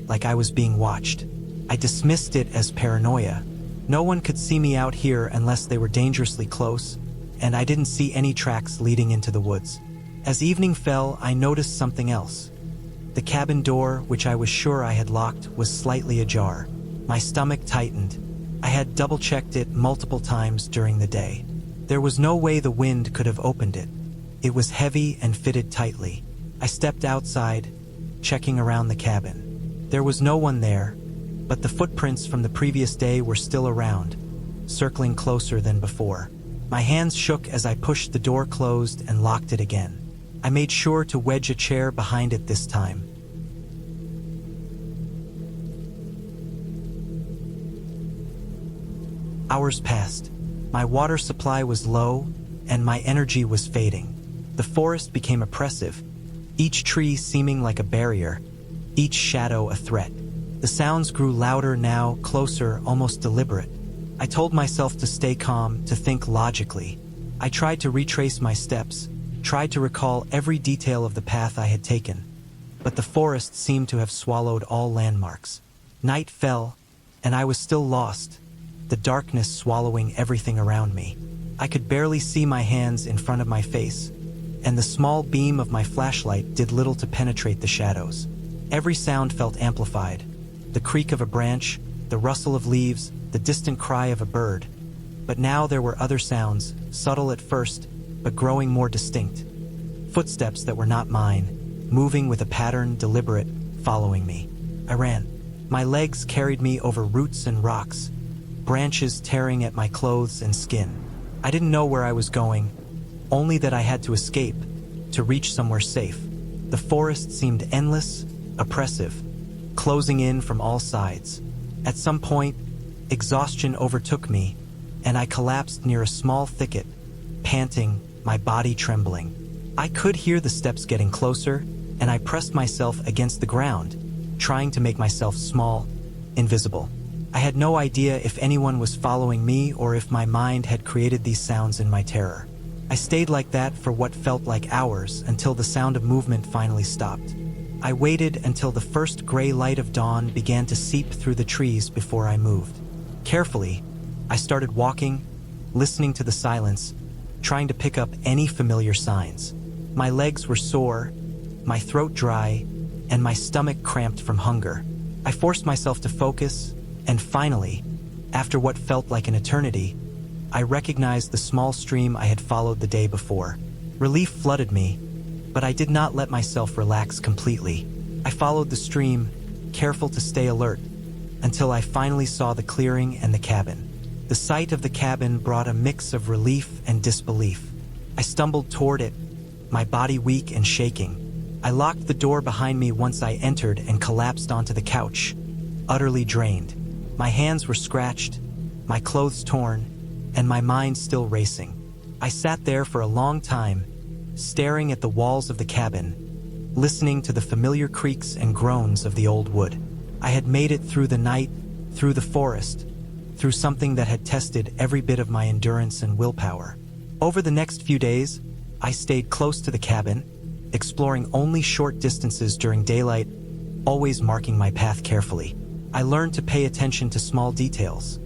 like I was being watched. I dismissed it as paranoia. No one could see me out here unless they were dangerously close, and I didn't see any tracks leading into the woods. As evening fell, I noticed something else. The cabin door, which I was sure I had locked, was slightly ajar. My stomach tightened. I had double-checked it multiple times during the day. There was no way the wind could have opened it. It was heavy and fitted tightly. I stepped outside, checking around the cabin. There was no one there, but the footprints from the previous day were still around, circling closer than before. My hands shook as I pushed the door closed and locked it again. I made sure to wedge a chair behind it this time. Hours passed. My water supply was low, and my energy was fading. The forest became oppressive, each tree seeming like a barrier, each shadow a threat. The sounds grew louder now, closer, almost deliberate. I told myself to stay calm, to think logically. I tried to retrace my steps, tried to recall every detail of the path I had taken, but the forest seemed to have swallowed all landmarks. Night fell, and I was still lost, the darkness swallowing everything around me. I could barely see my hands in front of my face, and the small beam of my flashlight did little to penetrate the shadows. Every sound felt amplified. The creak of a branch, the rustle of leaves, the distant cry of a bird. But now there were other sounds, subtle at first, but growing more distinct. Footsteps that were not mine, moving with a pattern, deliberate, following me. I ran. My legs carried me over roots and rocks, branches tearing at my clothes and skin. I didn't know where I was going, only that I had to escape, to reach somewhere safe. The forest seemed endless, oppressive, closing in from all sides. At some point, exhaustion overtook me, and I collapsed near a small thicket, panting, my body trembling. I could hear the steps getting closer, and I pressed myself against the ground, trying to make myself small, invisible. I had no idea if anyone was following me or if my mind had created these sounds in my terror. I stayed like that for what felt like hours until the sound of movement finally stopped. I waited until the first gray light of dawn began to seep through the trees before I moved. Carefully, I started walking, listening to the silence, trying to pick up any familiar signs. My legs were sore, my throat dry, and my stomach cramped from hunger. I forced myself to focus, and finally, after what felt like an eternity, I recognized the small stream I had followed the day before. Relief flooded me, but I did not let myself relax completely. I followed the stream, careful to stay alert, until I finally saw the clearing and the cabin. The sight of the cabin brought a mix of relief and disbelief. I stumbled toward it, my body weak and shaking. I locked the door behind me once I entered and collapsed onto the couch, utterly drained. My hands were scratched, my clothes torn, and my mind still racing. I sat there for a long time, staring at the walls of the cabin, listening to the familiar creaks and groans of the old wood. I had made it through the night, through the forest, through something that had tested every bit of my endurance and willpower. Over the next few days, I stayed close to the cabin, exploring only short distances during daylight, always marking my path carefully. I learned to pay attention to small details.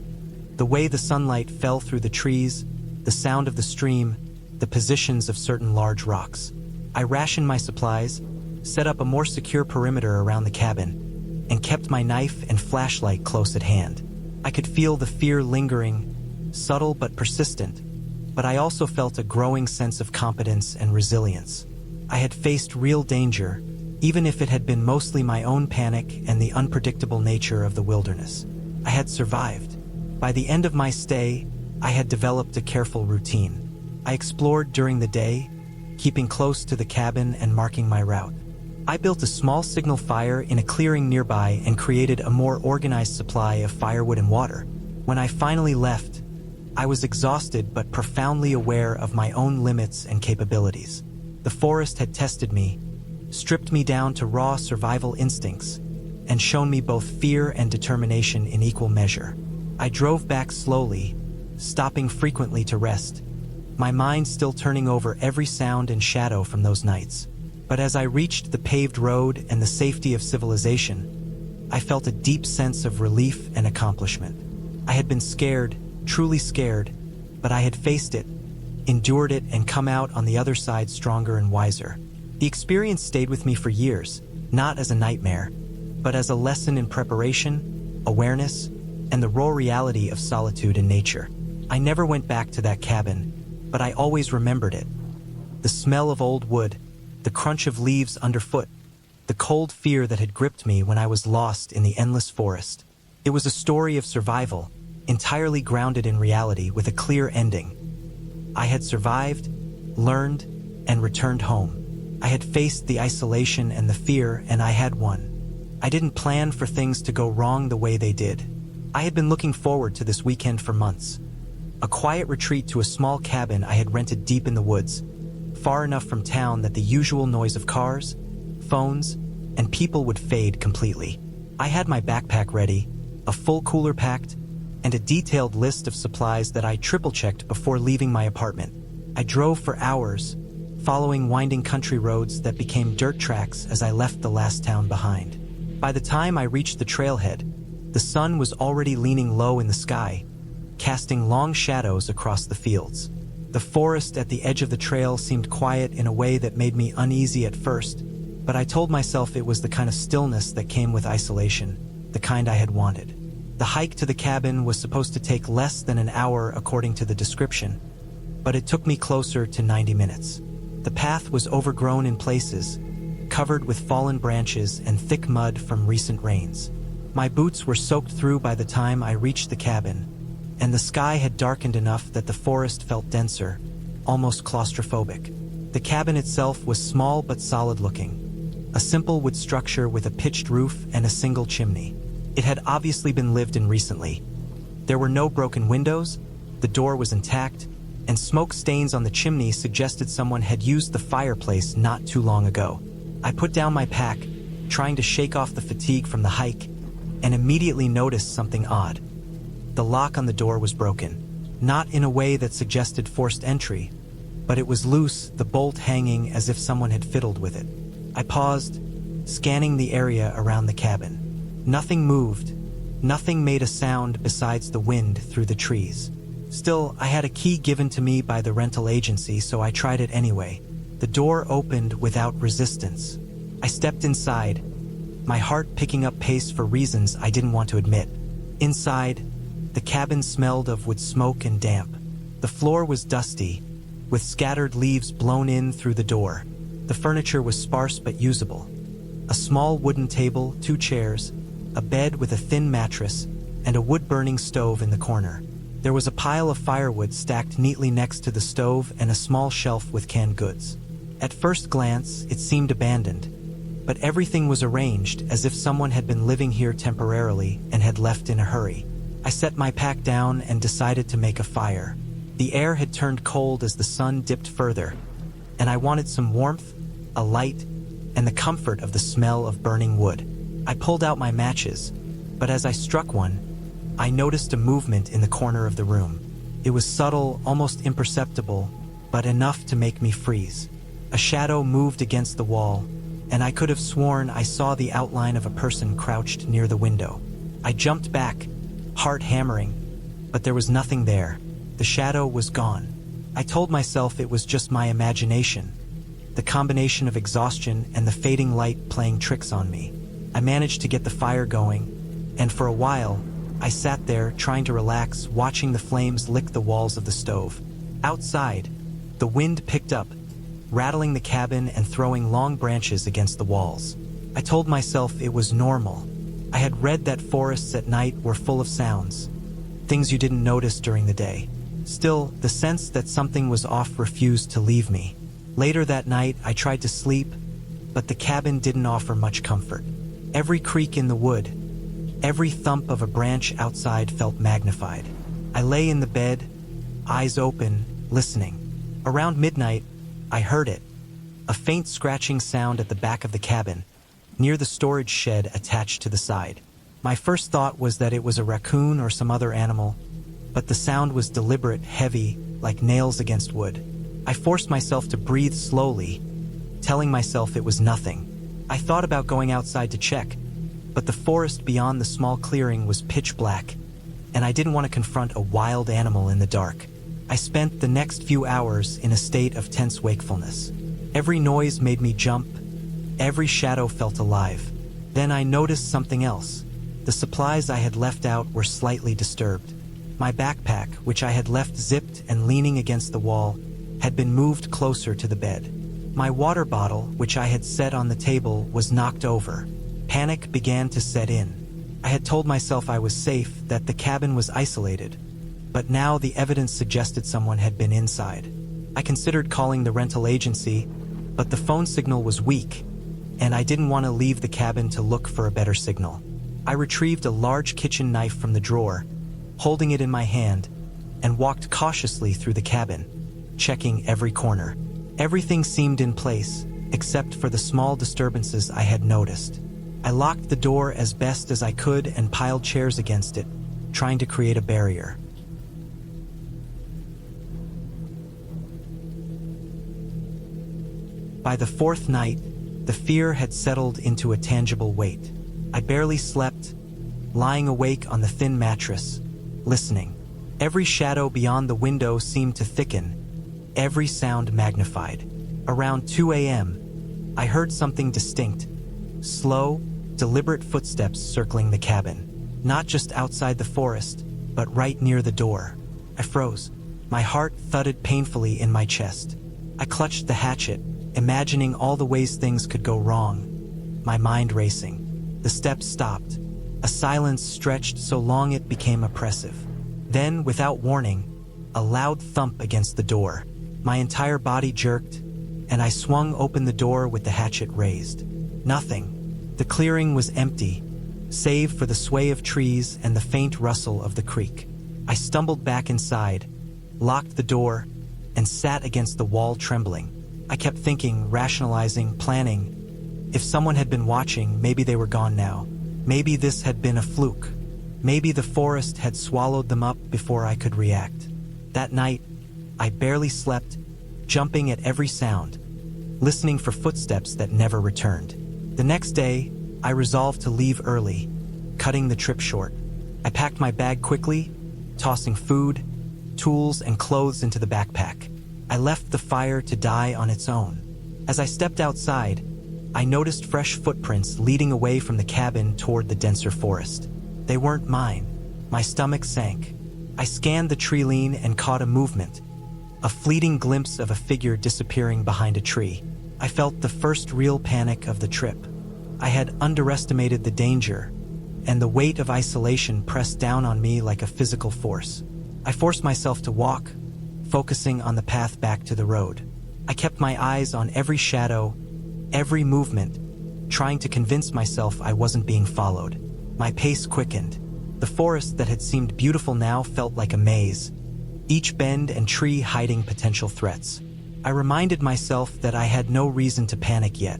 The way the sunlight fell through the trees, the sound of the stream, the positions of certain large rocks. I rationed my supplies, set up a more secure perimeter around the cabin, and kept my knife and flashlight close at hand. I could feel the fear lingering, subtle but persistent, but I also felt a growing sense of competence and resilience. I had faced real danger, even if it had been mostly my own panic and the unpredictable nature of the wilderness. I had survived. By the end of my stay, I had developed a careful routine. I explored during the day, keeping close to the cabin and marking my route. I built a small signal fire in a clearing nearby and created a more organized supply of firewood and water. When I finally left, I was exhausted but profoundly aware of my own limits and capabilities. The forest had tested me, stripped me down to raw survival instincts, and shown me both fear and determination in equal measure. I drove back slowly, stopping frequently to rest, my mind still turning over every sound and shadow from those nights. But as I reached the paved road and the safety of civilization, I felt a deep sense of relief and accomplishment. I had been scared, truly scared, but I had faced it, endured it, and come out on the other side stronger and wiser. The experience stayed with me for years, not as a nightmare, but as a lesson in preparation, awareness, and the raw reality of solitude in nature. I never went back to that cabin, but I always remembered it. The smell of old wood, the crunch of leaves underfoot, the cold fear that had gripped me when I was lost in the endless forest. It was a story of survival, entirely grounded in reality with a clear ending. I had survived, learned, and returned home. I had faced the isolation and the fear, and I had won. I didn't plan for things to go wrong the way they did. I had been looking forward to this weekend for months. A quiet retreat to a small cabin I had rented deep in the woods, far enough from town that the usual noise of cars, phones, and people would fade completely. I had my backpack ready, a full cooler packed, and a detailed list of supplies that I triple-checked before leaving my apartment. I drove for hours, following winding country roads that became dirt tracks as I left the last town behind. By the time I reached the trailhead, the sun was already leaning low in the sky, casting long shadows across the fields. The forest at the edge of the trail seemed quiet in a way that made me uneasy at first, but I told myself it was the kind of stillness that came with isolation, the kind I had wanted. The hike to the cabin was supposed to take less than an hour according to the description, but it took me closer to 90 minutes. The path was overgrown in places, covered with fallen branches and thick mud from recent rains. My boots were soaked through by the time I reached the cabin, and the sky had darkened enough that the forest felt denser, almost claustrophobic. The cabin itself was small but solid-looking, a simple wood structure with a pitched roof and a single chimney. It had obviously been lived in recently. There were no broken windows, the door was intact, and smoke stains on the chimney suggested someone had used the fireplace not too long ago. I put down my pack, trying to shake off the fatigue from the hike, and immediately noticed something odd. The lock on the door was broken, not in a way that suggested forced entry, but it was loose, the bolt hanging as if someone had fiddled with it. I paused, scanning the area around the cabin. Nothing moved, nothing made a sound besides the wind through the trees. Still, I had a key given to me by the rental agency, so I tried it anyway. The door opened without resistance. I stepped inside, my heart picking up pace for reasons I didn't want to admit. Inside, the cabin smelled of wood smoke and damp. The floor was dusty, with scattered leaves blown in through the door. The furniture was sparse but usable. A small wooden table, 2 chairs, a bed with a thin mattress, and a wood-burning stove in the corner. There was a pile of firewood stacked neatly next to the stove and a small shelf with canned goods. At first glance, it seemed abandoned, but everything was arranged as if someone had been living here temporarily and had left in a hurry. I set my pack down and decided to make a fire. The air had turned cold as the sun dipped further, and I wanted some warmth, a light, and the comfort of the smell of burning wood. I pulled out my matches, but as I struck one, I noticed a movement in the corner of the room. It was subtle, almost imperceptible, but enough to make me freeze. A shadow moved against the wall, and I could have sworn I saw the outline of a person crouched near the window. I jumped back, heart hammering, but there was nothing there. The shadow was gone. I told myself it was just my imagination, the combination of exhaustion and the fading light playing tricks on me. I managed to get the fire going, and for a while, I sat there trying to relax, watching the flames lick the walls of the stove. Outside, the wind picked up, rattling the cabin and throwing long branches against the walls. I told myself it was normal. I had read that forests at night were full of sounds, things you didn't notice during the day. Still, the sense that something was off refused to leave me. Later that night, I tried to sleep, but the cabin didn't offer much comfort. Every creak in the wood, every thump of a branch outside felt magnified. I lay in the bed, eyes open, listening. Around midnight, I heard it, a faint scratching sound at the back of the cabin, near the storage shed attached to the side. My first thought was that it was a raccoon or some other animal, but the sound was deliberate, heavy, like nails against wood. I forced myself to breathe slowly, telling myself it was nothing. I thought about going outside to check, but the forest beyond the small clearing was pitch black, and I didn't want to confront a wild animal in the dark. I spent the next few hours in a state of tense wakefulness. Every noise made me jump, every shadow felt alive. Then I noticed something else. The supplies I had left out were slightly disturbed. My backpack, which I had left zipped and leaning against the wall, had been moved closer to the bed. My water bottle, which I had set on the table, was knocked over. Panic began to set in. I had told myself I was safe, that the cabin was isolated, but now the evidence suggested someone had been inside. I considered calling the rental agency, but the phone signal was weak, and I didn't want to leave the cabin to look for a better signal. I retrieved a large kitchen knife from the drawer, holding it in my hand, and walked cautiously through the cabin, checking every corner. Everything seemed in place, except for the small disturbances I had noticed. I locked the door as best as I could and piled chairs against it, trying to create a barrier. By the fourth night, the fear had settled into a tangible weight. I barely slept, lying awake on the thin mattress, listening. Every shadow beyond the window seemed to thicken, every sound magnified. Around 2 a.m., I heard something distinct. Slow, deliberate footsteps circling the cabin. Not just outside the forest, but right near the door. I froze. My heart thudded painfully in my chest. I clutched the hatchet, imagining all the ways things could go wrong. My mind racing. The steps stopped. A silence stretched so long it became oppressive. Then, without warning, a loud thump against the door. My entire body jerked, and I swung open the door with the hatchet raised. Nothing. The clearing was empty, save for the sway of trees and the faint rustle of the creek. I stumbled back inside, locked the door, and sat against the wall trembling. I kept thinking, rationalizing, planning. If someone had been watching, maybe they were gone now. Maybe this had been a fluke. Maybe the forest had swallowed them up before I could react. That night, I barely slept, jumping at every sound, listening for footsteps that never returned. The next day, I resolved to leave early, cutting the trip short. I packed my bag quickly, tossing food, tools, and clothes into the backpack. I left the fire to die on its own. As I stepped outside, I noticed fresh footprints leading away from the cabin toward the denser forest. They weren't mine. My stomach sank. I scanned the tree line and caught a movement, a fleeting glimpse of a figure disappearing behind a tree. I felt the first real panic of the trip. I had underestimated the danger, and the weight of isolation pressed down on me like a physical force. I forced myself to walk, focusing on the path back to the road. I kept my eyes on every shadow, every movement, trying to convince myself I wasn't being followed. My pace quickened. The forest that had seemed beautiful now felt like a maze, each bend and tree hiding potential threats. I reminded myself that I had no reason to panic yet.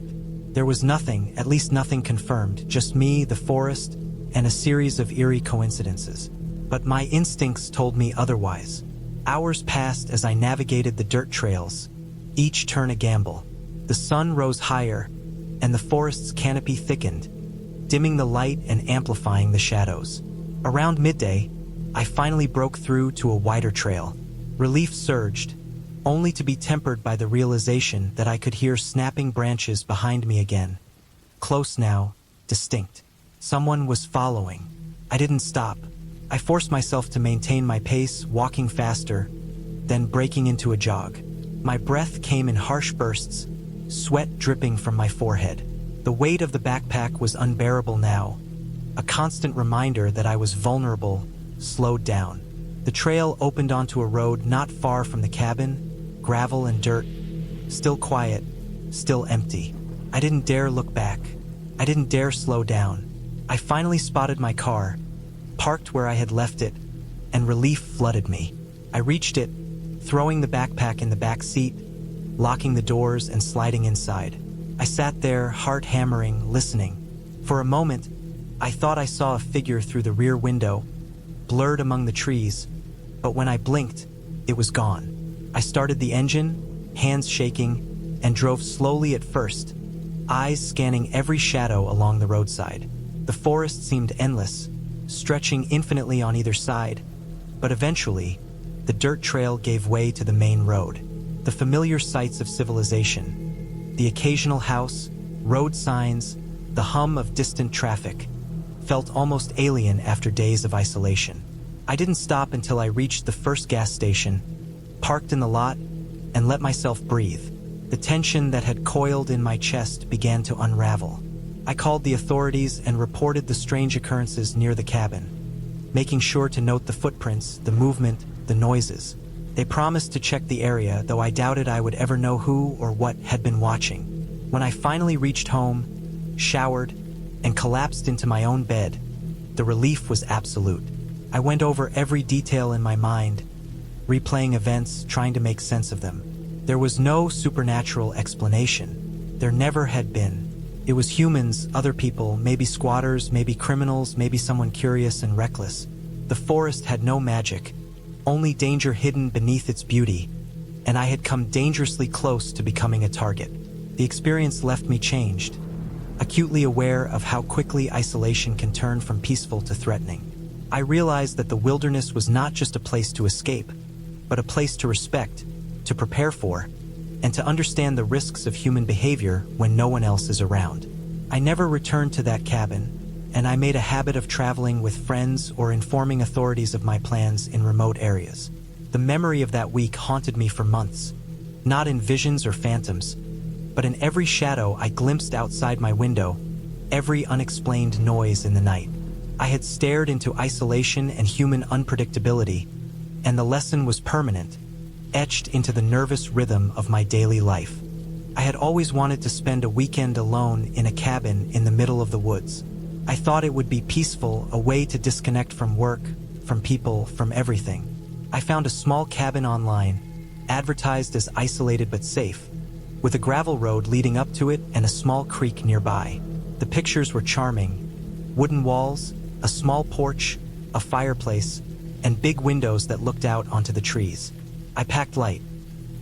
There was nothing, at least nothing confirmed, just me, the forest, and a series of eerie coincidences. But my instincts told me otherwise. Hours passed as I navigated the dirt trails, each turn a gamble. The sun rose higher, and the forest's canopy thickened, dimming the light and amplifying the shadows. Around midday, I finally broke through to a wider trail. Relief surged, only to be tempered by the realization that I could hear snapping branches behind me again. Close now, distinct. Someone was following. I didn't stop. I forced myself to maintain my pace, walking faster, then breaking into a jog. My breath came in harsh bursts, sweat dripping from my forehead. The weight of the backpack was unbearable now, a constant reminder that I was vulnerable, slowed down. The trail opened onto a road not far from the cabin, gravel and dirt, still quiet, still empty. I didn't dare look back. I didn't dare slow down. I finally spotted my car, parked where I had left it, and relief flooded me. I reached it, throwing the backpack in the back seat, locking the doors and sliding inside. I sat there, heart hammering, listening. For a moment, I thought I saw a figure through the rear window, blurred among the trees, but when I blinked, it was gone. I started the engine, hands shaking, and drove slowly at first, eyes scanning every shadow along the roadside. The forest seemed endless, stretching infinitely on either side, but eventually, the dirt trail gave way to the main road. The familiar sights of civilization, the occasional house, road signs, the hum of distant traffic, felt almost alien after days of isolation. I didn't stop until I reached the first gas station, parked in the lot, and let myself breathe. The tension that had coiled in my chest began to unravel. I called the authorities and reported the strange occurrences near the cabin, making sure to note the footprints, the movement, the noises. They promised to check the area, though I doubted I would ever know who or what had been watching. When I finally reached home, showered, and collapsed into my own bed, the relief was absolute. I went over every detail in my mind, replaying events, trying to make sense of them. There was no supernatural explanation. There never had been. It was humans, other people, maybe squatters, maybe criminals, maybe someone curious and reckless. The forest had no magic, only danger hidden beneath its beauty, and I had come dangerously close to becoming a target. The experience left me changed, acutely aware of how quickly isolation can turn from peaceful to threatening. I realized that the wilderness was not just a place to escape, but a place to respect, to prepare for, and to understand the risks of human behavior when no one else is around. I never returned to that cabin, and I made a habit of traveling with friends or informing authorities of my plans in remote areas. The memory of that week haunted me for months, not in visions or phantoms, but in every shadow I glimpsed outside my window, every unexplained noise in the night. I had stared into isolation and human unpredictability, and the lesson was permanent, etched into the nervous rhythm of my daily life. I had always wanted to spend a weekend alone in a cabin in the middle of the woods. I thought it would be peaceful, a way to disconnect from work, from people, from everything. I found a small cabin online, advertised as isolated but safe, with a gravel road leading up to it and a small creek nearby. The pictures were charming: wooden walls, a small porch, a fireplace, and big windows that looked out onto the trees. I packed light: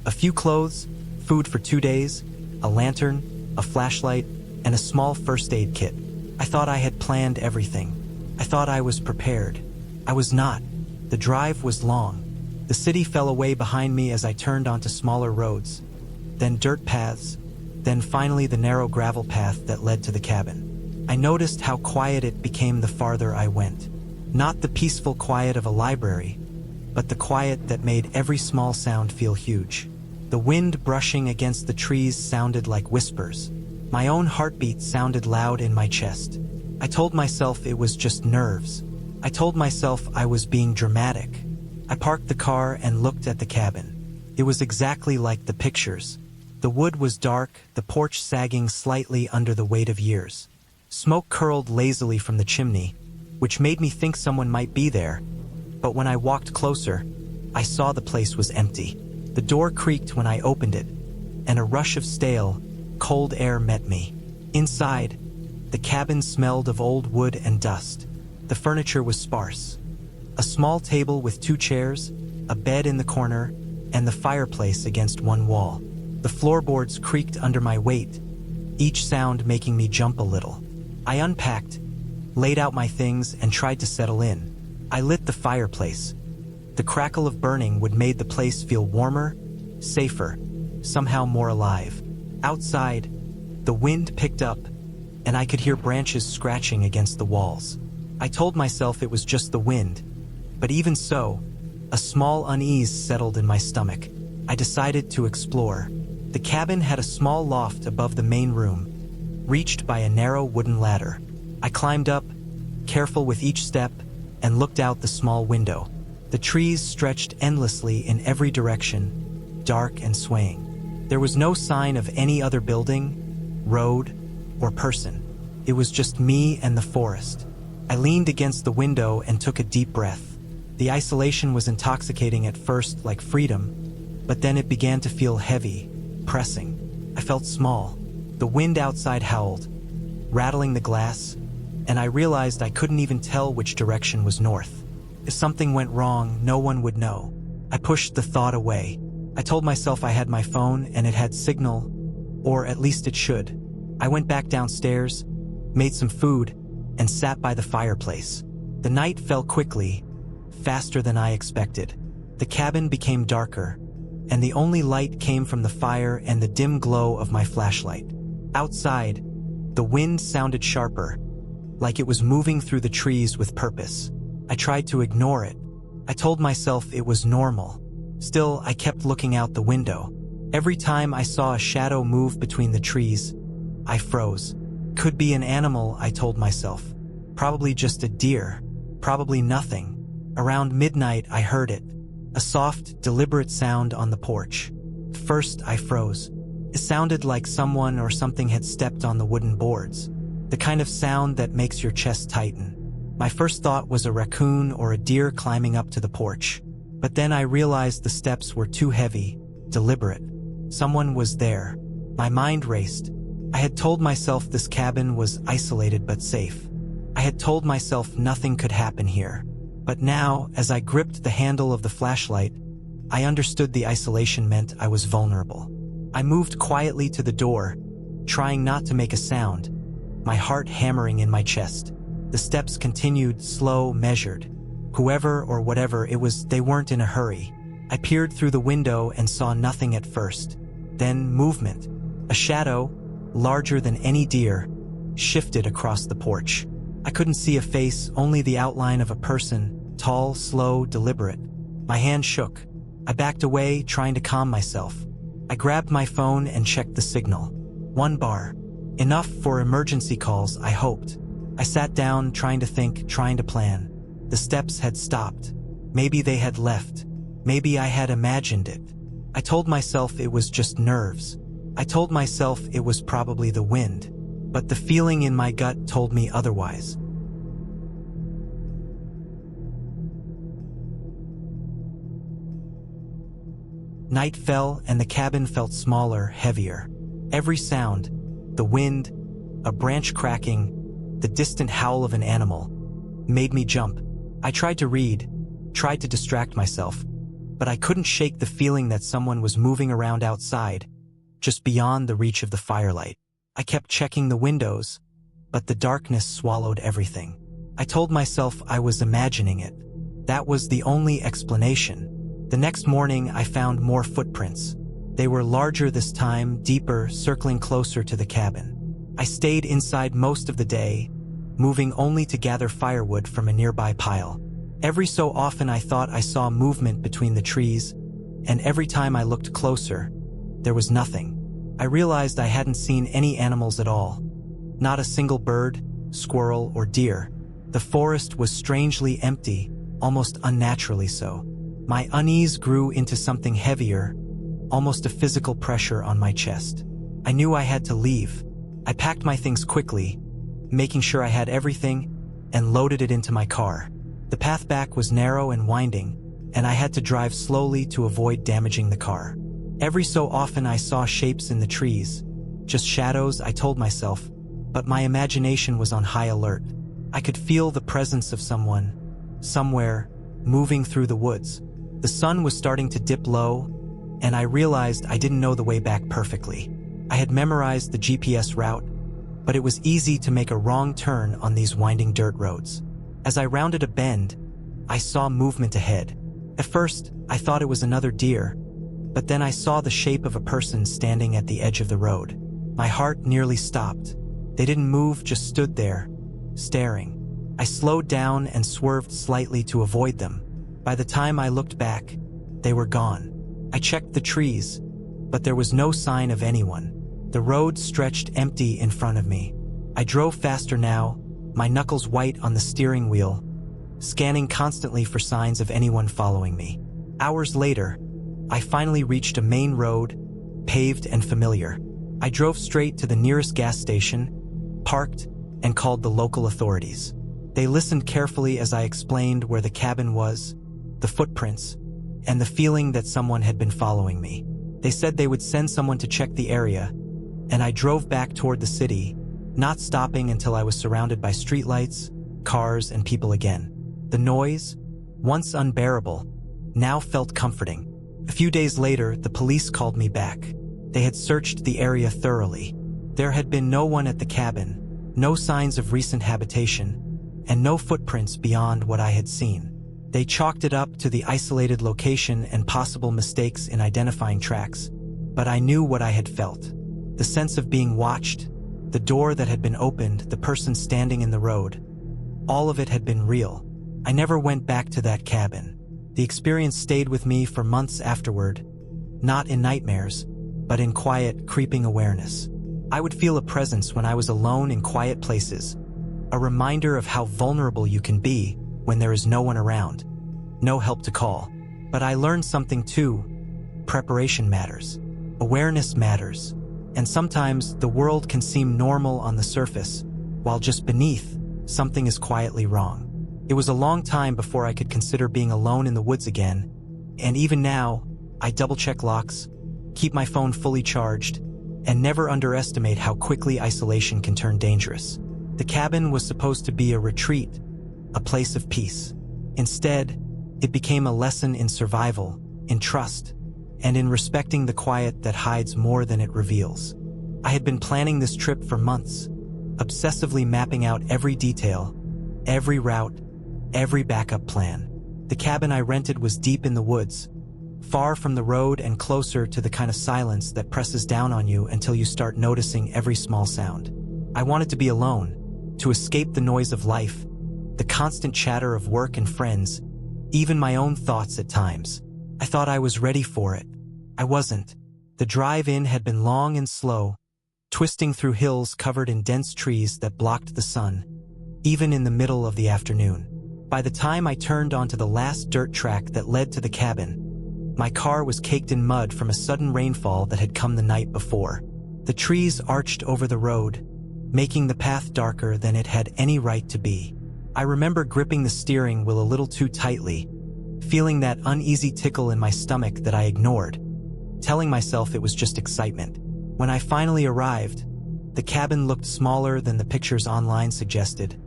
a few clothes, food for 2 days, a lantern, a flashlight, and a small first aid kit. I thought I had planned everything. I thought I was prepared. I was not. The drive was long. The city fell away behind me as I turned onto smaller roads, then dirt paths, then finally the narrow gravel path that led to the cabin. I noticed how quiet it became the farther I went. Not the peaceful quiet of a library, but the quiet that made every small sound feel huge. The wind brushing against the trees sounded like whispers. My own heartbeat sounded loud in my chest. I told myself it was just nerves. I told myself I was being dramatic. I parked the car and looked at the cabin. It was exactly like the pictures. The wood was dark, the porch sagging slightly under the weight of years. Smoke curled lazily from the chimney, which made me think someone might be there. But when I walked closer, I saw the place was empty. The door creaked when I opened it, and a rush of stale, cold air met me. Inside, the cabin smelled of old wood and dust. The furniture was sparse. A small table with 2 chairs, a bed in the corner, and the fireplace against one wall. The floorboards creaked under my weight, each sound making me jump a little. I unpacked, laid out my things, and tried to settle in. I lit the fireplace. The crackle of burning would made the place feel warmer, safer, somehow more alive. Outside, the wind picked up, and I could hear branches scratching against the walls. I told myself it was just the wind, but even so, a small unease settled in my stomach. I decided to explore. The cabin had a small loft above the main room, reached by a narrow wooden ladder. I climbed up, careful with each step, and looked out the small window. The trees stretched endlessly in every direction, dark and swaying. There was no sign of any other building, road, or person. It was just me and the forest. I leaned against the window and took a deep breath. The isolation was intoxicating at first, like freedom, but then it began to feel heavy, pressing. I felt small. The wind outside howled, rattling the glass, and I realized I couldn't even tell which direction was north. If something went wrong, no one would know. I pushed the thought away. I told myself I had my phone and it had signal, or at least it should. I went back downstairs, made some food, and sat by the fireplace. The night fell quickly, faster than I expected. The cabin became darker, and the only light came from the fire and the dim glow of my flashlight. Outside, the wind sounded sharper, like it was moving through the trees with purpose. I tried to ignore it. I told myself it was normal. Still, I kept looking out the window. Every time I saw a shadow move between the trees, I froze. Could be an animal, I told myself. Probably just a deer. Probably nothing. Around midnight, I heard it. A soft, deliberate sound on the porch. First, I froze. It sounded like someone or something had stepped on the wooden boards. The kind of sound that makes your chest tighten. My first thought was a raccoon or a deer climbing up to the porch. But then I realized the steps were too heavy, deliberate. Someone was there. My mind raced. I had told myself this cabin was isolated but safe. I had told myself nothing could happen here. But now, as I gripped the handle of the flashlight, I understood the isolation meant I was vulnerable. I moved quietly to the door, trying not to make a sound, my heart hammering in my chest. The steps continued, slow, measured. Whoever or whatever it was, they weren't in a hurry. I peered through the window and saw nothing at first. Then movement. A shadow, larger than any deer, shifted across the porch. I couldn't see a face, only the outline of a person, tall, slow, deliberate. My hand shook. I backed away, trying to calm myself. I grabbed my phone and checked the signal. 1 bar. Enough for emergency calls, I hoped. I sat down, trying to think, trying to plan. The steps had stopped. Maybe they had left. Maybe I had imagined it. I told myself it was just nerves. I told myself it was probably the wind. But the feeling in my gut told me otherwise. Night fell and the cabin felt smaller, heavier. Every sound, the wind, a branch cracking, the distant howl of an animal, made me jump. I tried to read, tried to distract myself, but I couldn't shake the feeling that someone was moving around outside, just beyond the reach of the firelight. I kept checking the windows, but the darkness swallowed everything. I told myself I was imagining it. That was the only explanation. The next morning, I found more footprints. They were larger this time, deeper, circling closer to the cabin. I stayed inside most of the day, moving only to gather firewood from a nearby pile. Every so often I thought I saw movement between the trees, and every time I looked closer, there was nothing. I realized I hadn't seen any animals at all. Not a single bird, squirrel, or deer. The forest was strangely empty, almost unnaturally so. My unease grew into something heavier, almost a physical pressure on my chest. I knew I had to leave. I packed my things quickly, making sure I had everything, and loaded it into my car. The path back was narrow and winding, and I had to drive slowly to avoid damaging the car. Every so often I saw shapes in the trees, just shadows, I told myself, but my imagination was on high alert. I could feel the presence of someone, somewhere, moving through the woods. The sun was starting to dip low, and I realized I didn't know the way back perfectly. I had memorized the GPS route, but it was easy to make a wrong turn on these winding dirt roads. As I rounded a bend, I saw movement ahead. At first, I thought it was another deer, but then I saw the shape of a person standing at the edge of the road. My heart nearly stopped. They didn't move, just stood there, staring. I slowed down and swerved slightly to avoid them. By the time I looked back, they were gone. I checked the trees, but there was no sign of anyone. The road stretched empty in front of me. I drove faster now, my knuckles white on the steering wheel, scanning constantly for signs of anyone following me. Hours later, I finally reached a main road, paved and familiar. I drove straight to the nearest gas station, parked, and called the local authorities. They listened carefully as I explained where the cabin was, the footprints, and the feeling that someone had been following me. They said they would send someone to check the area, and I drove back toward the city, not stopping until I was surrounded by streetlights, cars, and people again. The noise, once unbearable, now felt comforting. A few days later, the police called me back. They had searched the area thoroughly. There had been no one at the cabin, no signs of recent habitation, and no footprints beyond what I had seen. They chalked it up to the isolated location and possible mistakes in identifying tracks, but I knew what I had felt. The sense of being watched, the door that had been opened, the person standing in the road. All of it had been real. I never went back to that cabin. The experience stayed with me for months afterward, not in nightmares, but in quiet, creeping awareness. I would feel a presence when I was alone in quiet places, a reminder of how vulnerable you can be when there is no one around, no help to call. But I learned something too. Preparation matters. Awareness matters. And sometimes the world can seem normal on the surface, while just beneath, something is quietly wrong. It was a long time before I could consider being alone in the woods again, and even now, I double-check locks, keep my phone fully charged, and never underestimate how quickly isolation can turn dangerous. The cabin was supposed to be a retreat, a place of peace. Instead, it became a lesson in survival, in trust, and in respecting the quiet that hides more than it reveals. I had been planning this trip for months, obsessively mapping out every detail, every route, every backup plan. The cabin I rented was deep in the woods, far from the road and closer to the kind of silence that presses down on you until you start noticing every small sound. I wanted to be alone, to escape the noise of life, the constant chatter of work and friends, even my own thoughts at times. I thought I was ready for it. I wasn't. The drive in had been long and slow, twisting through hills covered in dense trees that blocked the sun, even in the middle of the afternoon. By the time I turned onto the last dirt track that led to the cabin, my car was caked in mud from a sudden rainfall that had come the night before. The trees arched over the road, making the path darker than it had any right to be. I remember gripping the steering wheel a little too tightly, feeling that uneasy tickle in my stomach that I ignored, telling myself it was just excitement. When I finally arrived, the cabin looked smaller than the pictures online suggested,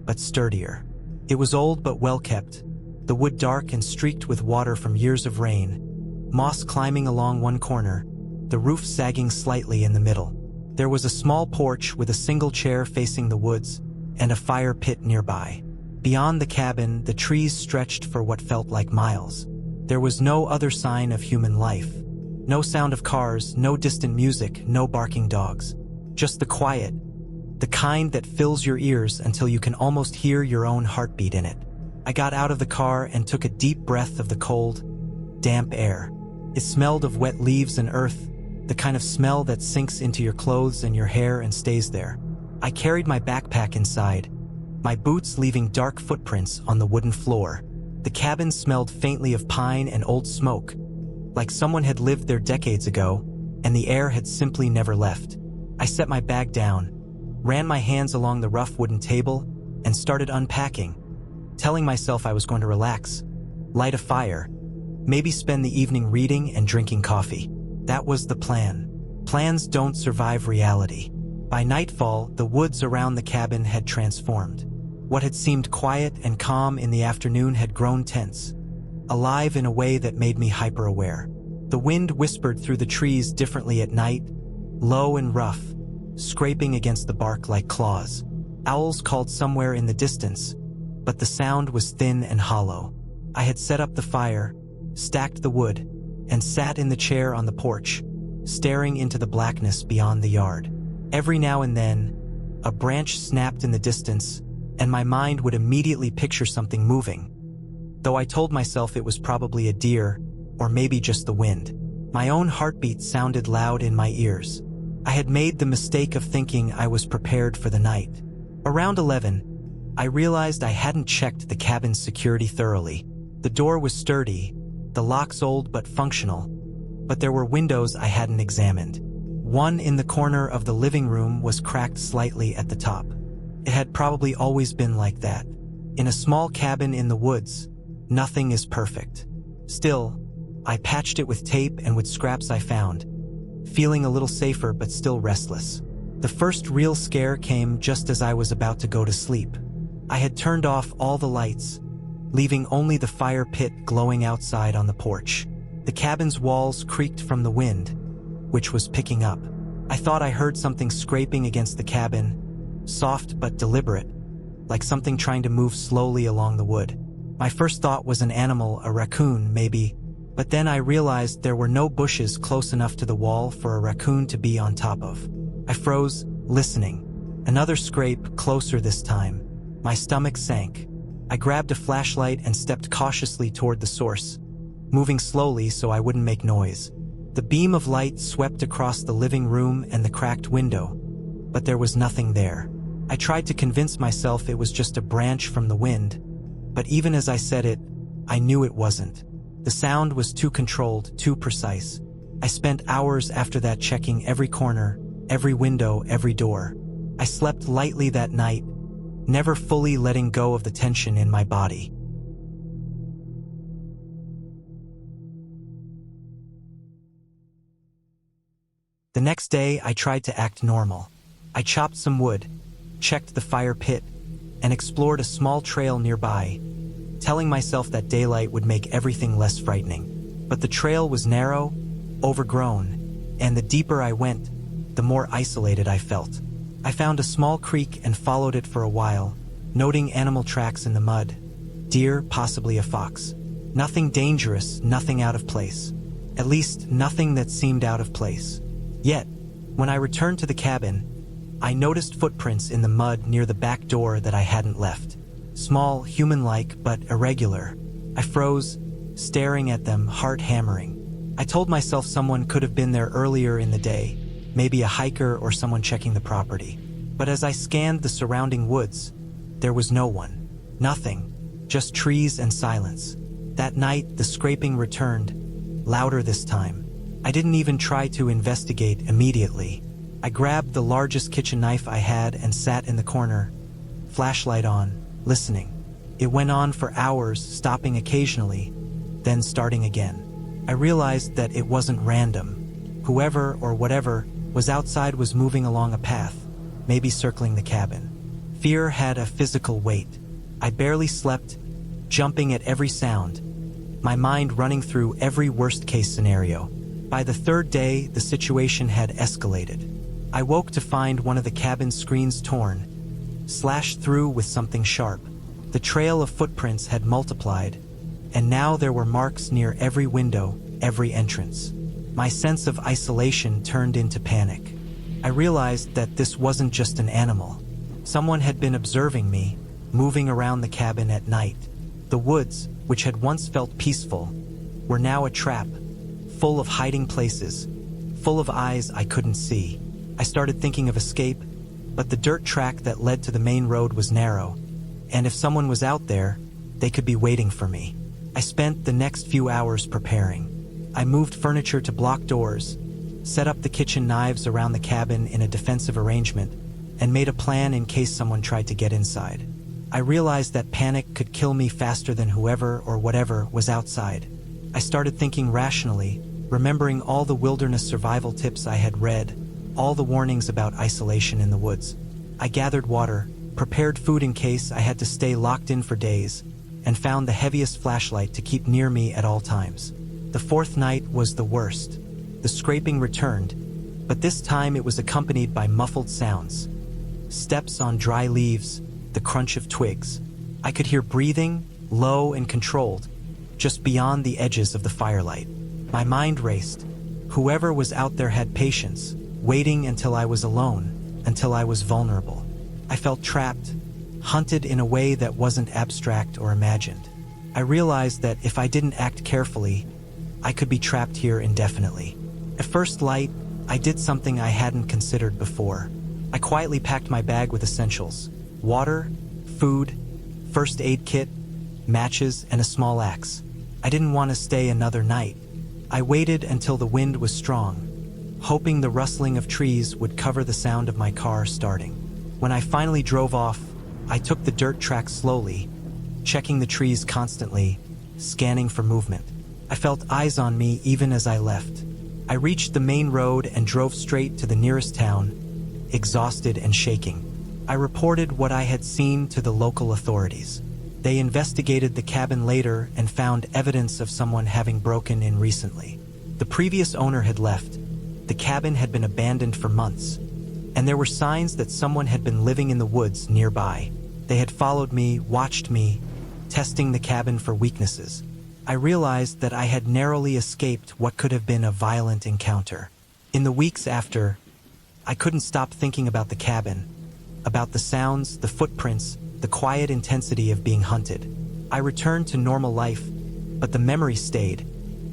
but sturdier. It was old but well kept, the wood dark and streaked with water from years of rain, moss climbing along one corner, the roof sagging slightly in the middle. There was a small porch with a single chair facing the woods and a fire pit nearby. Beyond the cabin, the trees stretched for what felt like miles. There was no other sign of human life. No sound of cars, no distant music, no barking dogs. Just the quiet, the kind that fills your ears until you can almost hear your own heartbeat in it. I got out of the car and took a deep breath of the cold, damp air. It smelled of wet leaves and earth, the kind of smell that sinks into your clothes and your hair and stays there. I carried my backpack inside, my boots leaving dark footprints on the wooden floor. The cabin smelled faintly of pine and old smoke, like someone had lived there decades ago, and the air had simply never left. I set my bag down, ran my hands along the rough wooden table, and started unpacking, telling myself I was going to relax, light a fire, maybe spend the evening reading and drinking coffee. That was the plan. Plans don't survive reality. By nightfall, the woods around the cabin had transformed. What had seemed quiet and calm in the afternoon had grown tense, alive in a way that made me hyper-aware. The wind whispered through the trees differently at night, low and rough, scraping against the bark like claws. Owls called somewhere in the distance, but the sound was thin and hollow. I had set up the fire, stacked the wood, and sat in the chair on the porch, staring into the blackness beyond the yard. Every now and then, a branch snapped in the distance, and my mind would immediately picture something moving, though I told myself it was probably a deer, or maybe just the wind. My own heartbeat sounded loud in my ears. I had made the mistake of thinking I was prepared for the night. Around 11, I realized I hadn't checked the cabin's security thoroughly. The door was sturdy, the locks old but functional, but there were windows I hadn't examined. One in the corner of the living room was cracked slightly at the top. It had probably always been like that. In a small cabin in the woods, nothing is perfect. Still, I patched it with tape and with scraps I found, feeling a little safer but still restless. The first real scare came just as I was about to go to sleep. I had turned off all the lights, leaving only the fire pit glowing outside on the porch. The cabin's walls creaked from the wind, which was picking up. I thought I heard something scraping against the cabin, soft but deliberate, like something trying to move slowly along the wood. My first thought was an animal, a raccoon, maybe, but then I realized there were no bushes close enough to the wall for a raccoon to be on top of. I froze, listening. Another scrape, closer this time. My stomach sank. I grabbed a flashlight and stepped cautiously toward the source, moving slowly so I wouldn't make noise. The beam of light swept across the living room and the cracked window, but there was nothing there. I tried to convince myself it was just a branch from the wind, but even as I said it, I knew it wasn't. The sound was too controlled, too precise. I spent hours after that checking every corner, every window, every door. I slept lightly that night, never fully letting go of the tension in my body. The next day, I tried to act normal. I chopped some wood, checked the fire pit, and explored a small trail nearby, telling myself that daylight would make everything less frightening. But the trail was narrow, overgrown, and the deeper I went, the more isolated I felt. I found a small creek and followed it for a while, noting animal tracks in the mud. Deer, possibly a fox. Nothing dangerous, nothing out of place. At least, nothing that seemed out of place. Yet, when I returned to the cabin, I noticed footprints in the mud near the back door that I hadn't left. Small, human-like, but irregular. I froze, staring at them, heart hammering. I told myself someone could have been there earlier in the day, maybe a hiker or someone checking the property. But as I scanned the surrounding woods, there was no one. Nothing. Just trees and silence. That night, the scraping returned, louder this time. I didn't even try to investigate immediately. I grabbed the largest kitchen knife I had and sat in the corner, flashlight on, listening. It went on for hours, stopping occasionally, then starting again. I realized that it wasn't random. Whoever or whatever was outside was moving along a path, maybe circling the cabin. Fear had a physical weight. I barely slept, jumping at every sound, my mind running through every worst-case scenario. By the third day, the situation had escalated. I woke to find one of the cabin's screens torn, slashed through with something sharp. The trail of footprints had multiplied, and now there were marks near every window, every entrance. My sense of isolation turned into panic. I realized that this wasn't just an animal. Someone had been observing me, moving around the cabin at night. The woods, which had once felt peaceful, were now a trap, full of hiding places, full of eyes I couldn't see. I started thinking of escape, but the dirt track that led to the main road was narrow, and if someone was out there, they could be waiting for me. I spent the next few hours preparing. I moved furniture to block doors, set up the kitchen knives around the cabin in a defensive arrangement, and made a plan in case someone tried to get inside. I realized that panic could kill me faster than whoever or whatever was outside. I started thinking rationally, remembering all the wilderness survival tips I had read, all the warnings about isolation in the woods. I gathered water, prepared food in case I had to stay locked in for days, and found the heaviest flashlight to keep near me at all times. The fourth night was the worst. The scraping returned, but this time it was accompanied by muffled sounds. Steps on dry leaves, the crunch of twigs. I could hear breathing, low and controlled, just beyond the edges of the firelight. My mind raced. Whoever was out there had patience, waiting until I was alone, until I was vulnerable. I felt trapped, hunted in a way that wasn't abstract or imagined. I realized that if I didn't act carefully, I could be trapped here indefinitely. At first light, I did something I hadn't considered before. I quietly packed my bag with essentials: water, food, first aid kit, matches, and a small axe. I didn't want to stay another night. I waited until the wind was strong, hoping the rustling of trees would cover the sound of my car starting. When I finally drove off, I took the dirt track slowly, checking the trees constantly, scanning for movement. I felt eyes on me even as I left. I reached the main road and drove straight to the nearest town, exhausted and shaking. I reported what I had seen to the local authorities. They investigated the cabin later and found evidence of someone having broken in recently. The previous owner had left. The cabin had been abandoned for months. and there were signs that someone had been living in the woods nearby. They had followed me, watched me, testing the cabin for weaknesses. I realized that I had narrowly escaped what could have been a violent encounter. In the weeks after, I couldn't stop thinking about the cabin, about the sounds, the footprints, the quiet intensity of being hunted. I returned to normal life, but the memory stayed,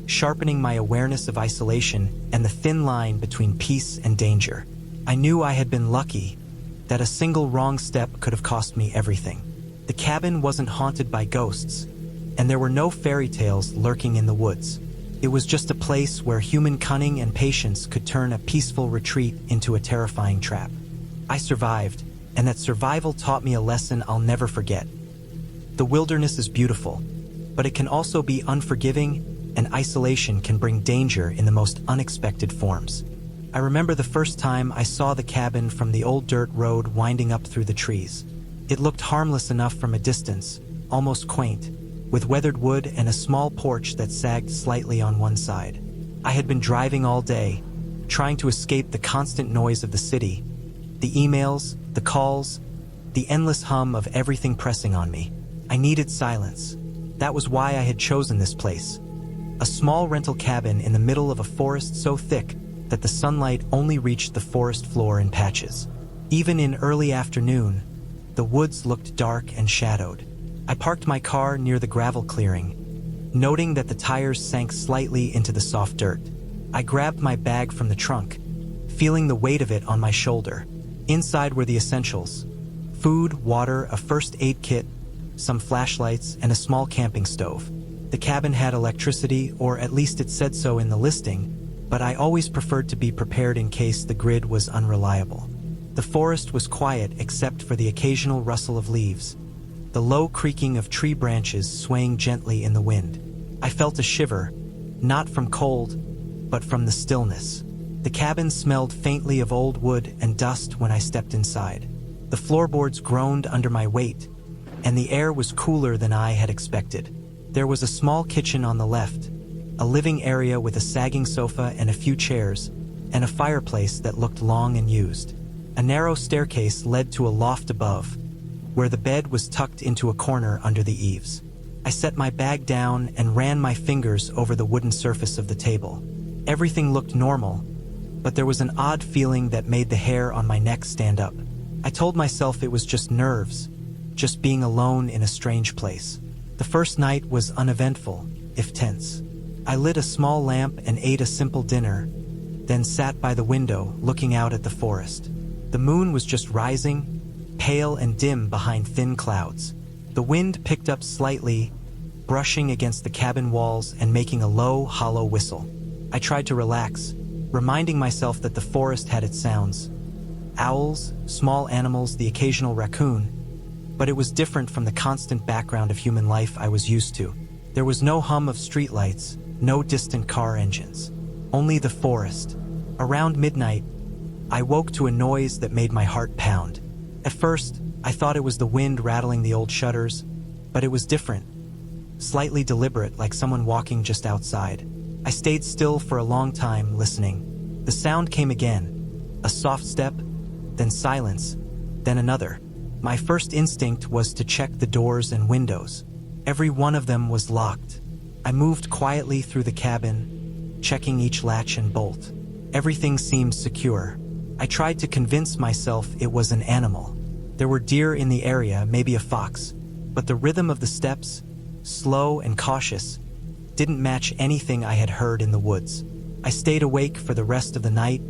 sharpening my awareness of isolation and the thin line between peace and danger. I knew I had been lucky, that a single wrong step could have cost me everything. The cabin wasn't haunted by ghosts, and there were no fairy tales lurking in the woods. It was just a place where human cunning and patience could turn a peaceful retreat into a terrifying trap. I survived, and that survival taught me a lesson I'll never forget. The wilderness is beautiful, but it can also be unforgiving, and isolation can bring danger in the most unexpected forms. I remember the first time I saw the cabin from the old dirt road winding up through the trees. It looked harmless enough from a distance, almost quaint, with weathered wood and a small porch that sagged slightly on one side. I had been driving all day, trying to escape the constant noise of the city, the emails, the calls, the endless hum of everything pressing on me. I needed silence. That was why I had chosen this place. A small rental cabin in the middle of a forest so thick that the sunlight only reached the forest floor in patches. Even in early afternoon, the woods looked dark and shadowed. I parked my car near the gravel clearing, noting that the tires sank slightly into the soft dirt. I grabbed my bag from the trunk, feeling the weight of it on my shoulder. Inside were the essentials: food, water, a first aid kit, some flashlights, and a small camping stove. The cabin had electricity, or at least it said so in the listing, but I always preferred to be prepared in case the grid was unreliable. The forest was quiet except for the occasional rustle of leaves, the low creaking of tree branches swaying gently in the wind. I felt a shiver, not from cold, but from the stillness. The cabin smelled faintly of old wood and dust when I stepped inside. The floorboards groaned under my weight, and the air was cooler than I had expected. There was a small kitchen on the left, a living area with a sagging sofa and a few chairs, and a fireplace that looked long and used. A narrow staircase led to a loft above, where the bed was tucked into a corner under the eaves. I set my bag down and ran my fingers over the wooden surface of the table. Everything looked normal, but there was an odd feeling that made the hair on my neck stand up. I told myself it was just nerves, just being alone in a strange place. The first night was uneventful, if tense. I lit a small lamp and ate a simple dinner, then sat by the window looking out at the forest. The moon was just rising, pale and dim behind thin clouds. The wind picked up slightly, brushing against the cabin walls and making a low, hollow whistle. I tried to relax, reminding myself that the forest had its sounds. Owls, small animals, the occasional raccoon, but it was different from the constant background of human life I was used to. There was no hum of streetlights, no distant car engines, only the forest. Around midnight, I woke to a noise that made my heart pound. At first, I thought it was the wind rattling the old shutters, but it was different, slightly deliberate, like someone walking just outside. I stayed still for a long time, listening. The sound came again, a soft step, then silence, then another. My first instinct was to check the doors and windows. Every one of them was locked. I moved quietly through the cabin, checking each latch and bolt. Everything seemed secure. I tried to convince myself it was an animal. There were deer in the area, maybe a fox, but the rhythm of the steps, slow and cautious, didn't match anything I had heard in the woods. I stayed awake for the rest of the night,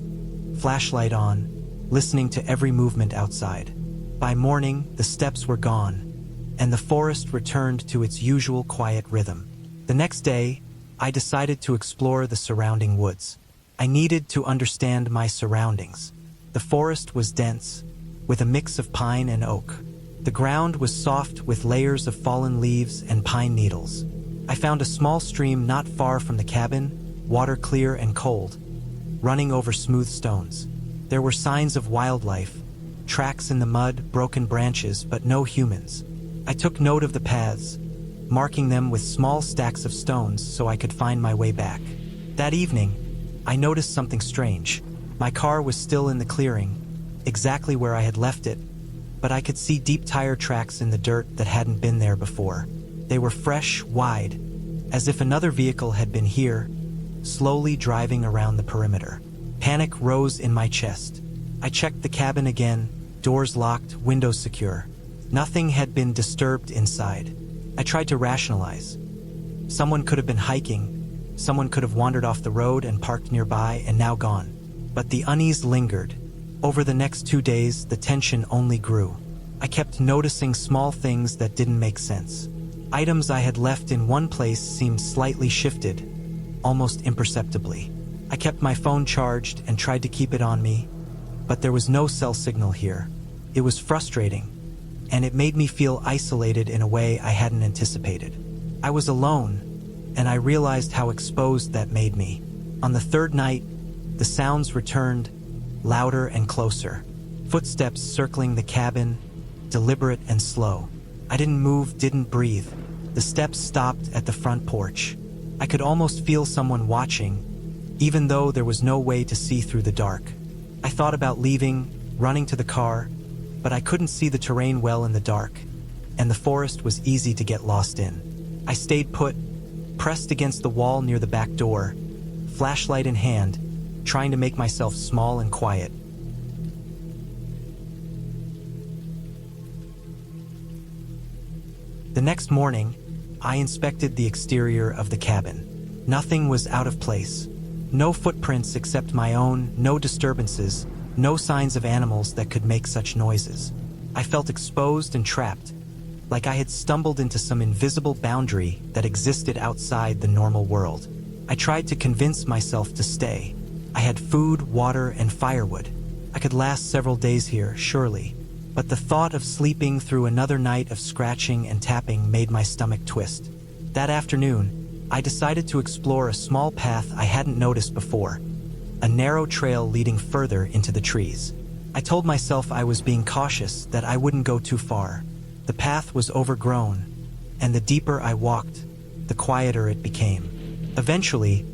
flashlight on, listening to every movement outside. By morning, the steps were gone, and the forest returned to its usual quiet rhythm. The next day, I decided to explore the surrounding woods. I needed to understand my surroundings. The forest was dense, with a mix of pine and oak. The ground was soft with layers of fallen leaves and pine needles. I found a small stream not far from the cabin, water clear and cold, running over smooth stones. There were signs of wildlife, tracks in the mud, broken branches, but no humans. I took note of the paths, marking them with small stacks of stones so I could find my way back. That evening, I noticed something strange. My car was still in the clearing, exactly where I had left it, but I could see deep tire tracks in the dirt that hadn't been there before. They were fresh, wide, as if another vehicle had been here, slowly driving around the perimeter. Panic rose in my chest. I checked the cabin again, doors locked, windows secure. Nothing had been disturbed inside. I tried to rationalize. Someone could have been hiking, someone could have wandered off the road and parked nearby and now gone. But the unease lingered. Over the next 2 days, the tension only grew. I kept noticing small things that didn't make sense. Items I had left in one place seemed slightly shifted, almost imperceptibly. I kept my phone charged and tried to keep it on me, but there was no cell signal here. It was frustrating, and it made me feel isolated in a way I hadn't anticipated. I was alone, and I realized how exposed that made me. On the third night, the sounds returned, louder and closer. Footsteps circling the cabin, deliberate and slow. I didn't move, didn't breathe. The steps stopped at the front porch. I could almost feel someone watching, even though there was no way to see through the dark. I thought about leaving, running to the car, but I couldn't see the terrain well in the dark, and the forest was easy to get lost in. I stayed put, pressed against the wall near the back door, flashlight in hand, trying to make myself small and quiet. The next morning, I inspected the exterior of the cabin. Nothing was out of place. No footprints except my own, no disturbances, no signs of animals that could make such noises. I felt exposed and trapped, like I had stumbled into some invisible boundary that existed outside the normal world. I tried to convince myself to stay. I had food, water, and firewood. I could last several days here, surely. But the thought of sleeping through another night of scratching and tapping made my stomach twist. That afternoon, I decided to explore a small path I hadn't noticed before, a narrow trail leading further into the trees. I told myself I was being cautious, that I wouldn't go too far. The path was overgrown, and the deeper I walked, the quieter it became. Eventually,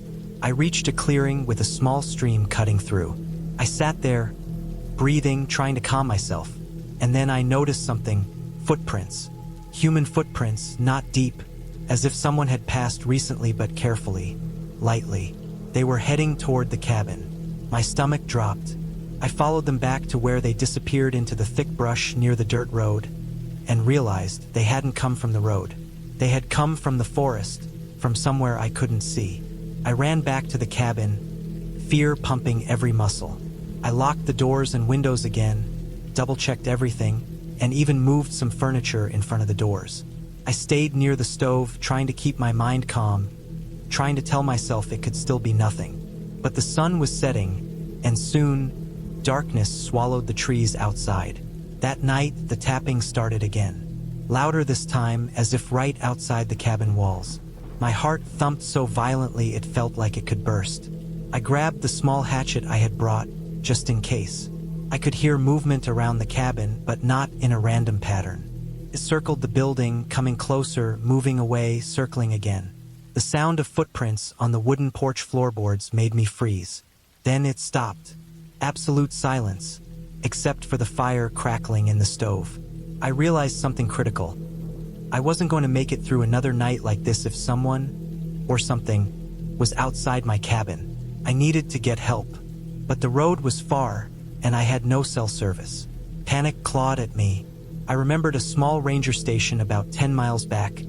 I reached a clearing with a small stream cutting through. I sat there, breathing, trying to calm myself, and then I noticed something: footprints. Human footprints, not deep, as if someone had passed recently but carefully, lightly. They were heading toward the cabin. My stomach dropped. I followed them back to where they disappeared into the thick brush near the dirt road, and realized they hadn't come from the road. They had come from the forest, from somewhere I couldn't see. I ran back to the cabin, fear pumping every muscle. I locked the doors and windows again, double-checked everything, and even moved some furniture in front of the doors. I stayed near the stove, trying to keep my mind calm, trying to tell myself it could still be nothing. But the sun was setting, and soon, darkness swallowed the trees outside. That night, the tapping started again. Louder this time, as if right outside the cabin walls. My heart thumped so violently it felt like it could burst. I grabbed the small hatchet I had brought, just in case. I could hear movement around the cabin, but not in a random pattern. It circled the building, coming closer, moving away, circling again. The sound of footprints on the wooden porch floorboards made me freeze. Then it stopped. Absolute silence, except for the fire crackling in the stove. I realized something critical. I wasn't going to make it through another night like this if someone, or something, was outside my cabin. I needed to get help. But the road was far, and I had no cell service. Panic clawed at me. I remembered a small ranger station about 10 miles back,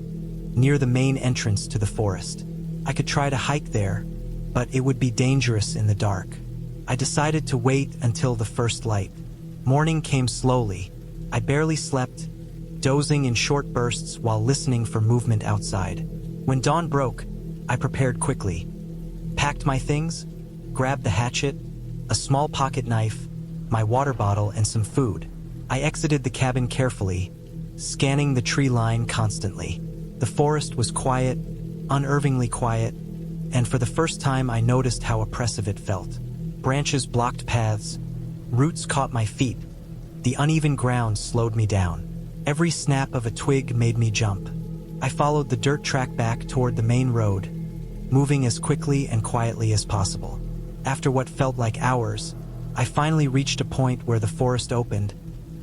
near the main entrance to the forest. I could try to hike there, but it would be dangerous in the dark. I decided to wait until the first light. Morning came slowly. I barely slept, dozing in short bursts while listening for movement outside. When dawn broke, I prepared quickly. Packed my things, grabbed the hatchet, a small pocket knife, my water bottle, and some food. I exited the cabin carefully, scanning the tree line constantly. The forest was quiet, unnervingly quiet, and for the first time I noticed how oppressive it felt. Branches blocked paths, roots caught my feet. The uneven ground slowed me down. Every snap of a twig made me jump. I followed the dirt track back toward the main road, moving as quickly and quietly as possible. After what felt like hours, I finally reached a point where the forest opened,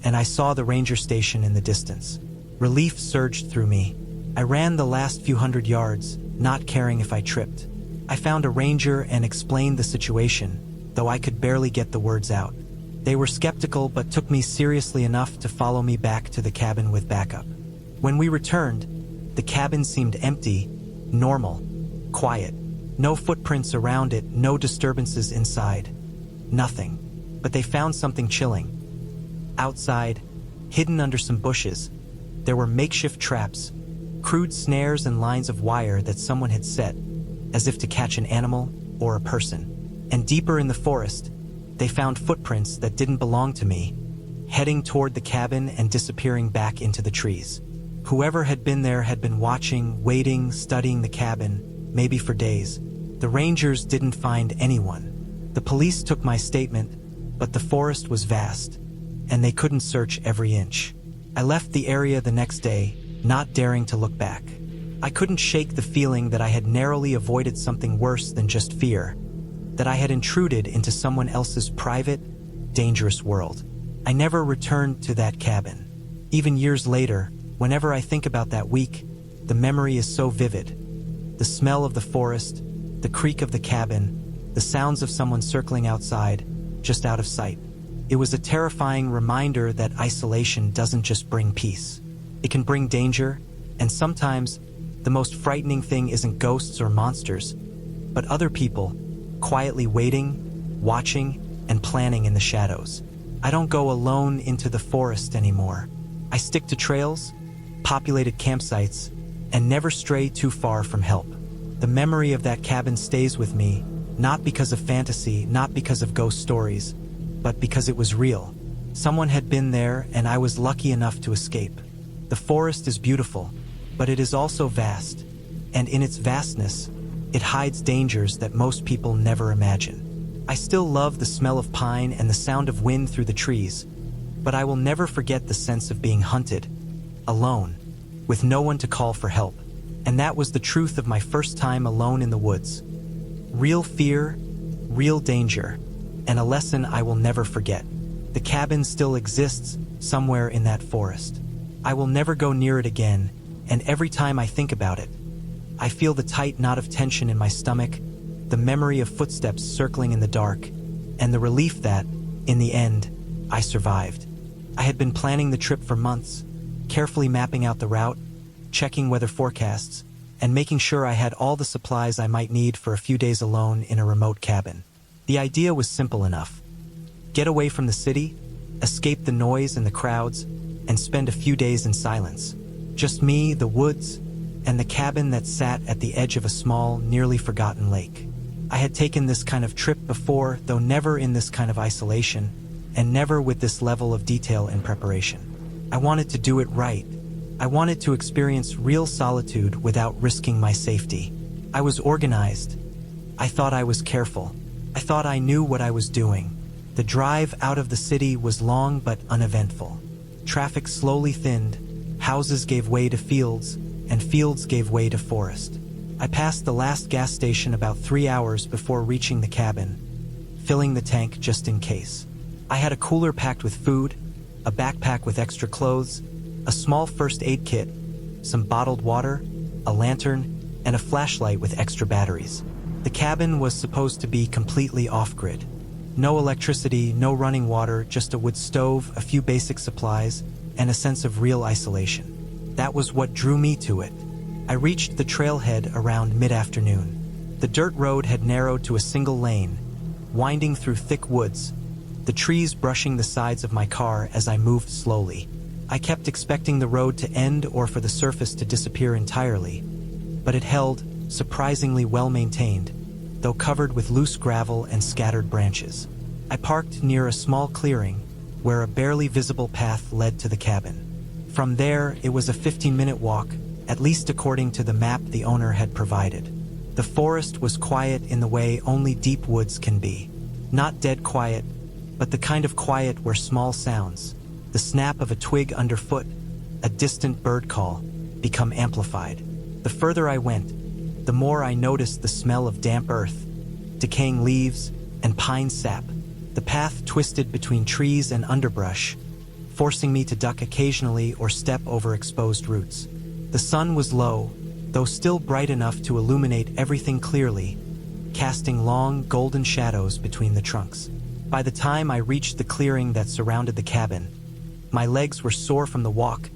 and I saw the ranger station in the distance. Relief surged through me. I ran the last few hundred yards, not caring if I tripped. I found a ranger and explained the situation, though I could barely get the words out. They were skeptical but took me seriously enough to follow me back to the cabin with backup. When we returned, the cabin seemed empty, normal, quiet. No footprints around it, no disturbances inside. Nothing. But they found something chilling. Outside, hidden under some bushes, there were makeshift traps, crude snares and lines of wire that someone had set, as if to catch an animal or a person. And deeper in the forest, they found footprints that didn't belong to me, heading toward the cabin and disappearing back into the trees. Whoever had been there had been watching, waiting, studying the cabin, maybe for days. The rangers didn't find anyone. The police took my statement, but the forest was vast, and they couldn't search every inch. I left the area the next day, not daring to look back. I couldn't shake the feeling that I had narrowly avoided something worse than just fear, that I had intruded into someone else's private, dangerous world. I never returned to that cabin. Even years later, whenever I think about that week, the memory is so vivid. The smell of the forest, the creak of the cabin, the sounds of someone circling outside, just out of sight. It was a terrifying reminder that isolation doesn't just bring peace. It can bring danger, and sometimes the most frightening thing isn't ghosts or monsters, but other people, quietly waiting, watching, and planning in the shadows. I don't go alone into the forest anymore. I stick to trails, populated campsites, and never stray too far from help. The memory of that cabin stays with me, not because of fantasy, not because of ghost stories, but because it was real. Someone had been there, and I was lucky enough to escape. The forest is beautiful, but it is also vast, and in its vastness, it hides dangers that most people never imagine. I still love the smell of pine and the sound of wind through the trees, but I will never forget the sense of being hunted, alone, with no one to call for help. And that was the truth of my first time alone in the woods. Real fear, real danger, and a lesson I will never forget. The cabin still exists somewhere in that forest. I will never go near it again, and every time I think about it, I feel the tight knot of tension in my stomach, the memory of footsteps circling in the dark, and the relief that, in the end, I survived. I had been planning the trip for months, carefully mapping out the route, checking weather forecasts, and making sure I had all the supplies I might need for a few days alone in a remote cabin. The idea was simple enough. Get away from the city, escape the noise and the crowds, and spend a few days in silence. Just me, the woods, and the cabin that sat at the edge of a small, nearly forgotten lake. I had taken this kind of trip before, though never in this kind of isolation, and never with this level of detail and preparation. I wanted to do it right. I wanted to experience real solitude without risking my safety. I was organized. I thought I was careful. I thought I knew what I was doing. The drive out of the city was long but uneventful. Traffic slowly thinned, houses gave way to fields, and fields gave way to forest. I passed the last gas station about 3 hours before reaching the cabin, filling the tank just in case. I had a cooler packed with food, a backpack with extra clothes, a small first aid kit, some bottled water, a lantern, and a flashlight with extra batteries. The cabin was supposed to be completely off-grid. No electricity, no running water, just a wood stove, a few basic supplies, and a sense of real isolation. That was what drew me to it. I reached the trailhead around mid-afternoon. The dirt road had narrowed to a single lane, winding through thick woods, the trees brushing the sides of my car as I moved slowly. I kept expecting the road to end or for the surface to disappear entirely, but it held, surprisingly well-maintained, though covered with loose gravel and scattered branches. I parked near a small clearing where a barely visible path led to the cabin. From there, it was a 15-minute walk, at least according to the map the owner had provided. The forest was quiet in the way only deep woods can be. Not dead quiet, but the kind of quiet where small sounds, the snap of a twig underfoot, a distant bird call, become amplified. The further I went, the more I noticed the smell of damp earth, decaying leaves, and pine sap, the The path twisted between trees and underbrush, forcing me to duck occasionally or step over exposed roots. The sun was low, though still bright enough to illuminate everything clearly, casting long, golden shadows between the trunks. By the time I reached the clearing that surrounded the cabin, my legs were sore from the walk,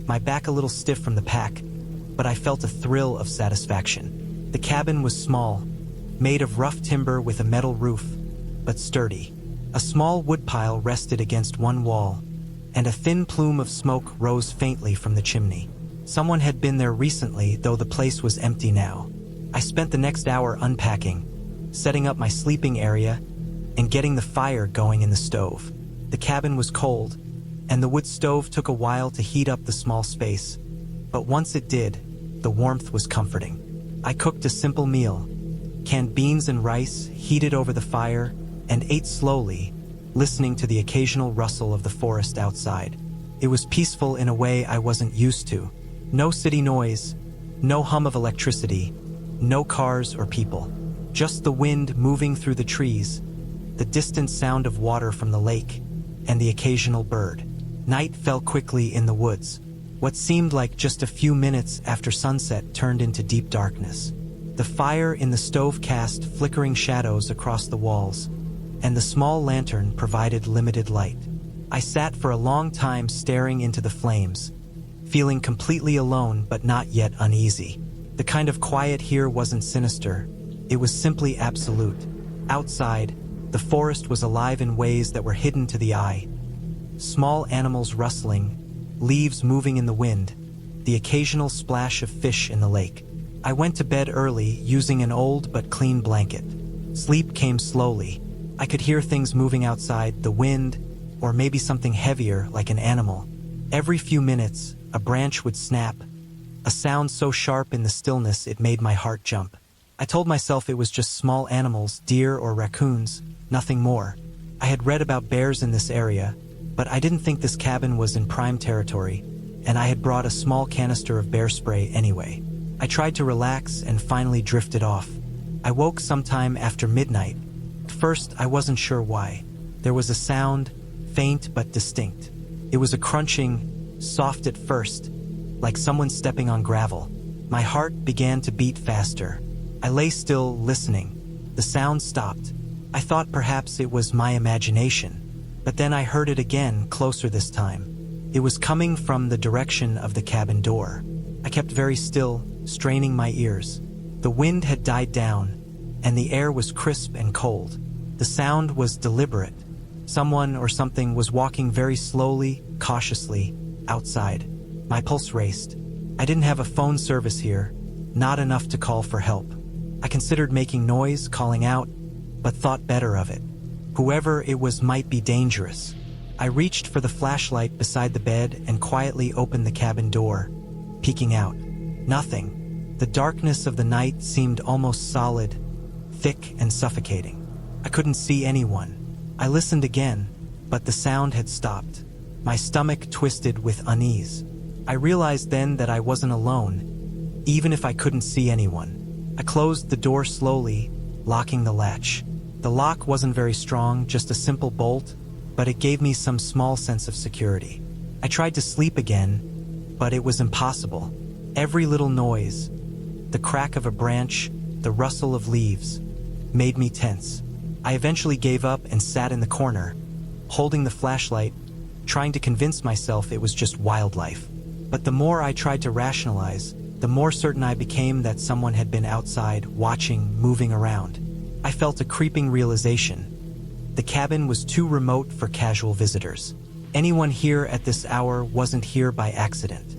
my back a little stiff from the pack, but I felt a thrill of satisfaction. The cabin was small, made of rough timber with a metal roof, but sturdy. A small woodpile rested against one wall, and a thin plume of smoke rose faintly from the chimney. Someone had been there recently, though the place was empty now. I spent the next hour unpacking, setting up my sleeping area, and getting the fire going in the stove. The cabin was cold, and the wood stove took a while to heat up the small space, but once it did, the warmth was comforting. I cooked a simple meal, canned beans and rice heated over the fire, and ate slowly, listening to the occasional rustle of the forest outside. It was peaceful in a way I wasn't used to. No city noise, no hum of electricity, no cars or people. Just the wind moving through the trees, the distant sound of water from the lake, and the occasional bird. Night fell quickly in the woods. What seemed like just a few minutes after sunset turned into deep darkness. The fire in the stove cast flickering shadows across the walls, and the small lantern provided limited light. I sat for a long time staring into the flames, feeling completely alone but not yet uneasy. The kind of quiet here wasn't sinister, it was simply absolute. Outside, the forest was alive in ways that were hidden to the eye. Small animals rustling, leaves moving in the wind, the occasional splash of fish in the lake. I went to bed early using an old but clean blanket. Sleep came slowly. I could hear things moving outside, the wind, or maybe something heavier like an animal. Every few minutes, a branch would snap, a sound so sharp in the stillness it made my heart jump. I told myself it was just small animals, deer or raccoons, nothing more. I had read about bears in this area, but I didn't think this cabin was in prime territory, and I had brought a small canister of bear spray anyway. I tried to relax and finally drifted off. I woke sometime after midnight. At first, I wasn't sure why. There was a sound, faint but distinct. It was a crunching, soft at first, like someone stepping on gravel. My heart began to beat faster. I lay still, listening. The sound stopped. I thought perhaps it was my imagination, but then I heard it again, closer this time. It was coming from the direction of the cabin door. I kept very still, straining my ears. The wind had died down, and the air was crisp and cold. The sound was deliberate. Someone or something was walking very slowly, cautiously, outside. My pulse raced. I didn't have a phone service here, not enough to call for help. I considered making noise, calling out, but thought better of it. Whoever it was might be dangerous. I reached for the flashlight beside the bed and quietly opened the cabin door, peeking out. Nothing. The darkness of the night seemed almost solid, thick and suffocating. I couldn't see anyone. I listened again, but the sound had stopped. My stomach twisted with unease. I realized then that I wasn't alone, even if I couldn't see anyone. I closed the door slowly, locking the latch. The lock wasn't very strong, just a simple bolt, but it gave me some small sense of security. I tried to sleep again, but it was impossible. Every little noise, the crack of a branch, the rustle of leaves, made me tense. I eventually gave up and sat in the corner, holding the flashlight, trying to convince myself it was just wildlife. But the more I tried to rationalize, the more certain I became that someone had been outside, watching, moving around. I felt a creeping realization. The cabin was too remote for casual visitors. Anyone here at this hour wasn't here by accident.